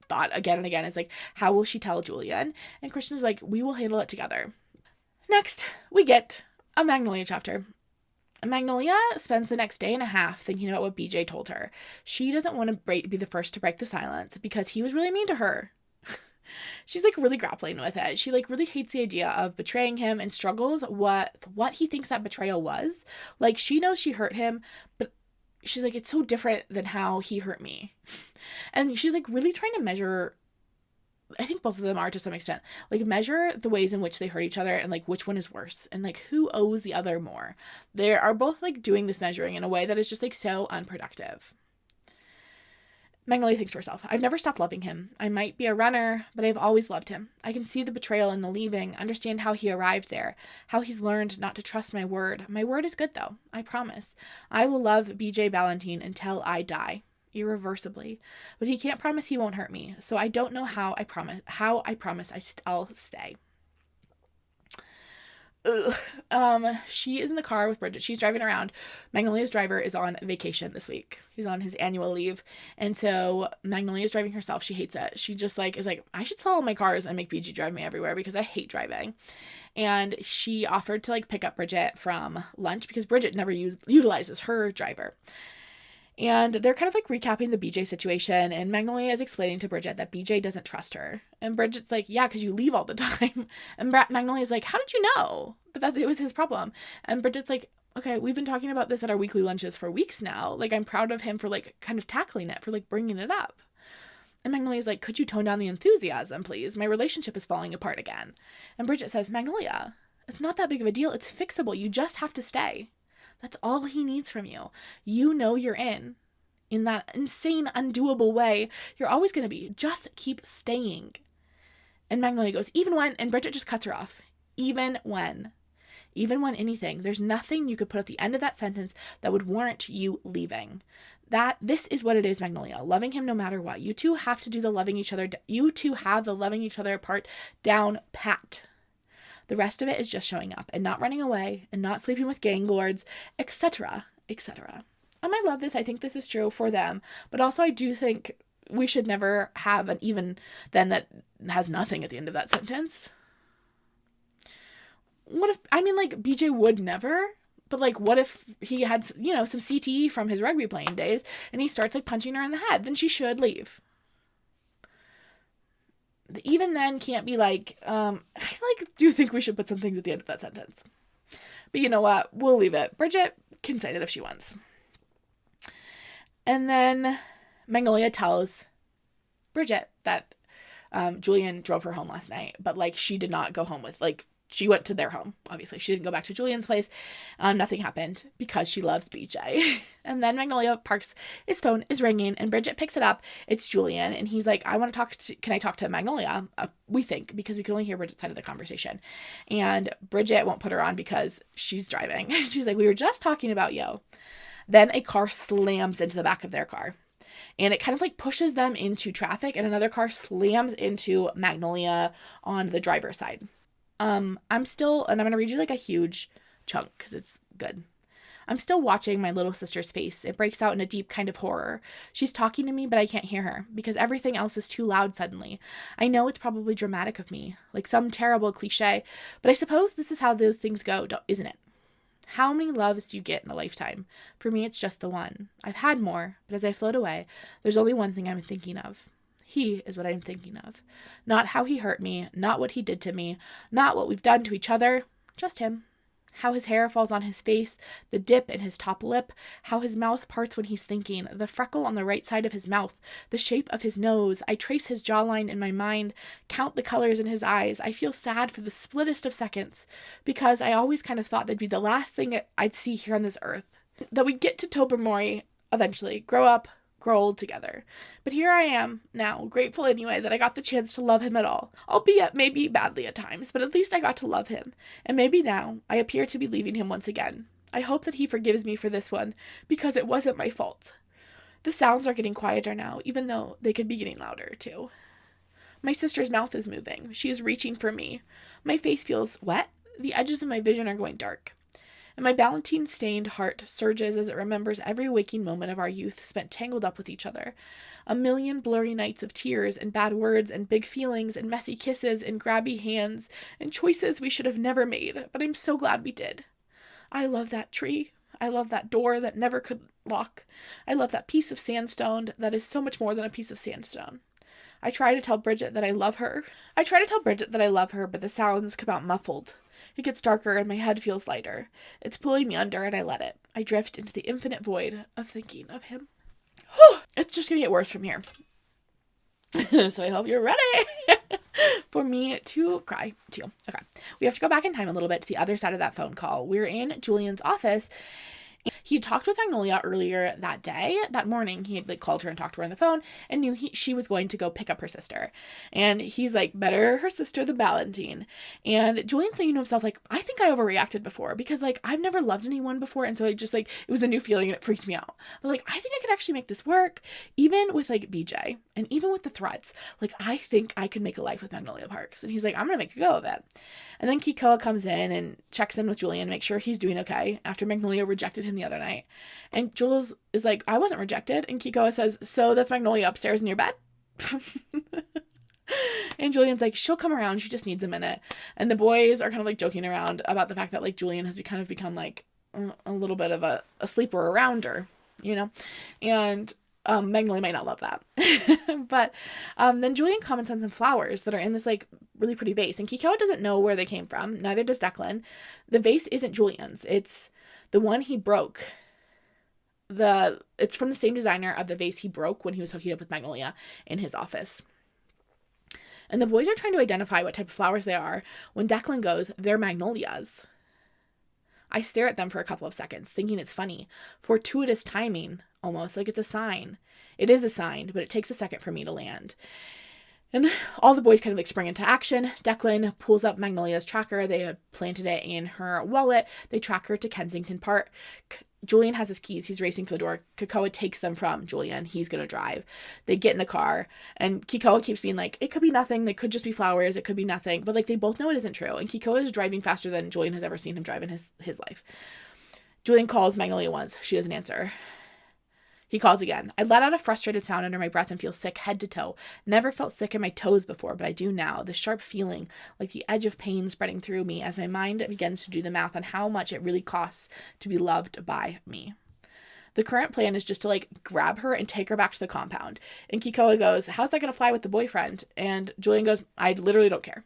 thought again and again is how will she tell Julian? And Christian is we will handle it together. Next, we get a Magnolia chapter. Magnolia spends the next day and a half thinking about what BJ told her. She doesn't want to be the first to break the silence because he was really mean to her. She's really grappling with it. She really hates the idea of betraying him and struggles what he thinks that betrayal was. She knows she hurt him, but she's it's so different than how he hurt me. And she's really trying to measure, I think both of them are to some extent, measure the ways in which they hurt each other and which one is worse and who owes the other more. They are both doing this measuring in a way that is just so unproductive. Magnolia thinks to herself, "I've never stopped loving him. I might be a runner, but I've always loved him. I can see the betrayal and the leaving, understand how he arrived there, how he's learned not to trust my word. My word is good, though. I promise. I will love BJ Valentine until I die, irreversibly. But he can't promise he won't hurt me, so I don't know how I promise I'll stay." She is in the car with Bridget. She's driving around. Magnolia's driver is on vacation this week. He's on his annual leave. And so Magnolia's driving herself. She hates it. She just is I should sell all my cars and make BG drive me everywhere because I hate driving. And she offered to pick up Bridget from lunch because Bridget never utilizes her driver. And they're kind of like recapping the BJ situation, and Magnolia is explaining to Bridget that BJ doesn't trust her. And Bridget's like, yeah, because you leave all the time. And Magnolia's like, how did you know that it was his problem? And Bridget's like, okay, we've been talking about this at our weekly lunches for weeks now. Like, I'm proud of him for like kind of tackling it, for like bringing it up. And Magnolia's like, could you tone down the enthusiasm, please? My relationship is falling apart again. And Bridget says, Magnolia, it's not that big of a deal. It's fixable. You just have to stay. That's all he needs from you. You know you're in that insane, undoable way. You're always going to be. Just keep staying. And Magnolia goes, even when, and Bridget just cuts her off. Even when anything, there's nothing you could put at the end of that sentence that would warrant you leaving. This is what it is, Magnolia. Loving him no matter what. You two have to do the loving each other. You two have the loving each other apart down pat. The rest of it is just showing up and not running away and not sleeping with gang lords, etc., etc. I love this. I think this is true for them. But also I do think we should never have an even then that has nothing at the end of that sentence. What if, like BJ would never, but like what if he had, some CTE from his rugby playing days and he starts like punching her in the head? Then she should leave. Even then can't be like, I do think we should put some things at the end of that sentence. But you know what? We'll leave it. Bridget can say that if she wants. And then Magnolia tells Bridget that Julian drove her home last night, but like she did not go home with, like, she went to their home, obviously. She didn't go back to Julian's place. Nothing happened because she loves BJ. And then Magnolia parks, his phone is ringing, and Bridget picks it up. It's Julian, and he's like, can I talk to Magnolia? We think, because we can only hear Bridget's side of the conversation. And Bridget won't put her on because she's driving. She's like, we were just talking about you. Then a car slams into the back of their car. And it kind of like pushes them into traffic, and another car slams into Magnolia on the driver's side. I'm going to read you like a huge chunk because it's good. I'm still watching my little sister's face. It breaks out in a deep kind of horror. She's talking to me, but I can't hear her because everything else is too loud suddenly. I know it's probably dramatic of me, like some terrible cliche, but I suppose this is how those things go, isn't it? How many loves do you get in a lifetime? For me, it's just the one. I've had more, but as I float away, there's only one thing I'm thinking of. He is what I'm thinking of. Not how he hurt me, not what he did to me, not what we've done to each other, just him. How his hair falls on his face, the dip in his top lip, how his mouth parts when he's thinking, the freckle on the right side of his mouth, the shape of his nose. I trace his jawline in my mind, count the colors in his eyes. I feel sad for the splittest of seconds, because I always kind of thought that'd be the last thing I'd see here on this earth. That we'd get to Tobermory eventually, grow up, grow old together. But here I am now, grateful anyway that I got the chance to love him at all, albeit maybe badly at times, but at least I got to love him. And maybe now I appear to be leaving him once again. I hope that he forgives me for this one, because it wasn't my fault. The sounds are getting quieter now, even though they could be getting louder too. My sister's mouth is moving. She is reaching for me. My face feels wet. The edges of my vision are going dark. And my Ballantine-stained heart surges as it remembers every waking moment of our youth spent tangled up with each other. A million blurry nights of tears and bad words and big feelings and messy kisses and grabby hands and choices we should have never made, but I'm so glad we did. I love that tree. I love that door that never could lock. I love that piece of sandstone that is so much more than a piece of sandstone. I try to tell Bridget that I love her. But the sounds come out muffled. It gets darker and my head feels lighter. It's pulling me under and I let it. I drift into the infinite void of thinking of him. It's just going to get worse from here. So I hope you're ready for me to cry too. Okay. We have to go back in time a little bit to the other side of that phone call. We're in Julian's office. He talked with Magnolia earlier that morning. He had called her and talked to her on the phone and knew she was going to go pick up her sister. And he's like, better her sister than Ballantine. And Julian's thinking to himself, I think I overreacted before because I've never loved anyone before. And so it was a new feeling and it freaked me out. But I think I could actually make this work even with BJ and even with the threats. I think I could make a life with Magnolia Parks. And he's like, I'm going to make a go of it. And then Kikoa comes in and checks in with Julian, make sure he's doing okay after Magnolia rejected him the other night. And Jules is like, I wasn't rejected. And Kikoa says, so that's Magnolia upstairs in your bed? And Julian's like, she'll come around. She just needs a minute. And the boys are kind of joking around about the fact that Julian has become a little bit of a sleeper around her. you know? And Magnolia might not love that. But then Julian comments on some flowers that are in this like really pretty vase. And Kikoa doesn't know where they came from. Neither does Declan. The vase isn't Julian's. It's the one he broke. It's from the same designer of the vase he broke when he was hooking up with Magnolia in his office. And the boys are trying to identify what type of flowers they are when Declan goes, "They're magnolias." I stare at them for a couple of seconds, thinking it's funny. Fortuitous timing, almost, like it's a sign. It is a sign, but it takes a second for me to land. And all the boys kind of like spring into action. Declan pulls up Magnolia's tracker. They had planted it in her wallet. They track her to Kensington Park. Julian has his keys. He's racing for the door. Kikoa takes them from Julian. He's going to drive. They get in the car. And Kikoa keeps being like, it could be nothing. They could just be flowers. It could be nothing. But like they both know it isn't true. And Kikoa is driving faster than Julian has ever seen him drive in his life. Julian calls Magnolia once. She doesn't answer. He calls again. I let out a frustrated sound under my breath and feel sick head to toe. Never felt sick in my toes before, but I do now. The sharp feeling, like the edge of pain spreading through me as my mind begins to do the math on how much it really costs to be loved by me. The current plan is just to like grab her and take her back to the compound. And Kikoa goes, "How's that going to fly with the boyfriend?" And Julian goes, "I literally don't care."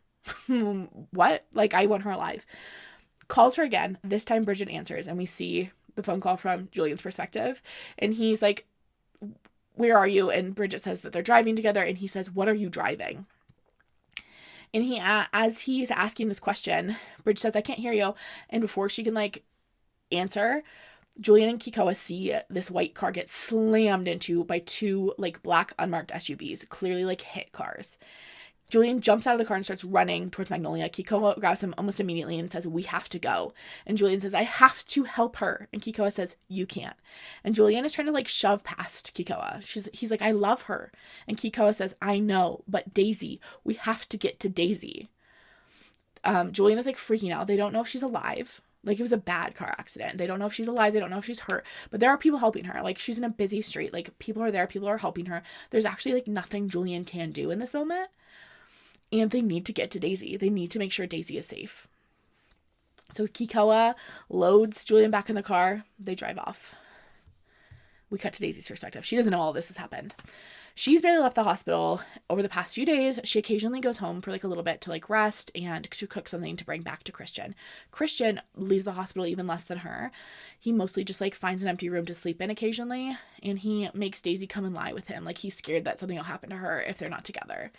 What? Like, I want her alive. Calls her again. This time Bridget answers and we see the phone call from Julian's perspective. And he's like, "Where are you?" And Bridget says that they're driving together. And he says, "What are you driving?" And as he's asking this question, Bridget says, "I can't hear you." And before she can like answer, Julian and Kikoa see this white car get slammed into by two like black unmarked SUVs, clearly like hit cars. Julian jumps out of the car and starts running towards Magnolia. Kikoa grabs him almost immediately and says, "We have to go." And Julian says, "I have to help her." And Kikoa says, "You can't." And Julian is trying to like shove past Kikoa. He's like, "I love her." And Kikoa says, "I know, but Daisy, we have to get to Daisy." Julian is like freaking out. They don't know if she's alive. Like, it was a bad car accident. They don't know if she's alive. They don't know if she's hurt. But there are people helping her. Like, she's in a busy street. Like, people are there. People are helping her. There's actually like nothing Julian can do in this moment. And they need to get to Daisy. They need to make sure Daisy is safe. So Kikoa loads Julian back in the car. They drive off. We cut to Daisy's perspective. She doesn't know all this has happened. She's barely left the hospital over the past few days. She occasionally goes home for like a little bit to like rest and to cook something to bring back to Christian. Christian leaves the hospital even less than her. He mostly just like finds an empty room to sleep in occasionally. And he makes Daisy come and lie with him. Like, he's scared that something will happen to her if they're not together.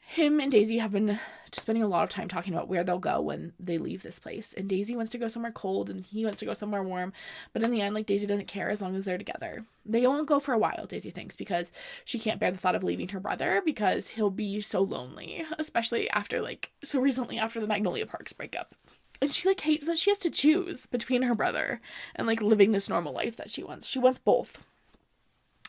Him and Daisy have been just spending a lot of time talking about where they'll go when they leave this place. And Daisy wants to go somewhere cold and he wants to go somewhere warm. But in the end, like, Daisy doesn't care as long as they're together. They won't go for a while, Daisy thinks, because she can't bear the thought of leaving her brother because he'll be so lonely, especially after like so recently after the Magnolia Parks breakup. And she like hates that she has to choose between her brother and like living this normal life that she wants. She wants both.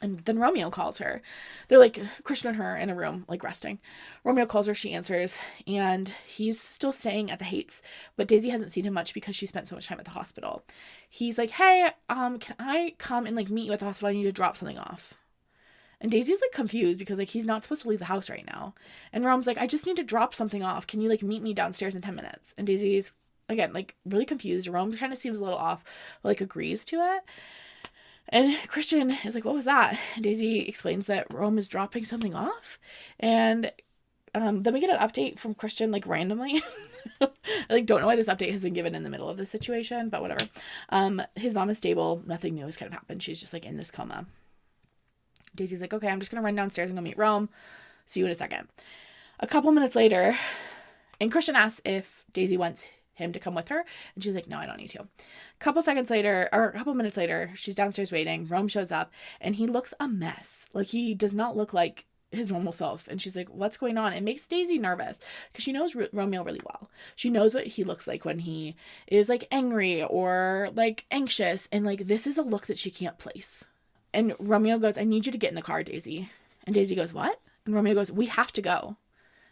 And then Romeo calls her. They're like Christian and her in a room, like resting. Romeo calls her, she answers, and he's still staying at the Haites, but Daisy hasn't seen him much because she spent so much time at the hospital. He's like, "Hey, can I come and like meet you at the hospital? I need to drop something off." And Daisy's like confused because like he's not supposed to leave the house right now. And Rome's like, "I just need to drop something off. Can you like meet me downstairs in 10 minutes? And Daisy's again like really confused. Rome kind of seems a little off, but, like agrees to it. And Christian is like, "What was that?" And Daisy explains that Rome is dropping something off. And then we get an update from Christian, like, randomly. I, like, don't know why this update has been given in the middle of this situation, but whatever. His mom is stable. Nothing new has kind of happened. She's just, like, in this coma. Daisy's like, "Okay, I'm just going to run downstairs and go meet Rome. See you in a second." A couple minutes later, and Christian asks if Daisy wants him to come with her, and she's like, "No, I don't need to." A couple minutes later, she's downstairs waiting. Rome shows up and he looks a mess. Like, he does not look like his normal self. And she's like, "What's going on?" It makes Daisy nervous because she knows Romeo really well. She knows what he looks like when he is like angry or like anxious, and like this is a look that she can't place. And Romeo goes, "I need you to get in the car, Daisy." And Daisy goes, "What?" And Romeo goes, "We have to go."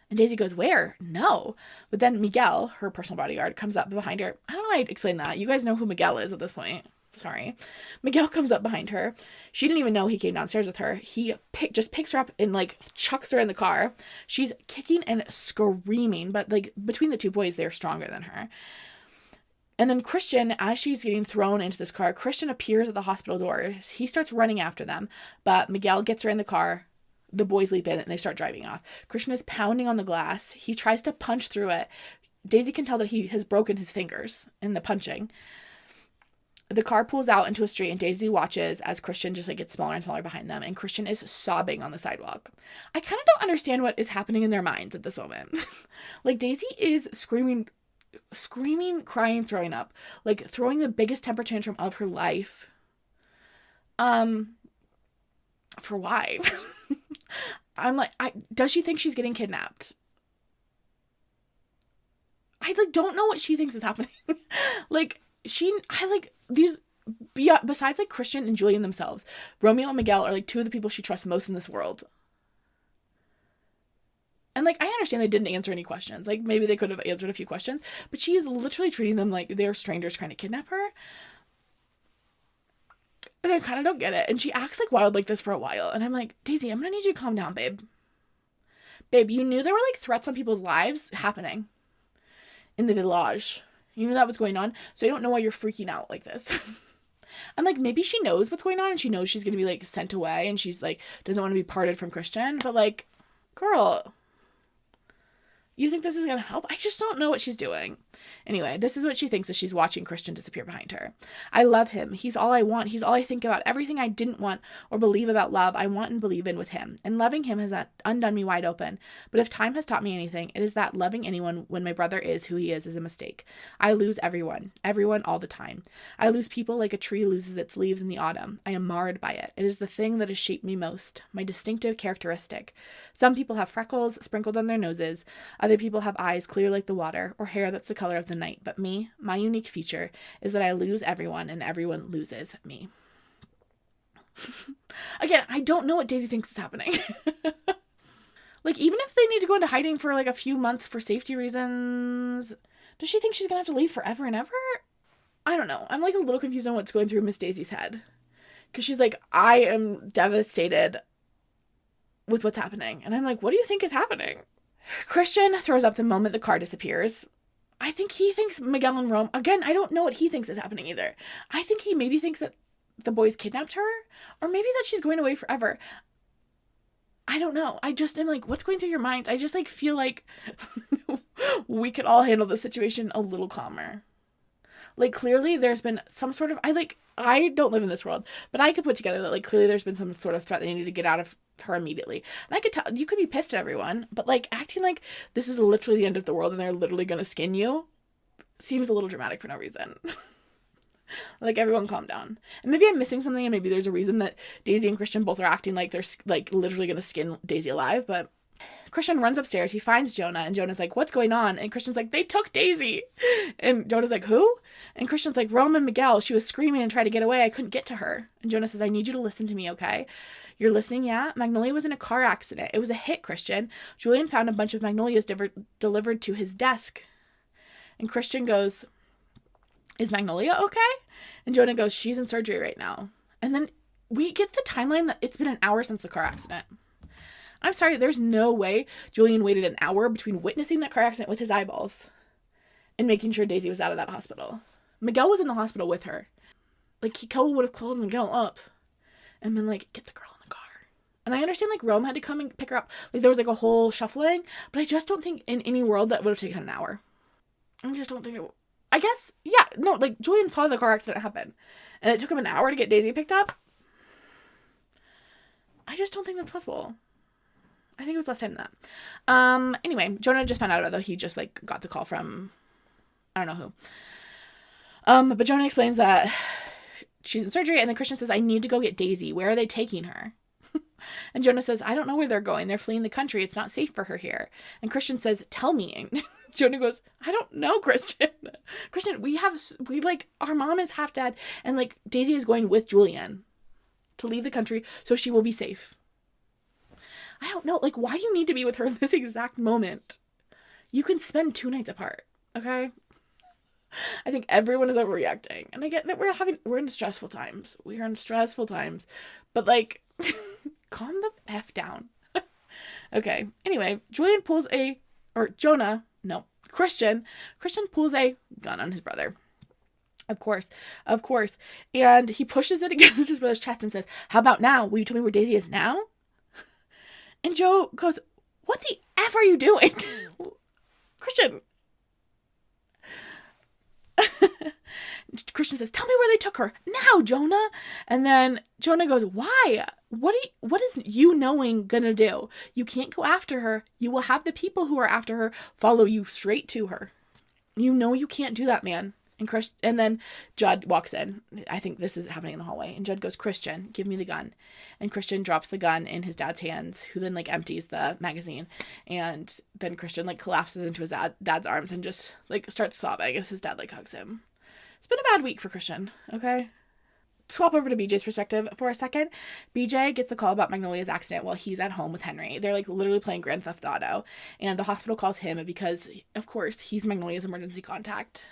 And Daisy goes, "Where?" "No." But then Miguel, her personal bodyguard, comes up behind her. I don't know how I'd explain that. You guys know who Miguel is at this point. Sorry. Miguel comes up behind her. She didn't even know he came downstairs with her. He just picks her up and like chucks her in the car. She's kicking and screaming, but like between the two boys, they're stronger than her. And then Christian, as she's getting thrown into this car, Christian appears at the hospital door. He starts running after them, but Miguel gets her in the car. The boys leap in and they start driving off. Christian is pounding on the glass. He tries to punch through it. Daisy can tell that he has broken his fingers in the punching. The car pulls out into a street and Daisy watches as Christian just like gets smaller and smaller behind them, and Christian is sobbing on the sidewalk. I kind of don't understand what is happening in their minds at this moment. Like, Daisy is screaming, crying, throwing up, like throwing the biggest temper tantrum of her life. For why? I'm like, does she think she's getting kidnapped? I like don't know what she thinks is happening. Besides like Christian and Julian themselves, Romeo and Miguel are like two of the people she trusts most in this world. And like, I understand they didn't answer any questions. Like, maybe they could have answered a few questions, but she is literally treating them like they're strangers trying to kidnap her. And I kind of don't get it. And she acts like wild like this for a while. And I'm like, Daisy, I'm going to need you to calm down, babe. Babe, you knew there were like threats on people's lives happening in the village. You knew that was going on. So I don't know why you're freaking out like this. And like, maybe she knows what's going on and she knows she's going to be like sent away and she's like, doesn't want to be parted from Christian. But like, girl, you think this is going to help? I just don't know what she's doing. Anyway, this is what she thinks as she's watching Christian disappear behind her. I love him. He's all I want. He's all I think about. Everything I didn't want or believe about love, I want and believe in with him. And loving him has undone me wide open. But if time has taught me anything, it is that loving anyone when my brother is who he is a mistake. I lose everyone all the time. I lose people like a tree loses its leaves in the autumn. I am marred by it. It is the thing that has shaped me most, my distinctive characteristic. Some people have freckles sprinkled on their noses. Other people have eyes clear like the water, or hair that's the color of the night. But me, my unique feature is that I lose everyone and everyone loses me. Again, I don't know what Daisy thinks is happening. Like, even if they need to go into hiding for like a few months for safety reasons, does she think she's gonna have to leave forever and ever? I don't know. I'm like a little confused on what's going through Miss Daisy's head. Because she's like, I am devastated with what's happening. And I'm like, what do you think is happening? Christian throws up the moment the car disappears. I think he thinks Miguel and Rome, again, I don't know what he thinks is happening either. I think he maybe thinks that the boys kidnapped her, or maybe that she's going away forever. I don't know. I just am like, what's going through your mind? I just like feel like we could all handle the situation a little calmer. Like, clearly there's been some sort of, I don't live in this world, but I could put together that like clearly there's been some sort of threat they need to get out of her immediately. And I could tell, you could be pissed at everyone, but like acting like this is literally the end of the world and they're literally going to skin you seems a little dramatic for no reason. Like, everyone calm down. And maybe I'm missing something, and maybe there's a reason that Daisy and Christian both are acting like they're like literally going to skin Daisy alive. But Christian runs upstairs, he finds Jonah, and Jonah's like, what's going on? And Christian's like, they took Daisy. And Jonah's like, who? And Christian's like, Rome and Miguel. She was screaming and tried to get away. I couldn't get to her. And Jonah says, I need you to listen to me, okay? You're listening, yeah? Magnolia was in a car accident. It was a hit, Christian. Julian found a bunch of magnolias delivered to his desk. And Christian goes, is Magnolia okay? And Jonah goes, she's in surgery right now. And then we get the timeline that it's been an hour since the car accident. I'm sorry, there's no way Julian waited an hour between witnessing that car accident with his eyeballs and making sure Daisy was out of that hospital. Miguel was in the hospital with her. Like, he would have called Miguel up and been like, get the girl in the car. And I understand, like, Rome had to come and pick her up. Like, there was, like, a whole shuffling. But I just don't think in any world that would have taken an hour. I just don't think it would. I guess, yeah, no, like, Julian saw the car accident happen. And it took him an hour to get Daisy picked up. I just don't think that's possible. I think it was less time than that. Anyway, Jonah just found out about it, though. He just, like, got the call from, I don't know who. But Jonah explains that she's in surgery, and then Christian says, I need to go get Daisy. Where are they taking her? And Jonah says, I don't know where they're going. They're fleeing the country. It's not safe for her here. And Christian says, tell me. And Jonah goes, I don't know, Christian. Christian, our mom is half dead, and, like, Daisy is going with Julian to leave the country so she will be safe. I don't know, like, why do you need to be with her in this exact moment? You can spend 2 nights apart, okay? I think everyone is overreacting. And I get that we're in stressful times. We are in stressful times. But, like, calm the F down. Okay, anyway, Christian pulls a gun on his brother. Of course. Of course. And he pushes it against his brother's chest and says, how about now? Will you tell me where Daisy is now? And Joe goes, what the F are you doing? Christian. Christian says, tell me where they took her. Now, Jonah. And then Jonah goes, why? What is you knowing gonna do? You can't go after her. You will have the people who are after her follow you straight to her. You know you can't do that, man. And then Judd walks in. I think this is happening in the hallway. And Judd goes, Christian, give me the gun. And Christian drops the gun in his dad's hands, who then like empties the magazine. And then Christian like collapses into his dad's arms and just like starts sobbing as his dad like hugs him. It's been a bad week for Christian, okay? Swap over to BJ's perspective for a second. BJ gets a call about Magnolia's accident while he's at home with Henry. They're like literally playing Grand Theft Auto. And the hospital calls him because, of course, he's Magnolia's emergency contact.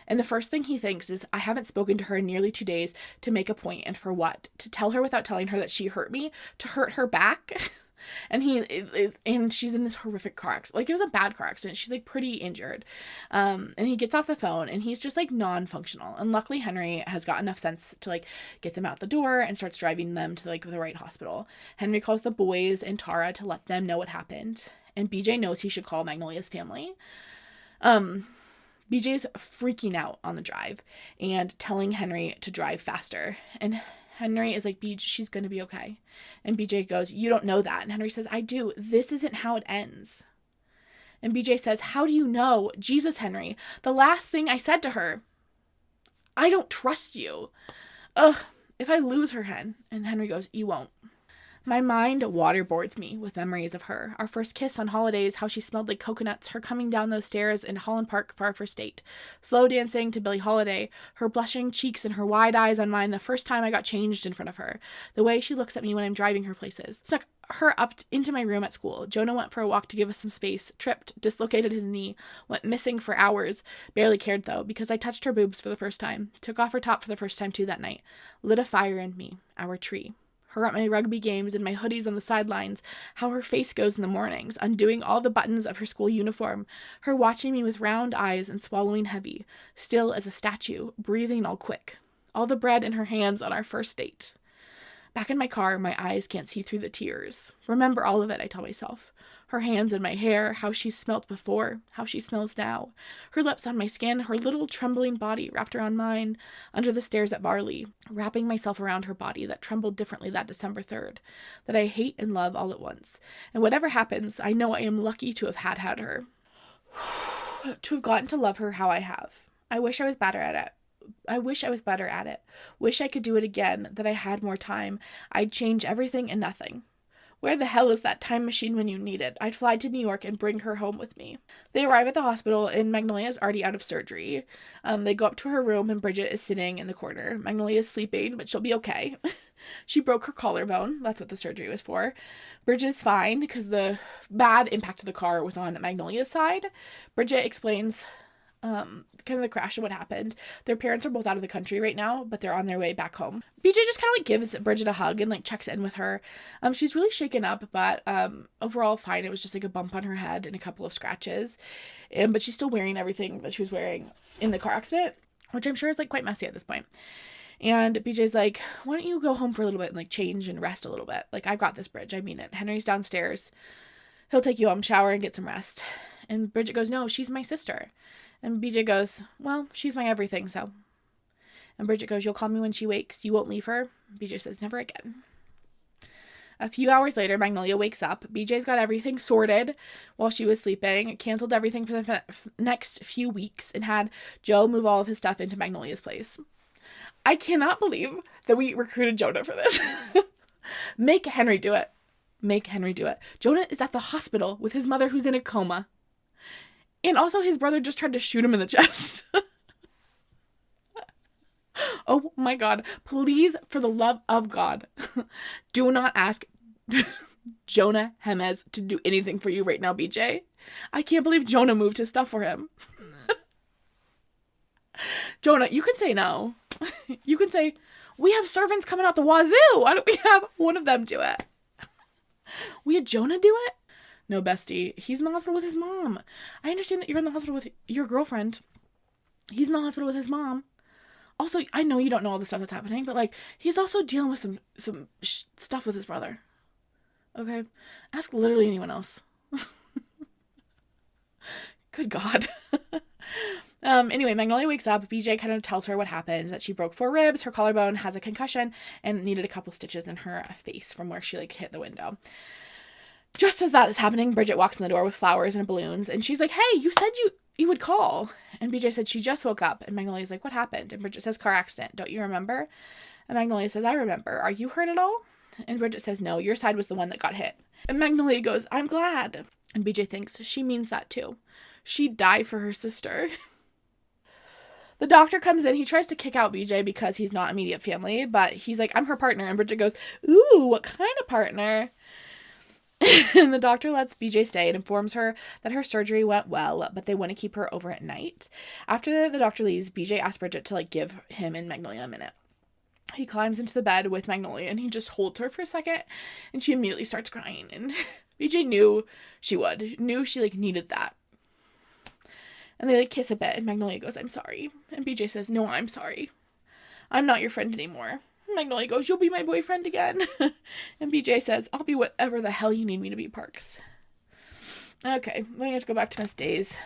And the first thing he thinks is, I haven't spoken to her in nearly 2 days to make a point. And for what? To tell her without telling her that she hurt me? To hurt her back? And she's in this horrific car accident. Like, it was a bad car accident. She's like pretty injured. And he gets off the phone and he's just like non-functional. And luckily Henry has got enough sense to like get them out the door and starts driving them to like the right hospital. Henry calls the boys and Tara to let them know what happened. And BJ knows he should call Magnolia's family. BJ's freaking out on the drive and telling Henry to drive faster. And Henry is like, BJ, she's going to be okay. And BJ goes, you don't know that. And Henry says, I do. This isn't how it ends. And BJ says, how do you know? Jesus, Henry, the last thing I said to her, I don't trust you. Ugh, if I lose her, Hen. And Henry goes, you won't. My mind waterboards me with memories of her. Our first kiss on holidays, how she smelled like coconuts, her coming down those stairs in Holland Park for our first date, slow dancing to Billie Holiday, her blushing cheeks and her wide eyes on mine the first time I got changed in front of her, the way she looks at me when I'm driving her places. Snuck her up into my room at school. Jonah went for a walk to give us some space, tripped, dislocated his knee, went missing for hours, barely cared though, because I touched her boobs for the first time, took off her top for the first time too that night, lit a fire in me, our tree. Her at my rugby games and my hoodies on the sidelines, how her face goes in the mornings, undoing all the buttons of her school uniform, her watching me with round eyes and swallowing heavy, still as a statue, breathing all quick, all the bread in her hands on our first date. Back in my car, my eyes can't see through the tears. Remember all of it, I tell myself. Her hands in my hair, how she smelt before, how she smells now. Her lips on my skin, her little trembling body wrapped around mine, under the stairs at Barley, wrapping myself around her body that trembled differently that December 3rd, that I hate and love all at once. And whatever happens, I know I am lucky to have had her. To have gotten to love her how I have. I wish I was better at it. Wish I could do it again, that I had more time. I'd change everything and nothing. Where the hell is that time machine when you need it? I'd fly to New York and bring her home with me. They arrive at the hospital and Magnolia's already out of surgery. They go up to her room and Bridget is sitting in the corner. Magnolia's sleeping, but she'll be okay. She broke her collarbone. That's what the surgery was for. Bridget's fine because the bad impact of the car was on Magnolia's side. Bridget explains kind of the crash and what happened. Their parents are both out of the country right now, but they're on their way back home. BJ just kind of like gives Bridget a hug and like checks in with her. She's really shaken up, but overall fine. It was just like a bump on her head and a couple of scratches, but she's still wearing everything that she was wearing in the car accident, which I'm sure is like quite messy at this point. And BJ's like, why don't you go home for a little bit and like change and rest a little bit? Like, I've got this, Bridge. I mean it. Henry's downstairs. He'll take you home, shower, and get some rest. And Bridget goes, no, she's my sister. And BJ goes, well, she's my everything, so. And Bridget goes, you'll call me when she wakes. You won't leave her? BJ says, never again. A few hours later, Magnolia wakes up. BJ's got everything sorted while she was sleeping, canceled everything for the next few weeks, and had Joe move all of his stuff into Magnolia's place. I cannot believe that we recruited Jonah for this. Make Henry do it. Jonah is at the hospital with his mother who's in a coma. And also his brother just tried to shoot him in the chest. Oh my God. Please, for the love of God, do not ask Jonah Haites to do anything for you right now, BJ. I can't believe Jonah moved his stuff for him. Jonah, you can say no. You can say, we have servants coming out the wazoo. Why don't we have one of them do it? We had Jonah do it? No, bestie. He's in the hospital with his mom. I understand that you're in the hospital with your girlfriend. He's in the hospital with his mom. Also, I know you don't know all the stuff that's happening, but like, he's also dealing with some stuff with his brother. Okay? Ask literally anyone else. Good God. Anyway, Magnolia wakes up. BJ kind of tells her what happened, that she broke 4 ribs, her collarbone, has a concussion, and needed a couple stitches in her face from where she like hit the window. Just as that is happening, Bridget walks in the door with flowers and balloons, and she's like, hey, you said you would call. And BJ said she just woke up, and Magnolia's like, what happened? And Bridget says, car accident. Don't you remember? And Magnolia says, I remember. Are you hurt at all? And Bridget says, no, your side was the one that got hit. And Magnolia goes, I'm glad. And BJ thinks she means that too. She'd die for her sister. The doctor comes in. He tries to kick out BJ because he's not immediate family, but he's like, I'm her partner. And Bridget goes, ooh, what kind of partner? And the doctor lets BJ stay and informs her that her surgery went well, but they want to keep her over at night. After the doctor leaves, BJ asks Bridget to like give him and Magnolia a minute. He climbs into the bed with Magnolia and he just holds her for a second, and she immediately starts crying. And BJ knew she like needed that. And they like kiss a bit, and Magnolia goes, I'm sorry. And BJ says, no, I'm sorry. I'm not your friend anymore. Magnolia goes, you'll be my boyfriend again. And BJ says, I'll be whatever the hell you need me to be, Parks. Okay, then we have to go back to Miss Daisy.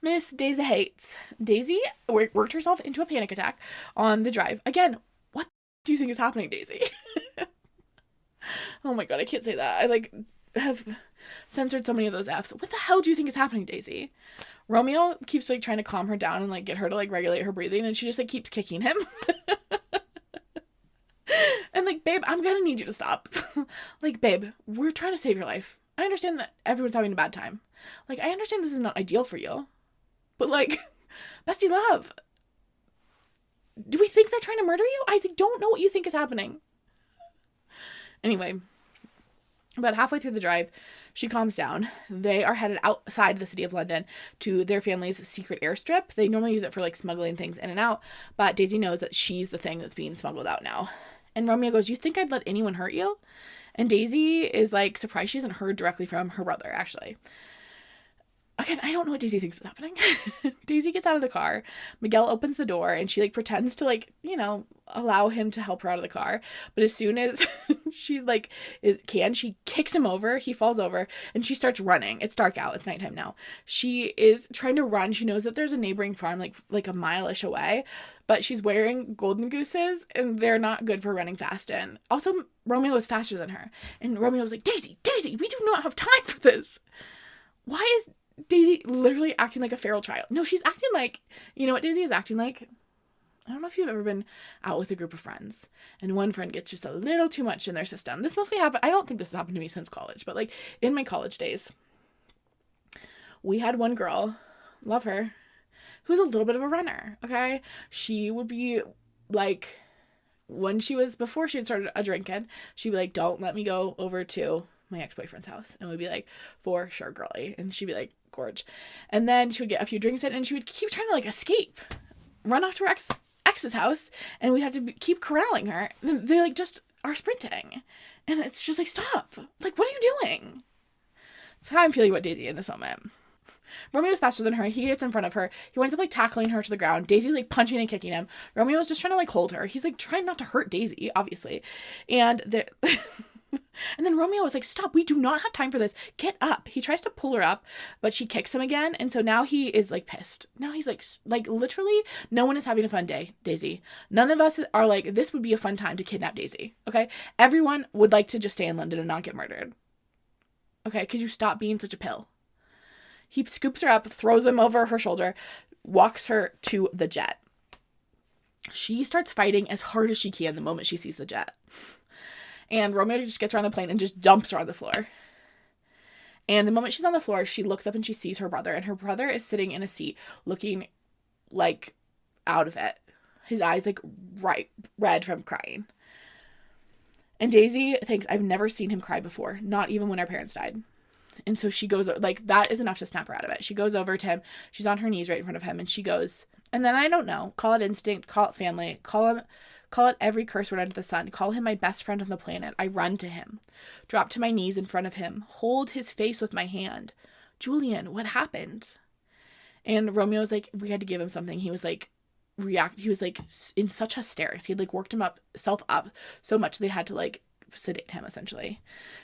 Miss Daisy Haites. Daisy worked herself into a panic attack on the drive. Again, what do you think is happening, Daisy? Oh my God, I can't say that. I like have censored so many of those Fs. What the hell do you think is happening, Daisy? Romeo keeps like trying to calm her down and like get her to like regulate her breathing, and she just like keeps kicking him. And like, babe, I'm gonna need you to stop. Like, babe, we're trying to save your life. I understand that everyone's having a bad time. Like, I understand this is not ideal for you. But like, bestie love, do we think they're trying to murder you? I don't know what you think is happening. Anyway, about halfway through the drive, she calms down. They are headed outside the city of London to their family's secret airstrip. They normally use it for like smuggling things in and out, but Daisy knows that she's the thing that's being smuggled out now. And Romeo goes, you think I'd let anyone hurt you? And Daisy is like surprised she hasn't heard directly from her brother, actually. Again, I don't know what Daisy thinks is happening. Daisy gets out of the car. Miguel opens the door and she like pretends to like, you know, allow him to help her out of the car. But as soon as she like she kicks him over. He falls over and she starts running. It's dark out. It's nighttime now. She is trying to run. She knows that there's a neighboring farm like a mile-ish away, but she's wearing golden gooses and they're not good for running fast. And also Romeo is faster than her. And Romeo was like, Daisy, we do not have time for this. Why is Daisy literally acting like a feral child? No, she's acting like, you know what Daisy is acting like? I don't know if you've ever been out with a group of friends and one friend gets just a little too much in their system. This mostly happened, I don't think this has happened to me since college, but like in my college days, we had one girl, love her, who was a little bit of a runner, okay? She would be like, before she had started drinking, she'd be like, don't let me go over to my ex-boyfriend's house. And we'd be like, for sure, girly. And she'd be like, gorge. And then she would get a few drinks in and she would keep trying to like escape, run off to her ex's house, and we'd have to keep corralling her. They like just are sprinting. And it's just like, stop. Like, what are you doing? That's how I'm feeling about Daisy in this moment. Romeo's faster than her. He gets in front of her. He winds up like tackling her to the ground. Daisy's like punching and kicking him. Romeo's just trying to like hold her. He's like trying not to hurt Daisy, obviously. And and then Romeo was like, stop, we do not have time for this. Get up. He tries to pull her up, but she kicks him again. And so now he is like pissed. Now he's like literally no one is having a fun day, Daisy. None of us are like, this would be a fun time to kidnap Daisy. Okay. Everyone would like to just stay in London and not get murdered. Okay. Could you stop being such a pill? He scoops her up, throws him over her shoulder, walks her to the jet. She starts fighting as hard as she can the moment she sees the jet. And Romeo just gets her on the plane and just dumps her on the floor. And the moment she's on the floor, she looks up and she sees her brother. And her brother is sitting in a seat looking like out of it. His eyes like red from crying. And Daisy thinks, I've never seen him cry before. Not even when our parents died. And so she goes, like, that is enough to snap her out of it. She goes over to him. She's on her knees right in front of him. And she goes, and then I don't know. Call it instinct. Call it family. Call it every curse word under the sun. Call him my best friend on the planet. I run to him. Drop to my knees in front of him. Hold his face with my hand. Julian, what happened? And Romeo's like, we had to give him something. He was like, he was like in such hysterics. He had like worked himself up so much they had to like sedate him essentially.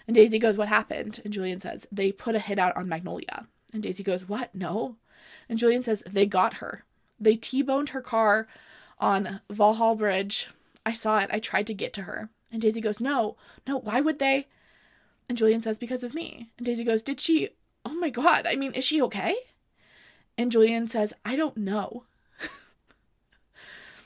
And Daisy goes, what happened? And Julian says, they put a hit out on Magnolia. And Daisy goes, what? No. And Julian says, they got her. They T-boned her car on Valhall Bridge. I saw it. I tried to get to her. And Daisy goes, no, why would they? And Julian says, because of me. And Daisy goes, did she? Oh my God. I mean, is she okay? And Julian says, I don't know.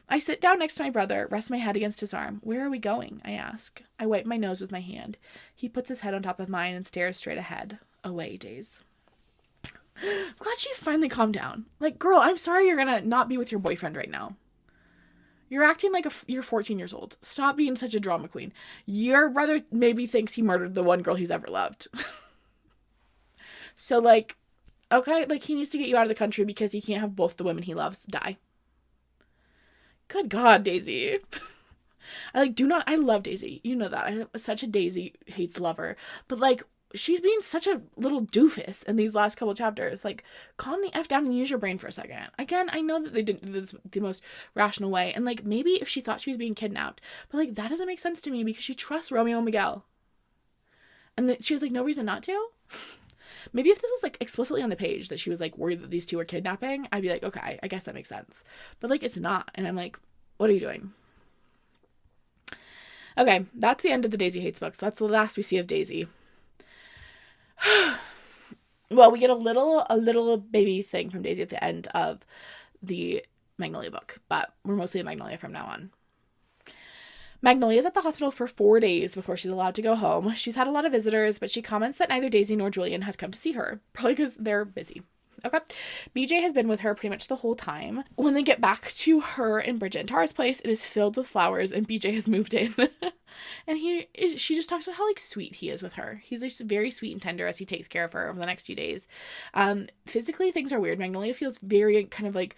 I sit down next to my brother, rest my head against his arm. Where are we going? I ask. I wipe my nose with my hand. He puts his head on top of mine and stares straight ahead. Away, Days. Glad she finally calmed down. Like, girl, I'm sorry you're gonna not be with your boyfriend right now. You're acting like you're 14 years old. Stop being such a drama queen. Your brother maybe thinks he murdered the one girl he's ever loved. So, like, okay, like, he needs to get you out of the country because he can't have both the women he loves die. Good God, Daisy. I love Daisy. You know that. I'm such a Daisy hates lover. But, like, she's being such a little doofus in these last couple chapters. Like, calm the F down and use your brain for a second. Again, I know that they didn't do this the most rational way. And, like, maybe if she thought she was being kidnapped. But, like, that doesn't make sense to me because she trusts Romeo and Miguel. And she has, like, no reason not to. Maybe if this was, like, explicitly on the page that she was, like, worried that these two were kidnapping, I'd be like, okay, I guess that makes sense. But, like, it's not. And I'm like, what are you doing? Okay, that's the end of the Daisy Hates books. That's the last we see of Daisy. Well, we get a little baby thing from Daisy at the end of the Magnolia book. But we're mostly at Magnolia from now on. Magnolia's at the hospital for 4 days before she's allowed to go home. She's had a lot of visitors, but she comments that neither Daisy nor Julian has come to see her. Probably because they're busy. Okay. BJ has been with her pretty much the whole time. When they get back to her and Bridget and Tara's place, it is filled with flowers and BJ has moved in. And she just talks about how, like, sweet he is with her. He's like very sweet and tender as he takes care of her over the next few days. Physically, things are weird. Magnolia feels very kind of like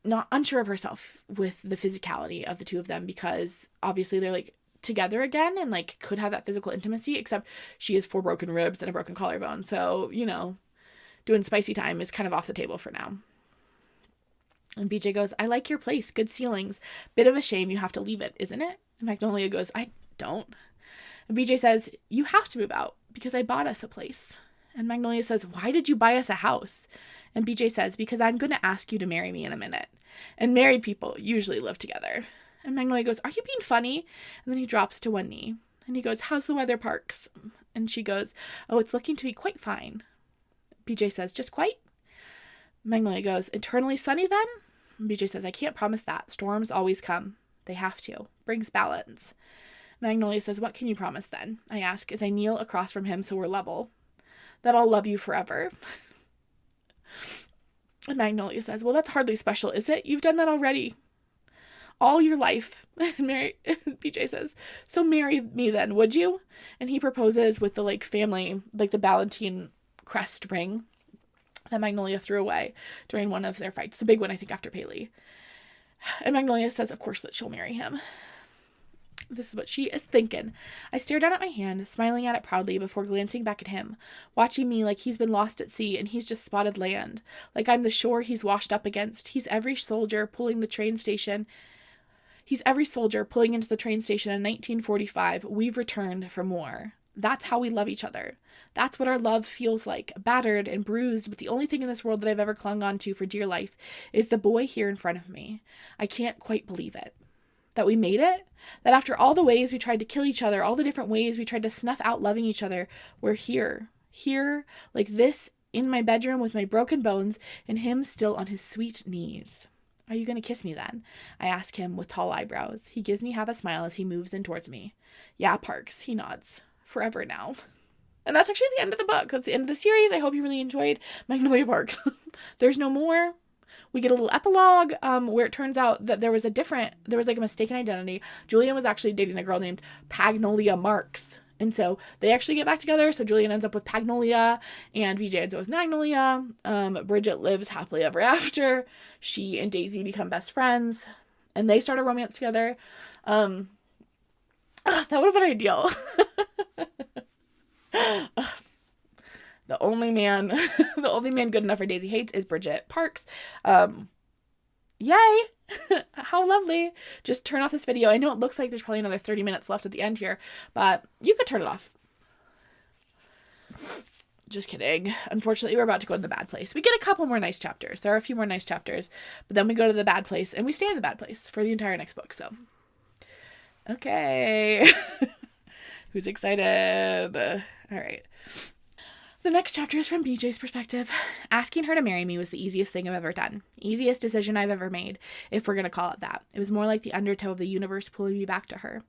not unsure of herself with the physicality of the two of them because obviously they're like together again and like could have that physical intimacy, except she has 4 broken ribs and a broken collarbone. So, you know, doing spicy time is kind of off the table for now. And BJ goes, I like your place. Good ceilings. Bit of a shame you have to leave it, isn't it? And Magnolia goes, I don't. And BJ says, you have to move out because I bought us a place. And Magnolia says, why did you buy us a house? And BJ says, because I'm going to ask you to marry me in a minute. And married people usually live together. And Magnolia goes, are you being funny? And then he drops to one knee. And he goes, how's the weather, Parks? And she goes, oh, it's looking to be quite fine. BJ says, just quite? Magnolia goes, eternally sunny then? And BJ says, I can't promise that. Storms always come. They have to. Brings balance. Magnolia says, what can you promise then? I ask as I kneel across from him so we're level. That I'll love you forever. And Magnolia says, well, that's hardly special, is it? You've done that already. All your life. BJ says, so marry me then, would you? And he proposes with the like family, like the Ballantine crest ring that Magnolia threw away during one of their fights. The big one, I think, after Paley. And Magnolia says, of course, that she'll marry him. This is what she is thinking. I stare down at my hand, smiling at it proudly before glancing back at him, watching me like he's been lost at sea and he's just spotted land, like I'm the shore he's washed up against. He's every soldier pulling into the train station in 1945. We've returned from war. That's how we love each other. That's what our love feels like, battered and bruised, but the only thing in this world that I've ever clung on to for dear life is the boy here in front of me. I can't quite believe it. That we made it? That after all the ways we tried to kill each other, all the different ways we tried to snuff out loving each other, we're here, like this, in my bedroom with my broken bones, and him still on his sweet knees. Are you going to kiss me then? I ask him with tall eyebrows. He gives me half a smile as he moves in towards me. Yeah, Parks, he nods. Forever now. And that's actually the end of the book. That's the end of the series. I hope you really enjoyed Magnolia Parks. There's no more. We get a little epilogue where it turns out that there was like a mistaken identity. Julian was actually dating a girl named Pagnolia Marks. And so they actually get back together. So Julian ends up with Pagnolia and VJ ends up with Magnolia. Bridget lives happily ever after. She and Daisy become best friends and they start a romance together. That would have been ideal. The only man good enough for Daisy Hates is Bridget Parks. Yay! How lovely. Just turn off this video. I know it looks like there's probably another 30 minutes left at the end here, but you could turn it off. Just kidding. Unfortunately, we're about to go to the bad place. We get a couple more nice chapters. There are a few more nice chapters, but then we go to the bad place and we stay in the bad place for the entire next book. So, okay. Who's excited? All right. The next chapter is from BJ's perspective. Asking her to marry me was the easiest thing I've ever done. Easiest decision I've ever made, if we're going to call it that. It was more like the undertow of the universe pulling me back to her.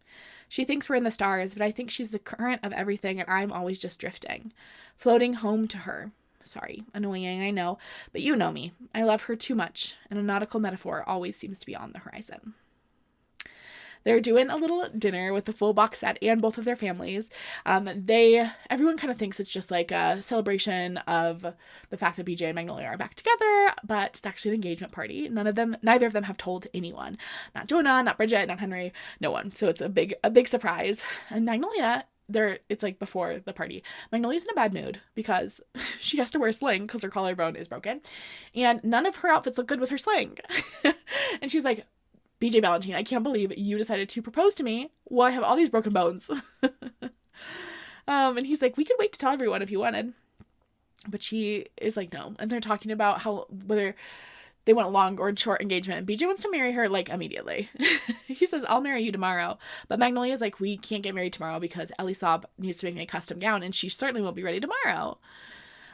She thinks we're in the stars, but I think she's the current of everything and I'm always just drifting. Floating home to her. Sorry, annoying, I know, but you know me. I love her too much, and a nautical metaphor always seems to be on the horizon. They're doing a little dinner with the full box set and both of their families. Everyone kind of thinks it's just like a celebration of the fact that BJ and Magnolia are back together, but it's actually an engagement party. Neither of them have told anyone. Not Jonah, not Bridget, not Henry, no one. So it's a big surprise. And Magnolia, it's like before the party. Magnolia's in a bad mood because she has to wear a sling because her collarbone is broken. And none of her outfits look good with her sling. And she's like, BJ Valentine, I can't believe you decided to propose to me while I have all these broken bones. And he's like, we could wait to tell everyone if you wanted. But she is like, no. And they're talking about whether they want a long or short engagement. And BJ wants to marry her, like, immediately. He says, I'll marry you tomorrow. But Magnolia's like, we can't get married tomorrow because Ellie Saab needs to make me a custom gown, and she certainly won't be ready tomorrow.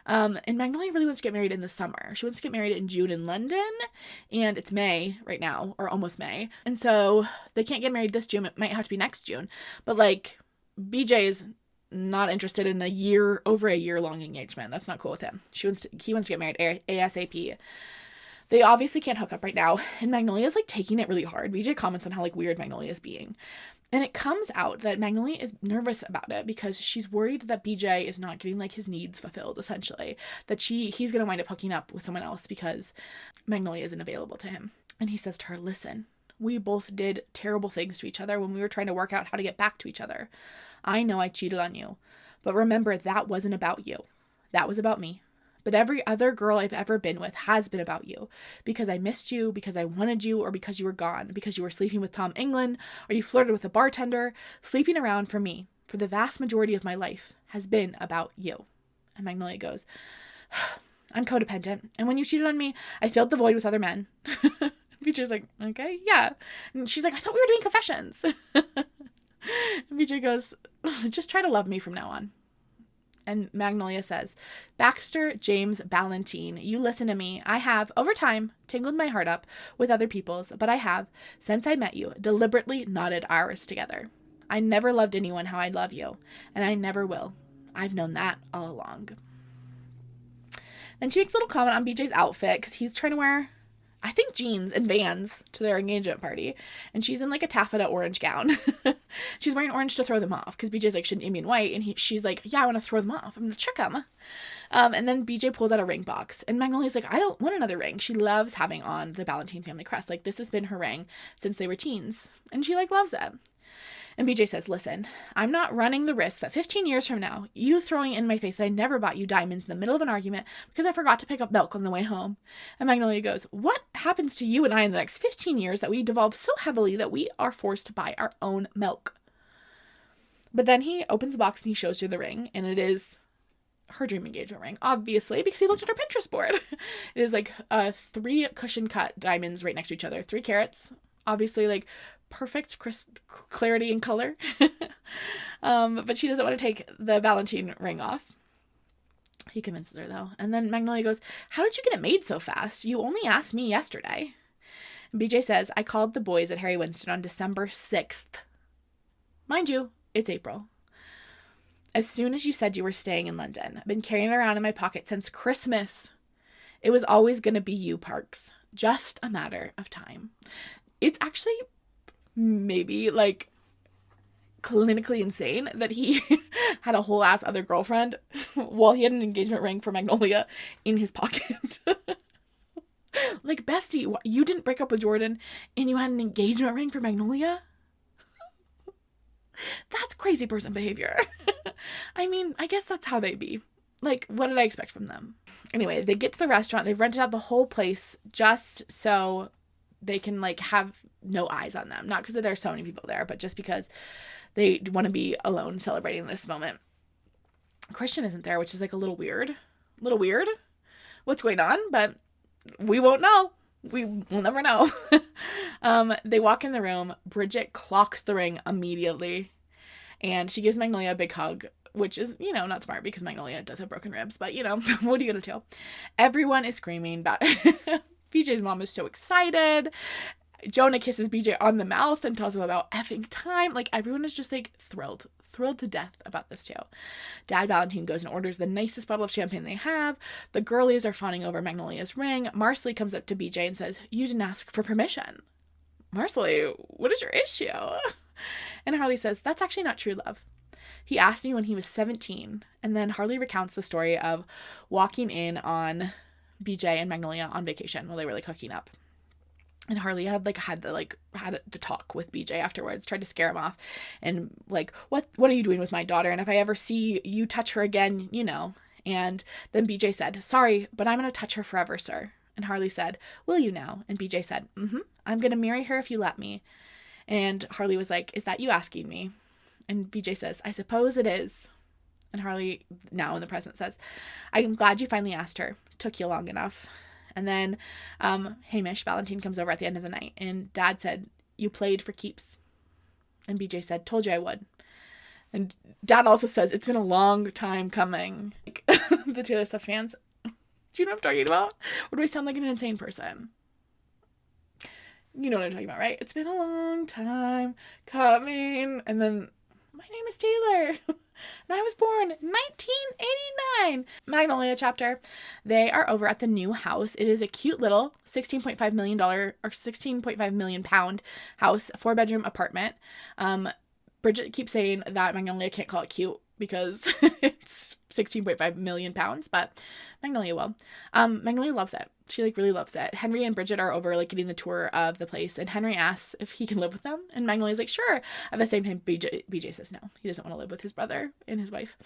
And Magnolia really wants to get married in the summer. She wants to get married in June in London, and it's May right now, or almost May. And so they can't get married this June. It might have to be next June. But like, BJ is not interested in over a year long engagement. That's not cool with him. He wants to get married ASAP. They obviously can't hook up right now, and Magnolia's like taking it really hard. BJ comments on how like weird Magnolia is being. And it comes out that Magnolia is nervous about it because she's worried that BJ is not getting like his needs fulfilled, essentially. That he's going to wind up hooking up with someone else because Magnolia isn't available to him. And he says to her, listen, we both did terrible things to each other when we were trying to work out how to get back to each other. I know I cheated on you, but remember, that wasn't about you. That was about me. But every other girl I've ever been with has been about you. Because I missed you, because I wanted you, or because you were gone. Because you were sleeping with Tom England, or you flirted with a bartender. Sleeping around for me, for the vast majority of my life, has been about you. And Magnolia goes, I'm codependent. And when you cheated on me, I filled the void with other men. BJ's like, okay, yeah. And she's like, I thought we were doing confessions. And BJ goes, just try to love me from now on. And Magnolia says, Baxter James Ballantine, you listen to me. I have, over time, tangled my heart up with other people's, but I have, since I met you, deliberately knotted ours together. I never loved anyone how I love you, and I never will. I've known that all along. Then she makes a little comment on BJ's outfit, because he's trying to wear, I think, jeans and Vans to their engagement party. And she's in like a taffeta orange gown. She's wearing orange to throw them off because BJ's like, shouldn't you be in white? And she's like, yeah, I want to throw them off. I'm going to trick them. And then BJ pulls out a ring box. And Magnolia's like, I don't want another ring. She loves having on the Ballantine family crest. Like, this has been her ring since they were teens. And she like loves it. And BJ says, listen, I'm not running the risk that 15 years from now, you throwing in my face that I never bought you diamonds in the middle of an argument because I forgot to pick up milk on the way home. And Magnolia goes, what happens to you and I in the next 15 years that we devolve so heavily that we are forced to buy our own milk? But then he opens the box and he shows her the ring, and it is her dream engagement ring, obviously, because he looked at her Pinterest board. It is like 3 cushion cut diamonds right next to each other, 3 carats, obviously like perfect clarity and color. But she doesn't want to take the Valentine ring off. He convinces her though. And then Magnolia goes, how did you get it made so fast? You only asked me yesterday. And BJ says, I called the boys at Harry Winston on December 6th. Mind you, it's April. As soon as you said you were staying in London, I've been carrying it around in my pocket since Christmas. It was always going to be you, Parks. Just a matter of time. It's actually maybe like clinically insane that he had a whole ass other girlfriend while he had an engagement ring for Magnolia in his pocket. Like, bestie, you didn't break up with Jordan and you had an engagement ring for Magnolia? That's crazy person behavior. I mean, I guess that's how they be. Like, what did I expect from them? Anyway, they get to the restaurant. They've rented out the whole place just so they can like have no eyes on them. Not because there's so many people there, but just because they want to be alone celebrating this moment. Christian isn't there, which is like a little weird. What's going on? But we won't know. We will never know. They walk in the room. Bridget clocks the ring immediately. And she gives Magnolia a big hug, which is, not smart because Magnolia does have broken ribs. But, what are you going to do? Everyone is screaming. BJ's mom is so excited. Jonah kisses BJ on the mouth and tells him about effing time. Like, everyone is just, like, thrilled to death about this, too. Dad Valentine goes and orders the nicest bottle of champagne they have. The girlies are fawning over Magnolia's ring. Marcelly comes up to BJ and says, "You didn't ask for permission." Marcelly, what is your issue? And Harley says, "That's actually not true, love. He asked me when he was 17. And then Harley recounts the story of walking in on BJ and Magnolia on vacation while they were, like, hooking up. And Harley had to talk with BJ afterwards, tried to scare him off. And like, what are you doing with my daughter? And if I ever see you touch her again, And then BJ said, "Sorry, but I'm going to touch her forever, sir." And Harley said, "Will you now?" And BJ said, "I'm going to marry her if you let me." And Harley was like, "Is that you asking me?" And BJ says, "I suppose it is." And Harley, now in the present, says, "I'm glad you finally asked her. Took you long enough." And then Hamish, Valentine, comes over at the end of the night. And Dad said, "You played for keeps." And BJ said, "Told you I would." And Dad also says, "It's been a long time coming." Like, the Taylor Swift fans. Do you know what I'm talking about? Or do I sound like an insane person? You know what I'm talking about, right? "It's been a long time coming." And then, "My name is Taylor. And I was born in 1989. Magnolia chapter. They are over at the new house. It is a cute little $16.5 million or 16.5 million pound house, 4-bedroom apartment. Bridget keeps saying that Magnolia can't call it cute because it's 16.5 million pounds, but Magnolia will. Magnolia loves it. She really loves it. Henry and Bridget are over getting the tour of the place, and Henry asks if he can live with them, and Magnolia's like, "Sure." At the same time, BJ says no. He doesn't want to live with his brother and his wife.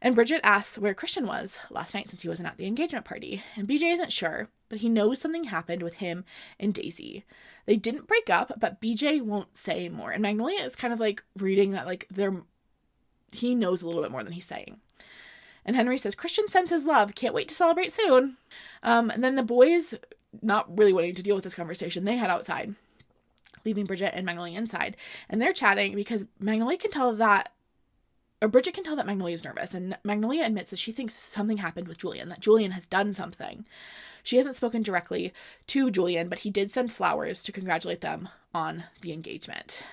And Bridget asks where Christian was last night since he wasn't at the engagement party, and BJ isn't sure, but he knows something happened with him and Daisy. They didn't break up, but BJ won't say more, and Magnolia is kind of reading that he knows a little bit more than he's saying. And Henry says, "Christian sends his love. Can't wait to celebrate soon." And then the boys, not really wanting to deal with this conversation, they head outside, leaving Bridget and Magnolia inside. And they're chatting because Bridget can tell that Magnolia is nervous. And Magnolia admits that she thinks something happened with Julian, that Julian has done something. She hasn't spoken directly to Julian, but he did send flowers to congratulate them on the engagement.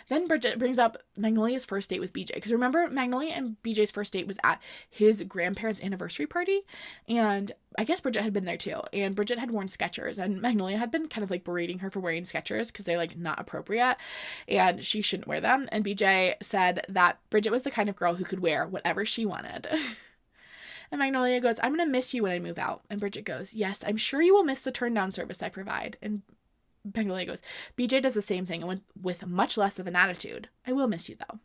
Then Bridget brings up Magnolia's first date with BJ. Because remember, Magnolia and BJ's first date was at his grandparents' anniversary party. And I guess Bridget had been there too. And Bridget had worn Skechers. And Magnolia had been kind of berating her for wearing Skechers because they're not appropriate. And she shouldn't wear them. And BJ said that Bridget was the kind of girl who could wear whatever she wanted. And Magnolia goes, "I'm going to miss you when I move out." And Bridget goes, "Yes, I'm sure you will miss the turn down service I provide." And Magnolia goes, "BJ does the same thing and with much less of an attitude. I will miss you, though."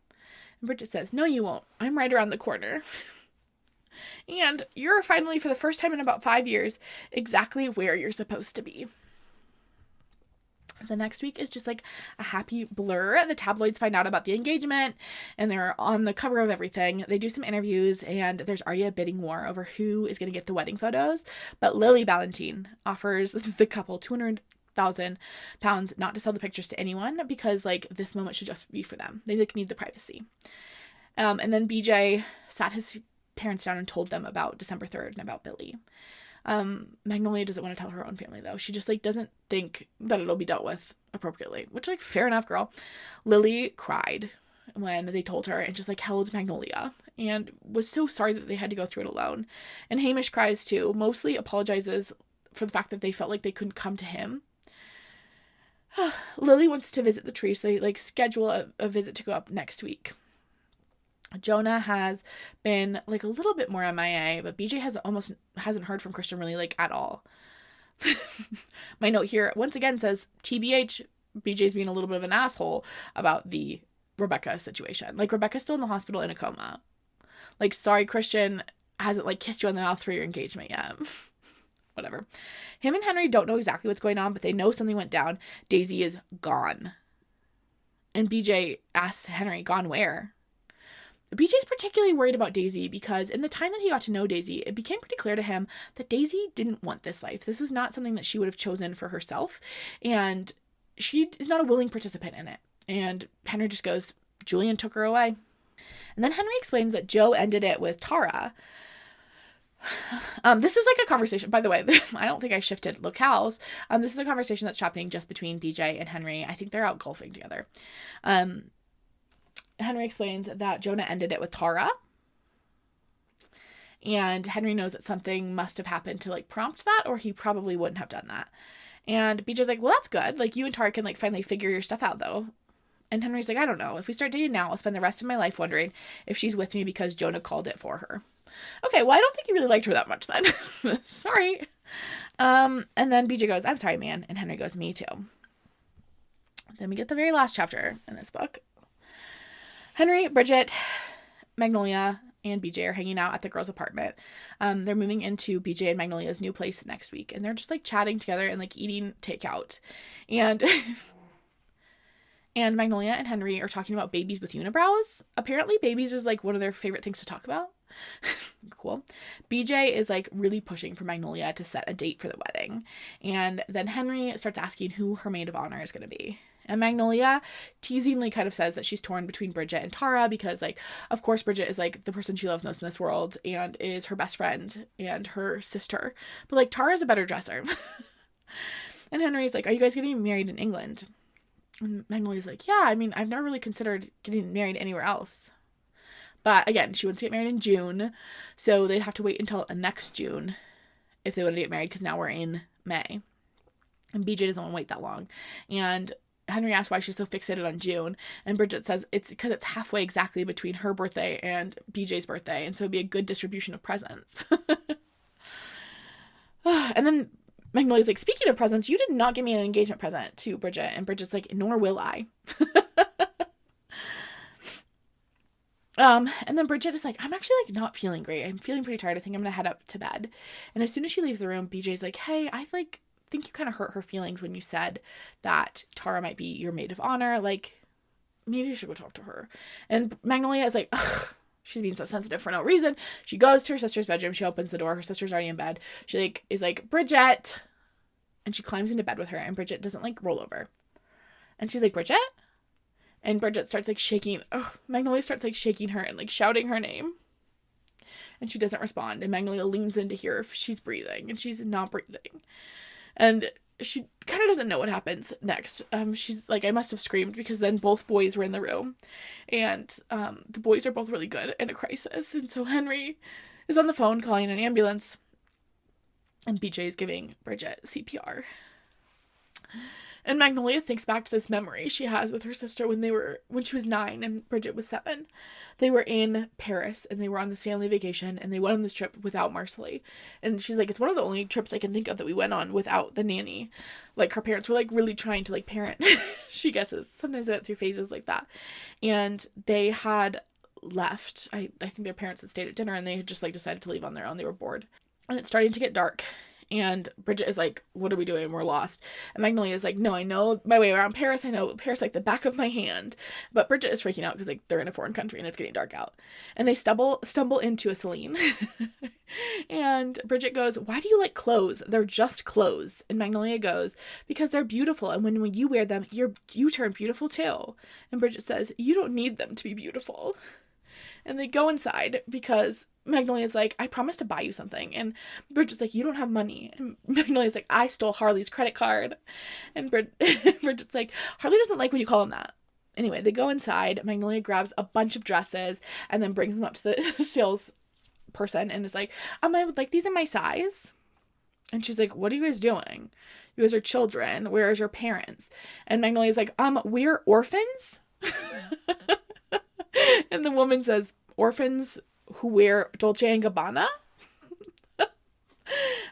And Bridget says, "No, you won't. I'm right around the corner." And you're finally, for the first time in about 5 years, exactly where you're supposed to be. The next week is just a happy blur. The tabloids find out about the engagement and they're on the cover of everything. They do some interviews and there's already a bidding war over who is going to get the wedding photos. But Lily Valentine offers the couple £200,000 not to sell the pictures to anyone because this moment should just be for them. They need the privacy. And then BJ sat his parents down and told them about December 3rd and about Billy. Magnolia doesn't want to tell her own family though. She just doesn't think that it'll be dealt with appropriately, which fair enough, girl. Lily cried when they told her and just held Magnolia and was so sorry that they had to go through it alone. And Hamish cries too, mostly apologizes for the fact that they felt like they couldn't come to him. Lily wants to visit the tree, so they schedule a visit to go up next week. Jonah has been a little bit more MIA, but BJ hasn't heard from Christian really at all. My note here once again says TBH, BJ's being a little bit of an asshole about the Rebecca situation. Rebecca's still in the hospital in a coma. Sorry, Christian hasn't kissed you on the mouth for your engagement yet. whatever. Him and Henry don't know exactly what's going on, but they know something went down. Daisy is gone. And BJ asks Henry, gone where? BJ's particularly worried about Daisy because in the time that he got to know Daisy, it became pretty clear to him that Daisy didn't want this life. This was not something that she would have chosen for herself, and she is not a willing participant in it. And Henry just goes, Julian took her away. And then Henry explains that Joe ended it with Tara. This is like a conversation, by the way, I don't think I shifted locales. This is a conversation that's happening just between BJ and Henry. I think they're out golfing together. Henry explains that Jonah ended it with Tara. And Henry knows that something must have happened to like prompt that, or he probably wouldn't have done that. And BJ's like, well, that's good. Like, you and Tara can like finally figure your stuff out though. And Henry's like, I don't know. If we start dating now, I'll spend the rest of my life wondering if she's with me because Jonah called it for her. Okay, well, I don't think you really liked her that much then. Sorry. And then BJ goes, I'm sorry, man. And Henry goes, me too. Then we get the very last chapter in this book. Henry, Bridget, Magnolia, and BJ are hanging out at the girls' apartment. They're moving into BJ and Magnolia's new place next week. And they're just like chatting together and like eating takeout. And and Magnolia and Henry are talking about babies with unibrows. Apparently babies is like one of their favorite things to talk about. Cool. BJ is like really pushing for Magnolia to set a date for the wedding. And then Henry starts asking who her maid of honor is going to be. And Magnolia teasingly kind of says that she's torn between Bridget and Tara because, like, of course, Bridget is, like, the person she loves most in this world and is her best friend and her sister. But, like, Tara's a better dresser. And Henry's like, are you guys getting married in England? And Magnolia's like, yeah, I mean, I've never really considered getting married anywhere else. But, again, she wants to get married in June, so they'd have to wait until next June if they want to get married because now we're in May. And BJ doesn't want to wait that long. And Henry asks why she's so fixated on June, and Bridget says it's because it's halfway exactly between her birthday and BJ's birthday, and so it'd be a good distribution of presents. And then Magnolia's like, speaking of presents, you did not give me an engagement present to Bridget, and Bridget's like, nor will I. And then Bridget is like, I'm actually like not feeling great. I'm feeling pretty tired. I think I'm gonna head up to bed. And as soon as she leaves the room, BJ's like, hey, I think you kind of hurt her feelings when you said that Tara might be your maid of honor. Like, maybe you should go talk to her. And Magnolia is like, ugh, she's being so sensitive for no reason. She goes to her sister's bedroom. She opens the door. Her sister's already in bed. She like is like, Bridget. And she climbs into bed with her, and Bridget doesn't like roll over. And she's like, Bridget? And Bridget starts like shaking. Oh, Magnolia starts like shaking her and like shouting her name. And she doesn't respond. And Magnolia leans in to hear if she's breathing, and she's not breathing. And she kind of doesn't know what happens next. She's like, I must have screamed because then both boys were in the room. And the boys are both really good in a crisis. And so Henry is on the phone calling an ambulance. And BJ is giving Bridget CPR. And Magnolia thinks back to this memory she has with her sister when she was 9 and Bridget was 7. They were in Paris and they were on this family vacation and they went on this trip without Marcelly. And she's like, it's one of the only trips I can think of that we went on without the nanny. Like, her parents were like really trying to like parent. She guesses. Sometimes they went through phases like that. And they had left. I think their parents had stayed at dinner and they had just like decided to leave on their own. They were bored. And it's starting to get dark. And Bridget is like, what are we doing? We're lost. And Magnolia is like, no, I know my way around Paris. I know Paris like the back of my hand. But Bridget is freaking out because like they're in a foreign country and it's getting dark out. And they stumble into a Celine. And Bridget goes, why do you like clothes? They're just clothes. And Magnolia goes, because they're beautiful. And when you wear them, you turn beautiful too. And Bridget says, you don't need them to be beautiful. And they go inside because Magnolia's like, I promised to buy you something. And Bridget's like, you don't have money. And Magnolia's like, I stole Harley's credit card. And Bridget's like, Harley doesn't like when you call him that. Anyway, they go inside. Magnolia grabs a bunch of dresses and then brings them up to the sales person and is like, I would like these in my size. And she's like, what are you guys doing? You guys are children. Where is your parents? And Magnolia's like, we're orphans. And the woman says, orphans who wear Dolce & Gabbana?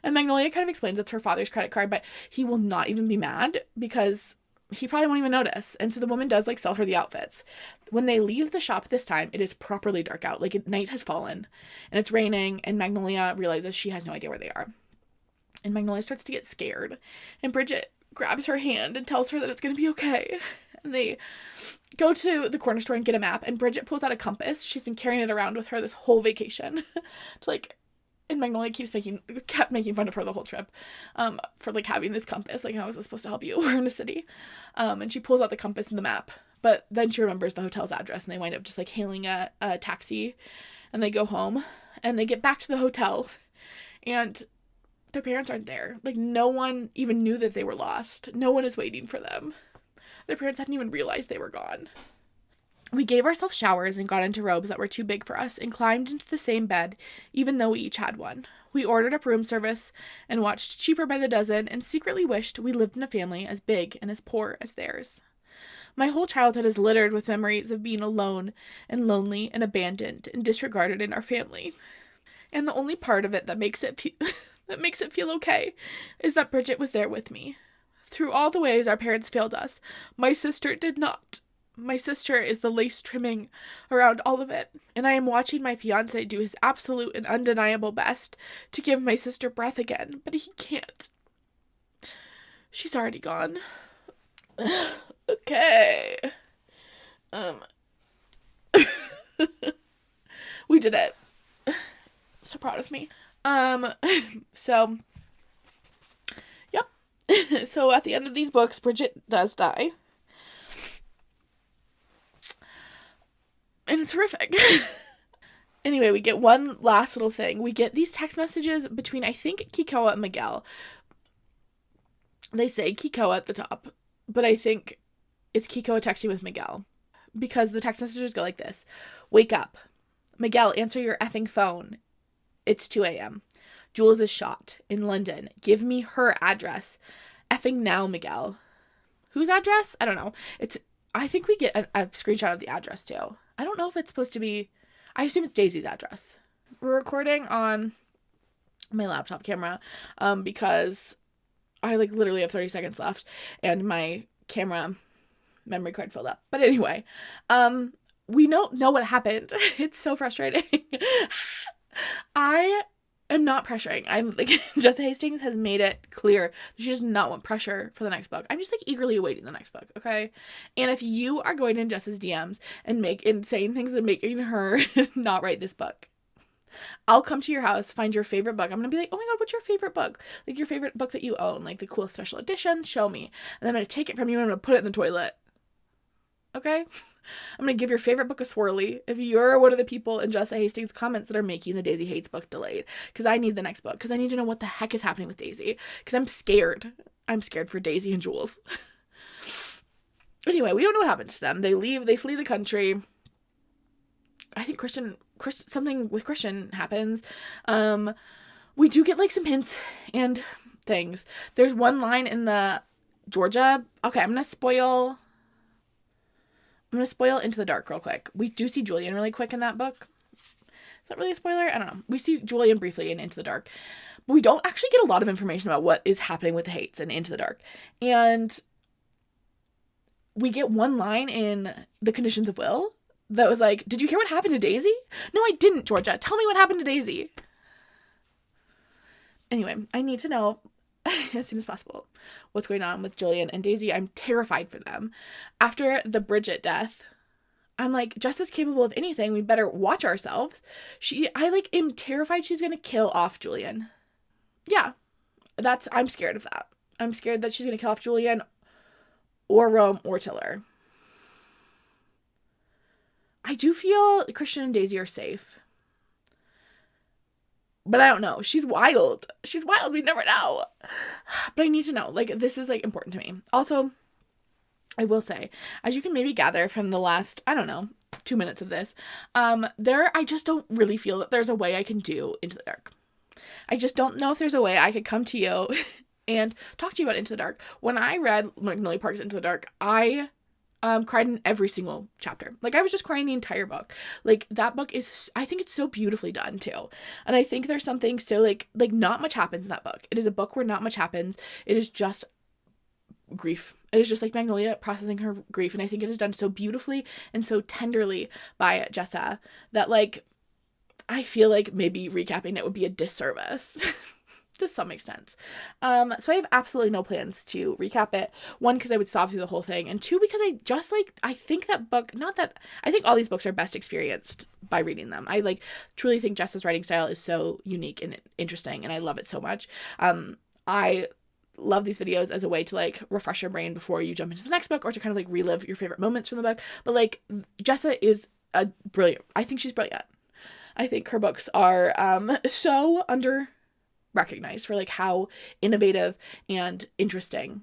And Magnolia kind of explains it's her father's credit card, but he will not even be mad because he probably won't even notice. And so the woman does like sell her the outfits. When they leave the shop this time, it is properly dark out. Like night has fallen and it's raining, and Magnolia realizes she has no idea where they are. And Magnolia starts to get scared. And Bridget grabs her hand and tells her that it's going to be okay. And they go to the corner store and get a map. And Bridget pulls out a compass. She's been carrying it around with her this whole vacation. To like, and Magnolia kept making fun of her the whole trip, for like having this compass. Like, how is this supposed to help you? We're in a city. And she pulls out the compass and the map. But then she remembers the hotel's address, and they wind up just like hailing a taxi, and they go home, and they get back to the hotel, and their parents aren't there. Like, no one even knew that they were lost. No one is waiting for them. Their parents hadn't even realized they were gone. We gave ourselves showers and got into robes that were too big for us and climbed into the same bed, even though we each had one. We ordered up room service and watched Cheaper by the Dozen and secretly wished we lived in a family as big and as poor as theirs. My whole childhood is littered with memories of being alone and lonely and abandoned and disregarded in our family. And the only part of it that makes it feel okay is that Bridget was there with me. Through all the ways our parents failed us, my sister did not. My sister is the lace trimming around all of it, and I am watching my fiancé do his absolute and undeniable best to give my sister breath again, but he can't. She's already gone. Okay. We did it. So proud of me. So, yep. So at the end of these books, Bridget does die. And it's horrific. Anyway, we get one last little thing. We get these text messages between, I think, Kikoa and Miguel. They say Kikoa at the top, but I think it's Kikoa texting with Miguel. Because the text messages go like this. Wake up. Miguel, answer your effing phone. It's 2 a.m. Jules is shot in London. Give me her address. Effing now, Miguel. Whose address? I don't know. I think we get a screenshot of the address too. I don't know if it's supposed to be, I assume it's Daisy's address. We're recording on my laptop camera because I like literally have 30 seconds left and my camera memory card filled up. But anyway, we don't know what happened. It's so frustrating. I am not pressuring. I'm like, Jessa Hastings has made it clear she does not want pressure for the next book. I'm just like eagerly awaiting the next book, okay? And if you are going in Jessa's DMs and saying things that making her not write this book, I'll come to your house, find your favorite book. I'm gonna be like, oh my god, what's your favorite book? Like your favorite book that you own, like the coolest special edition, show me. And then I'm gonna take it from you and I'm gonna put it in the toilet. Okay? I'm going to give your favorite book a swirly if you're one of the people in Jessa Hastings' comments that are making the Daisy Hates book delayed. Because I need the next book. Because I need to know what the heck is happening with Daisy. Because I'm scared. I'm scared for Daisy and Jules. Anyway, we don't know what happened to them. They leave. They flee the country. I think something with Christian happens. We do get like some hints and things. There's one line in the Georgia. Okay, I'm going to spoil Into the Dark real quick. We do see Julian really quick in that book. Is that really a spoiler? I don't know. We see Julian briefly in Into the Dark. But we don't actually get a lot of information about what is happening with the Haites in Into the Dark. And we get one line in The Conditions of Will that was like, did you hear what happened to Daisy? No, I didn't, Georgia. Tell me what happened to Daisy. Anyway, I need to know as soon as possible what's going on with Julian and Daisy. I'm terrified for them. After the Bridget death, I'm like, Jessa's capable of anything. We better watch ourselves. I am terrified she's gonna kill off Julian. Yeah, I'm scared of that. I'm scared that she's gonna kill off Julian or Rome or Tiller. I do feel Christian and Daisy are safe. But I don't know. She's wild. She's wild. We never know. But I need to know. Like, this is, like, important to me. Also, I will say, as you can maybe gather from the last, 2 minutes of this, I just don't really feel that there's a way I can do Into the Dark. I just don't know if there's a way I could come to you and talk to you about Into the Dark. When I read Magnolia Park's Into the Dark, I cried in every single chapter. Like, I was just crying the entire book. Like, that book is, I think it's so beautifully done, too. And I think there's something so, like, not much happens in that book. It is a book where not much happens. It is just grief. It is just, like, Magnolia processing her grief. And I think it is done so beautifully and so tenderly by Jessa that, like, I feel like maybe recapping it would be a disservice. to some extent. So I have absolutely no plans to recap it. One, because I would sob through the whole thing, and two, because I just I think that book, not that, I think all these books are best experienced by reading them. I truly think Jessa's writing style is so unique and interesting, and I love it so much. I love these videos as a way to refresh your brain before you jump into the next book, or to kind of relive your favorite moments from the book. But Jessa is brilliant. I think she's brilliant. I think her books are so recognized for how innovative and interesting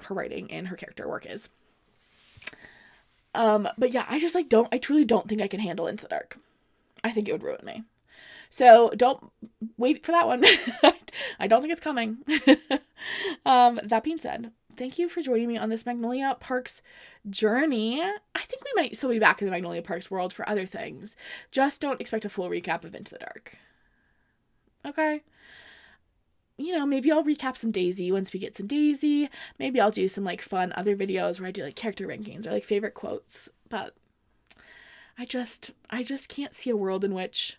her writing and her character work is. But yeah, I just I truly don't think I can handle Into the Dark. I think it would ruin me. So don't wait for that one. I don't think it's coming. That being said, thank you for joining me on this Magnolia Parks journey. I think we might still be back in the Magnolia Parks world for other things. Just don't expect a full recap of Into the Dark. Okay? Maybe I'll recap some Daisy once we get some Daisy. Maybe I'll do some fun other videos where I do character rankings or favorite quotes. But I just can't see a world in which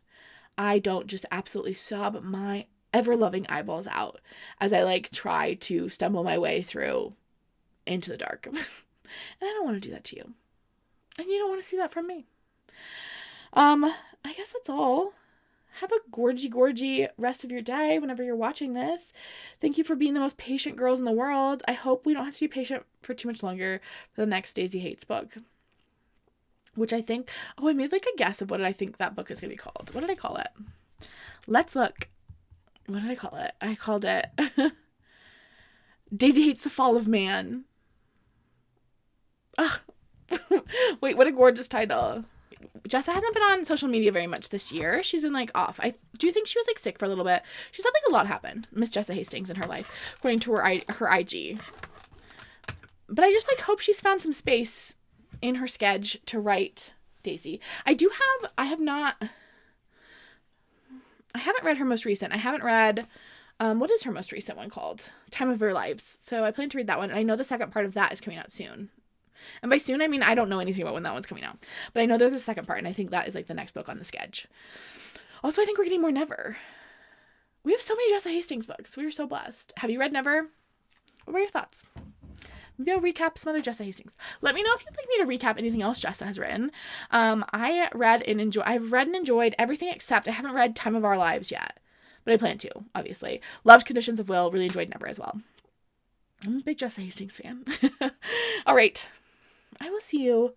I don't just absolutely sob my ever-loving eyeballs out as I try to stumble my way through Into the Dark. And I don't want to do that to you. And you don't want to see that from me. I guess that's all. Have a gorgy rest of your day whenever you're watching this. Thank you for being the most patient girls in the world. I hope we don't have to be patient for too much longer for the next Daisy Haites book. Which I think... Oh, I made a guess of what I think that book is going to be called. What did I call it? Let's look. What did I call it? I called it... Daisy Haites the Fall of Man. Ugh. Wait, what a gorgeous title. Jessa hasn't been on social media very much this year. She's been off. I do think she was sick for a little bit. She's had a lot happen. Miss Jessa Hastings in her life, according to her IG. But I just hope she's found some space in her schedule to write Daisy. I haven't read her most recent. I haven't read what is her most recent one called? Time of Their Lives. So I plan to read that one. And I know the second part of that is coming out soon. And by soon, I mean, I don't know anything about when that one's coming out. But I know there's a second part, and I think that is the next book on the schedule. Also, I think we're getting more Never. We have so many Jessa Hastings books. We are so blessed. Have you read Never? What were your thoughts? Maybe I'll recap some other Jessa Hastings. Let me know if you'd like me to recap anything else Jessa has written. I've read and enjoyed everything except I haven't read Time of Our Lives yet. But I plan to, obviously. Loved Conditions of Will. Really enjoyed Never as well. I'm a big Jessa Hastings fan. All right. I will see you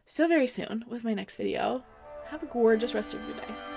so very soon with my next video. Have a gorgeous rest of your day.